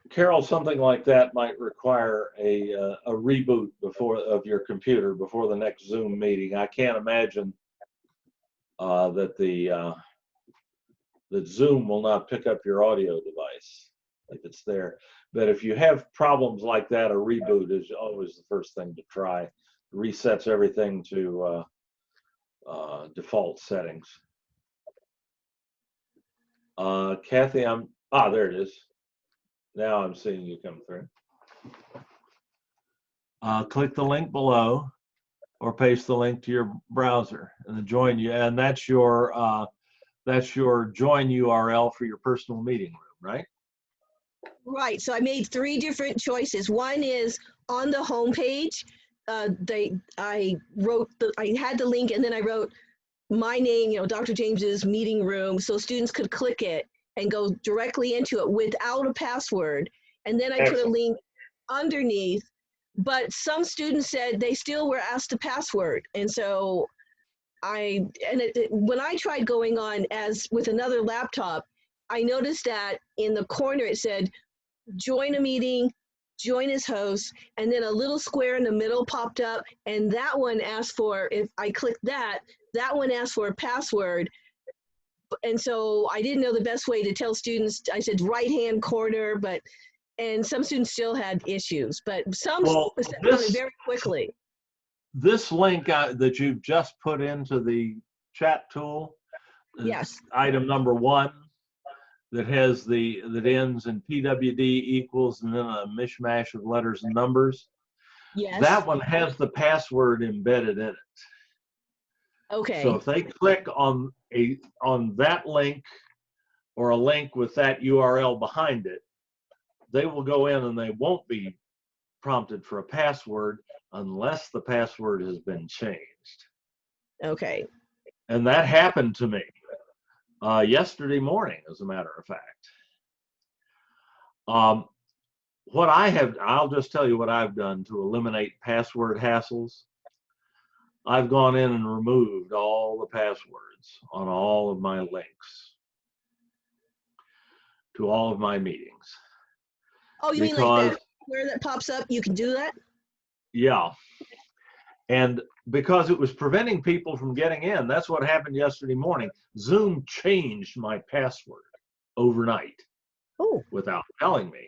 Carol, something like that might require a reboot of your computer before the next Zoom meeting. I can't imagine that Zoom will not pick up your audio device if it's there. But if you have problems like that, a reboot is always the first thing to try. Resets everything to default settings. Kathy, there it is. Now I'm seeing you come through. Click the link below or paste the link to your browser and then join you. And that's your join URL for your personal meeting room, right? Right. So I made 3 different choices. One is on the home page. I had the link and then I wrote my name, Dr. James's meeting room, so students could click it and go directly into it without a password. And then I put a link underneath, but some students said they still were asked a password. And so when I tried going on as with another laptop, I noticed that in the corner it said, join a meeting, join as host, and then a little square in the middle popped up, and that one asked for, if I clicked that one asked for a password. And so I didn't know the best way to tell students. I said right-hand corner, and some students still had issues, but some found it very quickly. This link that you've just put into the chat tool, yes, item number 1, that ends in PWD equals and then a mishmash of letters and numbers. Yes. That one has the password embedded in it. Okay. So if they click on that link or a link with that URL behind it, they will go in and they won't be prompted for a password unless the password has been changed. Okay. And that happened to me yesterday morning, as a matter of fact. I'll just tell you what I've done to eliminate password hassles. I've gone in and removed all the passwords on all of my links to all of my meetings. Oh, you mean like that where that pops up? You can do that? Yeah. And because it was preventing people from getting in, that's what happened yesterday morning. Zoom changed my password overnight without telling me.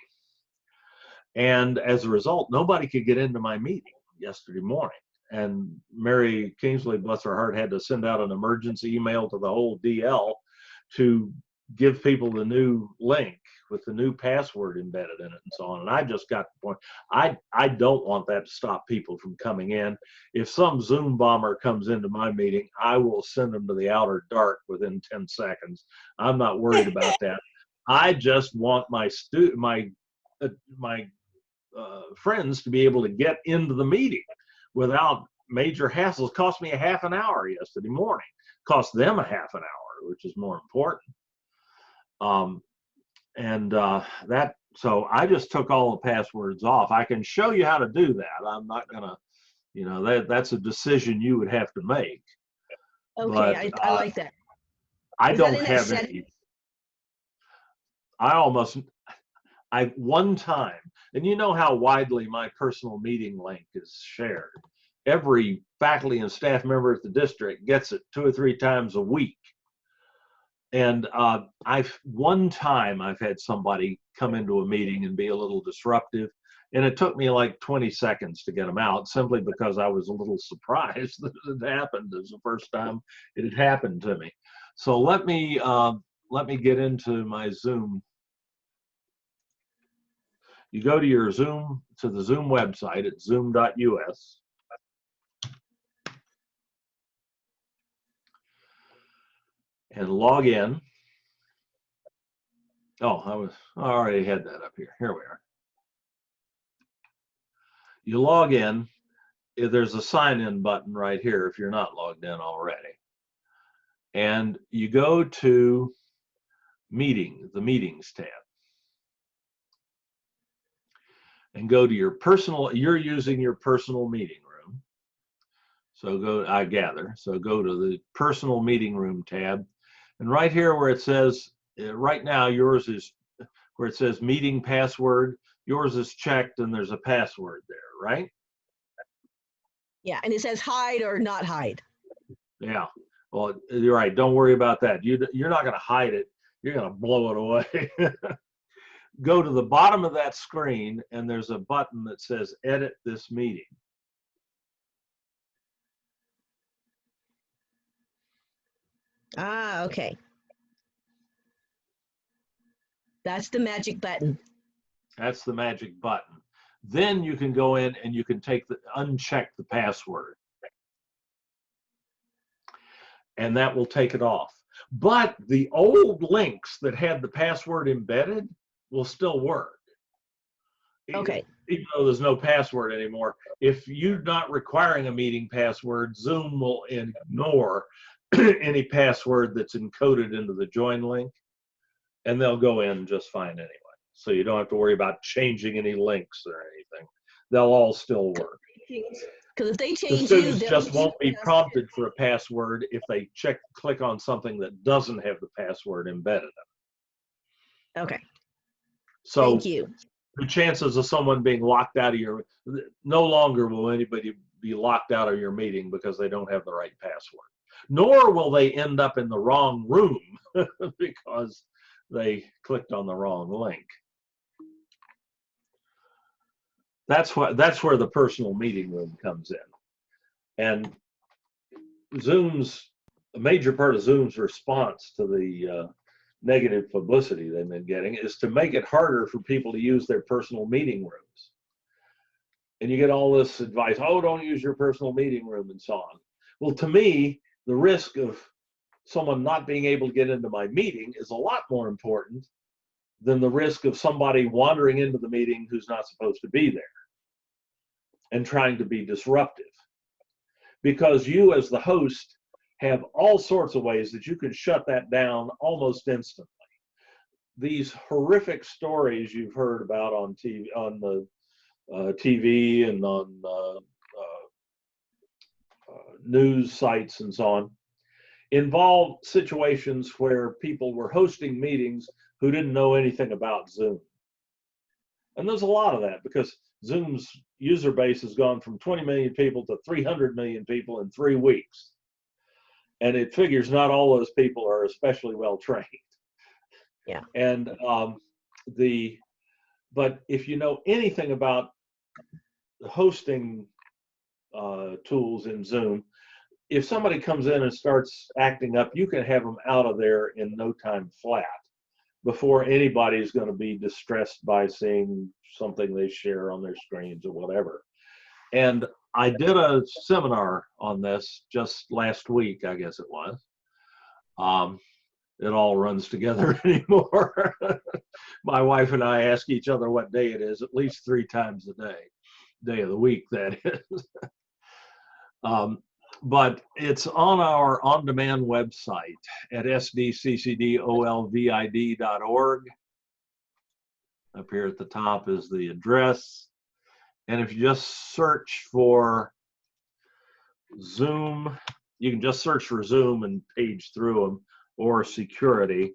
And as a result, nobody could get into my meeting yesterday morning. And Mary Kingsley, bless her heart, had to send out an emergency email to the whole DL to give people the new link with the new password embedded in it and so on. And I just got the point. I don't want that to stop people from coming in. If some Zoom bomber comes into my meeting, I will send them to the outer dark within 10 seconds. I'm not worried about that. I just want my friends to be able to get into the meeting without major hassles. Cost me a half an hour yesterday morning. Cost them a half an hour, which is more important. So I just took all the passwords off. I can show you how to do that. I'm not gonna, that's a decision you would have to make. Okay, but, I like that. I don't have any. One time, and you know how widely my personal meeting link is shared. Every faculty and staff member at the district gets it 2 or 3 times a week. And one time I've had somebody come into a meeting and be a little disruptive, and it took me like 20 seconds to get them out, simply because I was a little surprised that it happened. It was the first time it had happened to me. So let me get into my Zoom. You go to your Zoom, to the Zoom website at zoom.us. And log in. Oh, I already had that up here. Here we are. You log in. There's a sign in button right here if you're not logged in already. and you go to the Meetings tab. And go to your personal, you're using your personal meeting room. So I gather, so go to the personal meeting room tab. And right here where it says, right now yours is, where it says meeting password, yours is checked and there's a password there, right? Yeah, and it says hide or not hide. Yeah, well, you're right, don't worry about that. You're not gonna hide it, you're gonna blow it away. Go to the bottom of that screen and there's a button that says edit this meeting. Ah, okay. That's the magic button. That's the magic button. Then you can go in and you can uncheck the password. And that will take it off. But the old links that had the password embedded will still work. Okay. Even though there's no password anymore, if you're not requiring a meeting password, Zoom will ignore any password that's encoded into the join link, and they'll go in just fine anyway. So you don't have to worry about changing any links or anything. They'll all still work. Because if they The change you, students they'll just won't be prompted for a password if they click on something that doesn't have the password embedded in it. Okay. So thank you. The chances of someone being locked out of no longer will anybody be locked out of your meeting because they don't have the right password. Nor will they end up in the wrong room because they clicked on the wrong link. That's where the personal meeting room comes in. And a major part of Zoom's response to the negative publicity they've been getting is to make it harder for people to use their personal meeting rooms. And you get all this advice, oh, don't use your personal meeting room and so on. Well, to me, the risk of someone not being able to get into my meeting is a lot more important than the risk of somebody wandering into the meeting who's not supposed to be there and trying to be disruptive. Because you as the host have all sorts of ways that you can shut that down almost instantly. These horrific stories you've heard about on TV, on the TV and on news sites and so on, involve situations where people were hosting meetings who didn't know anything about Zoom. And there's a lot of that because Zoom's user base has gone from 20 million people to 300 million people in 3 weeks. And it figures not all those people are especially well trained. Yeah. And but if you know anything about the hosting tools in Zoom, if somebody comes in and starts acting up, you can have them out of there in no time flat before anybody's going to be distressed by seeing something they share on their screens or whatever. And I did a seminar on this just last week, I guess it was. It all runs together anymore. My wife and I ask each other what day it is at least 3 times a day of the week, that is. But it's on our on-demand website at sdccdolvid.org. Up here at the top is the address. And if you just search for Zoom, you can just search for Zoom and page through them, or security,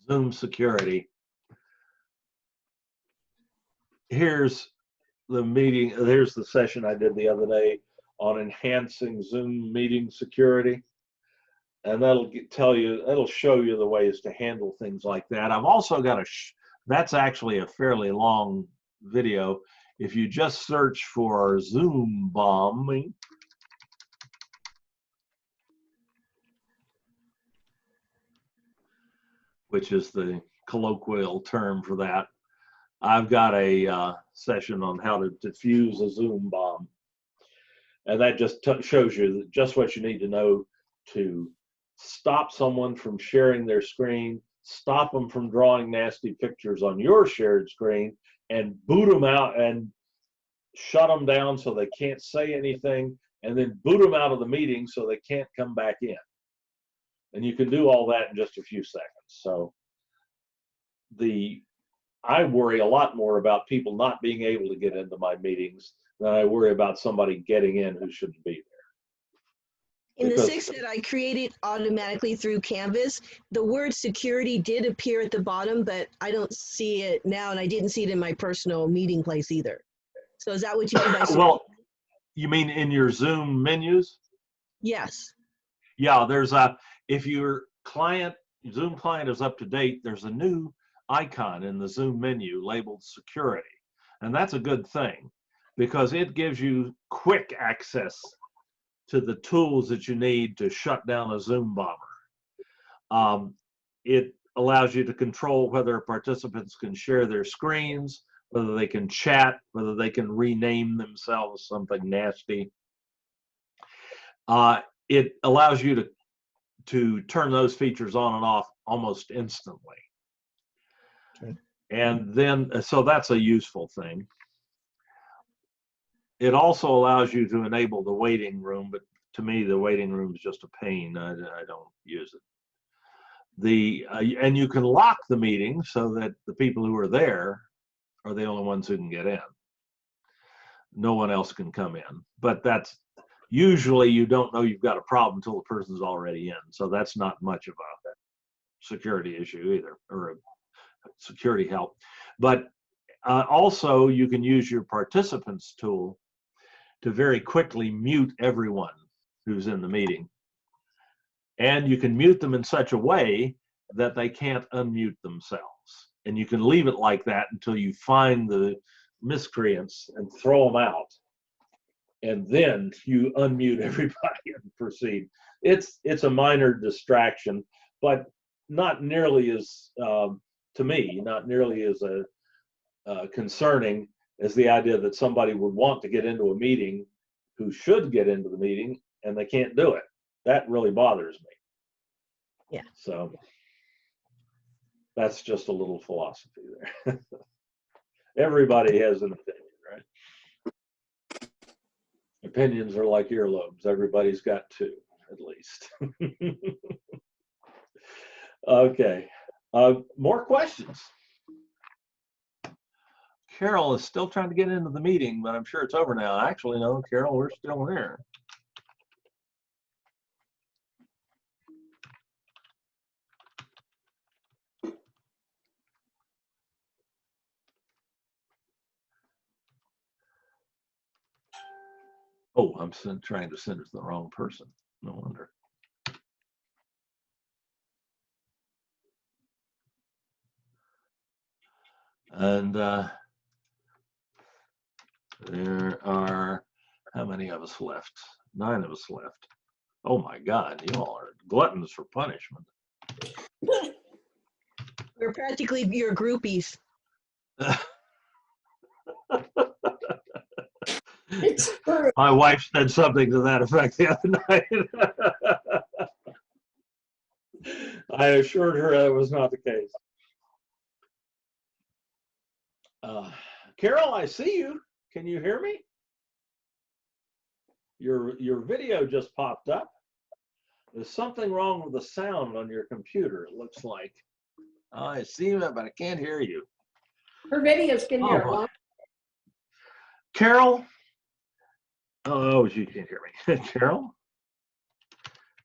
Zoom security. Here's the meeting, here's the session I did the other day on enhancing Zoom meeting security. And that'll show you the ways to handle things like that. I've also got that's actually a fairly long video. If you just search for Zoom bombing, which is the colloquial term for that, I've got a session on how to defuse a Zoom bomb. And that just shows you just what you need to know to stop someone from sharing their screen, stop them from drawing nasty pictures on your shared screen, and boot them out and shut them down so they can't say anything, and then boot them out of the meeting so they can't come back in. And you can do all that in just a few seconds. So I worry a lot more about people not being able to get into my meetings than I worry about somebody getting in who shouldn't be there. In the Because- 6 that I created automatically through Canvas, the word security did appear at the bottom, but I don't see it now, and I didn't see it in my personal meeting place either. So is that what you mean by security? Well, you mean in your Zoom menus? Yes. Yeah, if your Zoom client is up to date, there's a new icon in the Zoom menu labeled security. And that's a good thing because it gives you quick access to the tools that you need to shut down a Zoom bomber. It allows you to control whether participants can share their screens, whether they can chat, whether they can rename themselves something nasty. It allows you to turn those features on and off almost instantly. Okay. And then, so that's a useful thing. It also allows you to enable the waiting room, but to me, the waiting room is just a pain. I don't use it. And you can lock the meeting so that the people who are there are the only ones who can get in. No one else can come in. But that's usually you don't know you've got a problem until the person's already in. So that's not much of a security issue either, or a security help. But also you can use your participants tool to very quickly mute everyone who's in the meeting. And you can mute them in such a way that they can't unmute themselves. And you can leave it like that until you find the miscreants and throw them out. And then you unmute everybody and proceed. It's a minor distraction, but not nearly as, to me, not nearly as concerning as the idea that somebody would want to get into a meeting who should get into the meeting and they can't do it. That really bothers me. Yeah. So that's just a little philosophy there. Everybody has an opinion, right? Opinions are like earlobes. Everybody's got two, at least. Okay. More questions? Carol is still trying to get into the meeting, but I'm sure it's over now. Actually, no, Carol, we're still there. Oh, I'm trying to send it to the wrong person. No wonder. And there are, how many of us left? 9 of us left. Oh my God, you all are gluttons for punishment. We're practically your groupies. My wife said something to that effect the other night. I assured her that was not the case. Carol, I see you. Can you hear me? Your video just popped up. There's something wrong with the sound on your computer, it looks like. I see it, but I can't hear you. Her video's been here long. Carol? Oh, you can't hear me. Carol?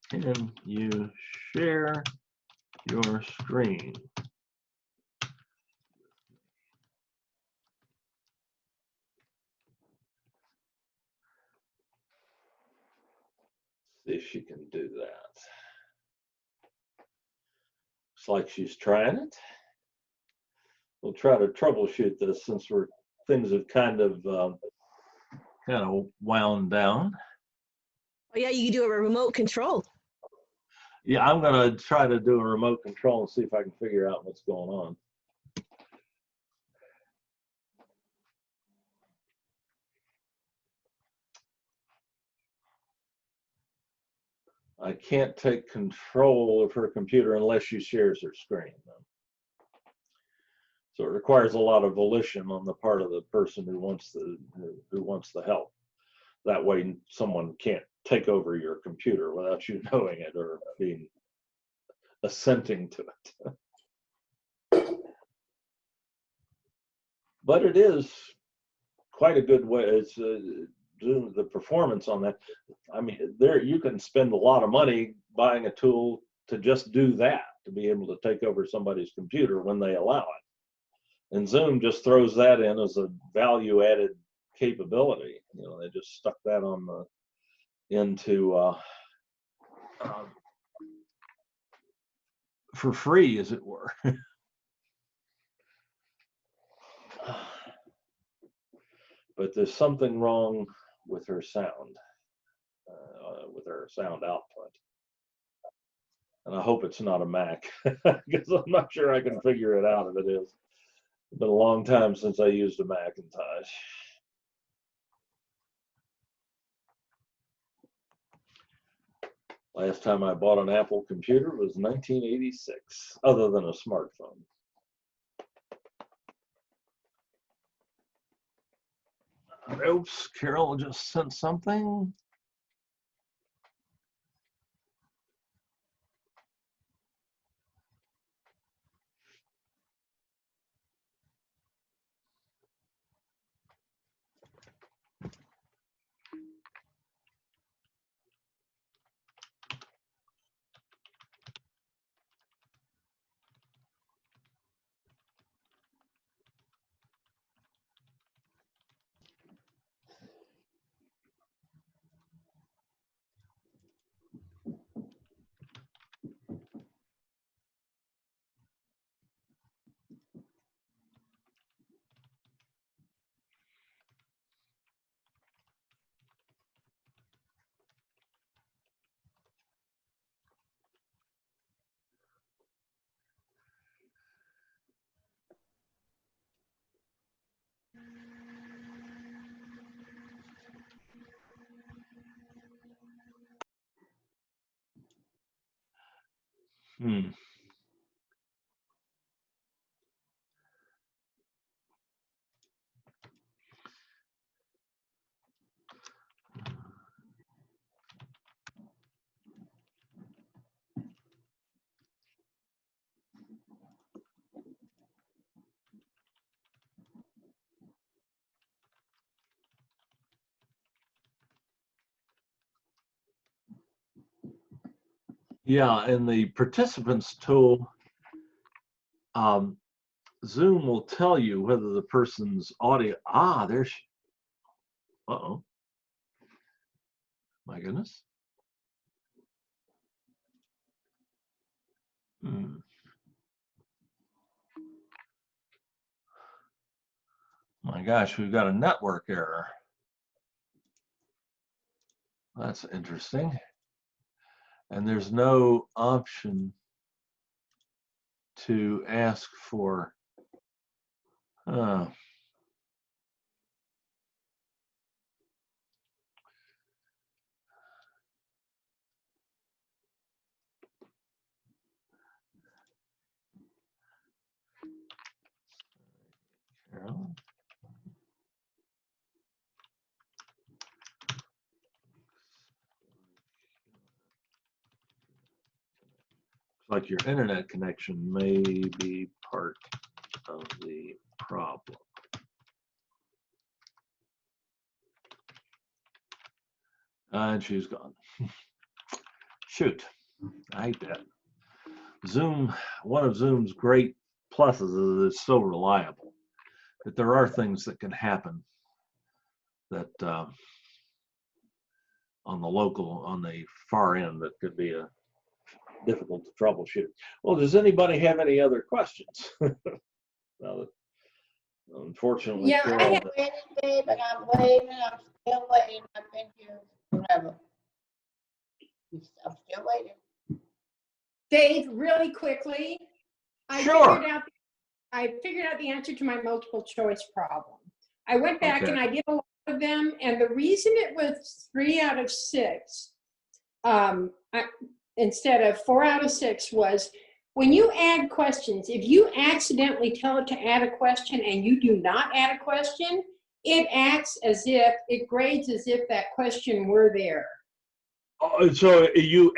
Can you share your screen? See if she can do that. Looks like she's trying it. We'll try to troubleshoot this since things have kind of wound down. Oh yeah, you can do a remote control. Yeah, I'm gonna try to do a remote control and see if I can figure out what's going on. I can't take control of her computer unless she shares her screen. So it requires a lot of volition on the part of the person who wants the help. That way someone can't take over your computer without you knowing it or being assenting to it. But it is quite a good way. It's doing the performance on that. I mean, there you can spend a lot of money buying a tool to just do that, to be able to take over somebody's computer when they allow it. And Zoom just throws that in as a value-added capability. You know, they just stuck that on the into for free, as it were. But there's something wrong with her sound, with her sound output. And I hope it's not a Mac, because I'm not sure I can figure it out if it is. It's been a long time since I used a Macintosh. Last time I bought an Apple computer was 1986, other than a smartphone. Oops, Carol just sent something. Yeah, in the participants tool, Zoom will tell you whether the person's audio, there's, uh-oh, my goodness. My gosh, we've got a network error. That's interesting. And there's no option to ask for, Carol. Like your internet connection may be part of the problem. And she's gone. Shoot, I hate that. Zoom, one of Zoom's great pluses is it's so reliable. But there are things that can happen that on the far end that could be difficult to troubleshoot. Well, does anybody have any other questions? Unfortunately, yeah, I have anything, but I'm waiting. I'm still waiting. I've been here forever. I'm still waiting. Dave, really quickly, I figured out the answer to my multiple choice problem. I went back and I did a lot of them, and the reason it was 3 out of 6 instead of 4 out of 6 was when you add questions, if you accidentally tell it to add a question and you do not add a question, it acts as if, it grades as if that question were there. Oh, so you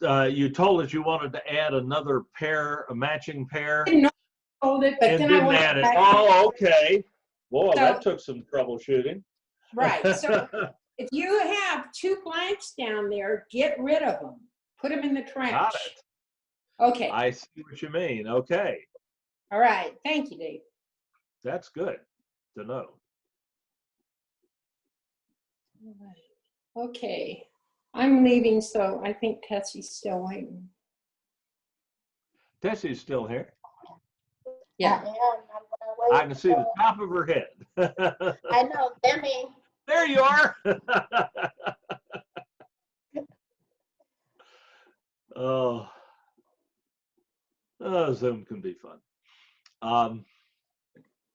you told us you wanted to add another pair, a matching pair, I didn't know I told it, but and then I didn't went add it. back. Oh, okay. Boy, So- that took some troubleshooting. Right, so if you have 2 blanks down there, get rid of them. Put them in the trash. Got it. Okay, I see what you mean. Okay, all right, thank you, Dave. that's good to know. All right. Okay, I'm leaving, so I think Tessie's still waiting. Tessie's still here. Yeah. I can see the top of her head. I know, Demi. There you are. Oh, Zoom can be fun.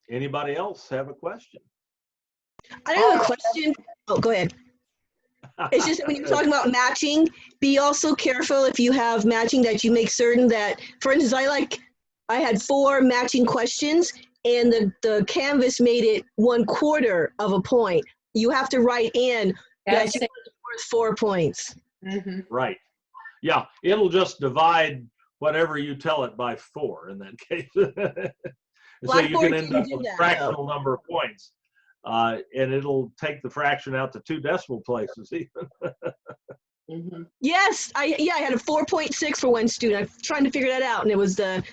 Anybody else have a question? I have a question. Oh, go ahead. It's just that when you're talking about matching, be also careful if you have matching that you make certain that, for instance, I had 4 matching questions and the Canvas made it 1/4 of a point. You have to write in That's that you're worth 4 points. Mhm. Right. Yeah, it'll just divide whatever you tell it by 4 in that case. So you Blackboard can end didn't up do with a that, fractional number of points. And it'll take the fraction out to 2 decimal places even. Mhm. Yes, I had a 4.6 for one student. I'm trying to figure that out, and it was the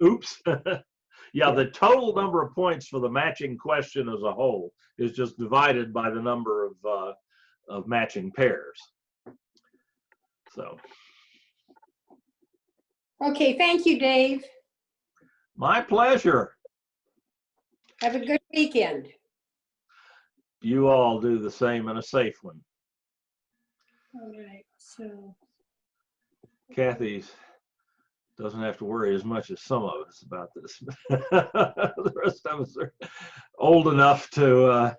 Oops. Yeah, the total number of points for the matching question as a whole is just divided by the number of matching pairs. So, Okay, thank you, Dave. my pleasure. Have a good weekend. You all do the same and a safe one. All right, so. Kathy doesn't have to worry as much as some of us about this. The rest of us are old enough to,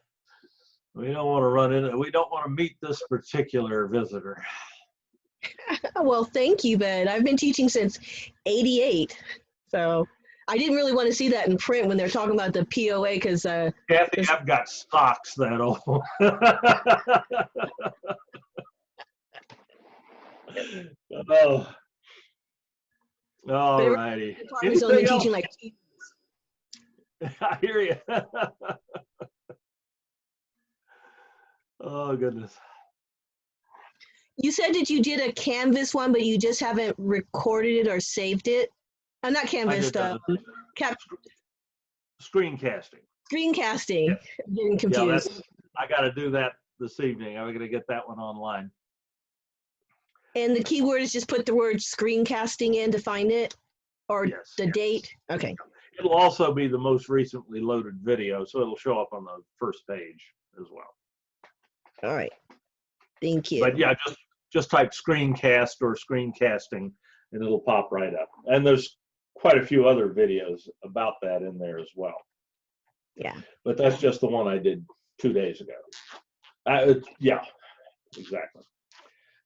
we don't want to run into, we don't want to meet this particular visitor. Well, thank you, Ben. I've been teaching since '88, so I didn't really want to see that in print when they're talking about the POA because. Kathy, I've got socks that old. Oh. All righty. Anything else? Teaching like I hear you. Oh, goodness. You said that you did a Canvas one, but you just haven't recorded it or saved it. Not Canvas, Screencasting. Screencasting. Yes. I'm getting Yeah, confused. I got to do that this evening. I'm going to get that one online. And the keyword is just put the word screencasting in to find it, or Yes, the yes. date. Okay. It'll also be the most recently loaded video, so it'll show up on the first page as well. All right. Thank you. But yeah, just type screencast or screencasting and it'll pop right up. And there's quite a few other videos about that in there as well. Yeah. But that's just the one I did 2 days ago. Yeah, exactly.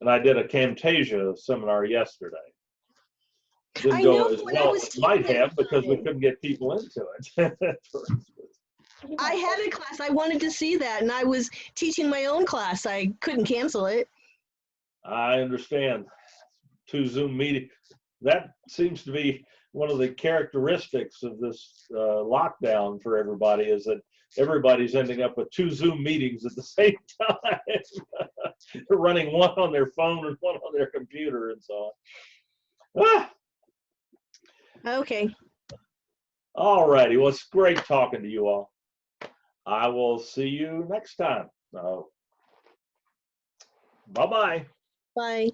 And I did a Camtasia seminar yesterday. Didn't go as well as it might have because we couldn't get people into it. I had a class. I wanted to see that, and I was teaching my own class. I couldn't cancel it. I understand. 2 Zoom meetings. That seems to be one of the characteristics of this lockdown for everybody, is that everybody's ending up with 2 Zoom meetings at the same time. They're running one on their phone and one on their computer and so on. Ah! Okay. All righty. Well, it's great talking to you all. I will see you next time. Bye-bye. Bye.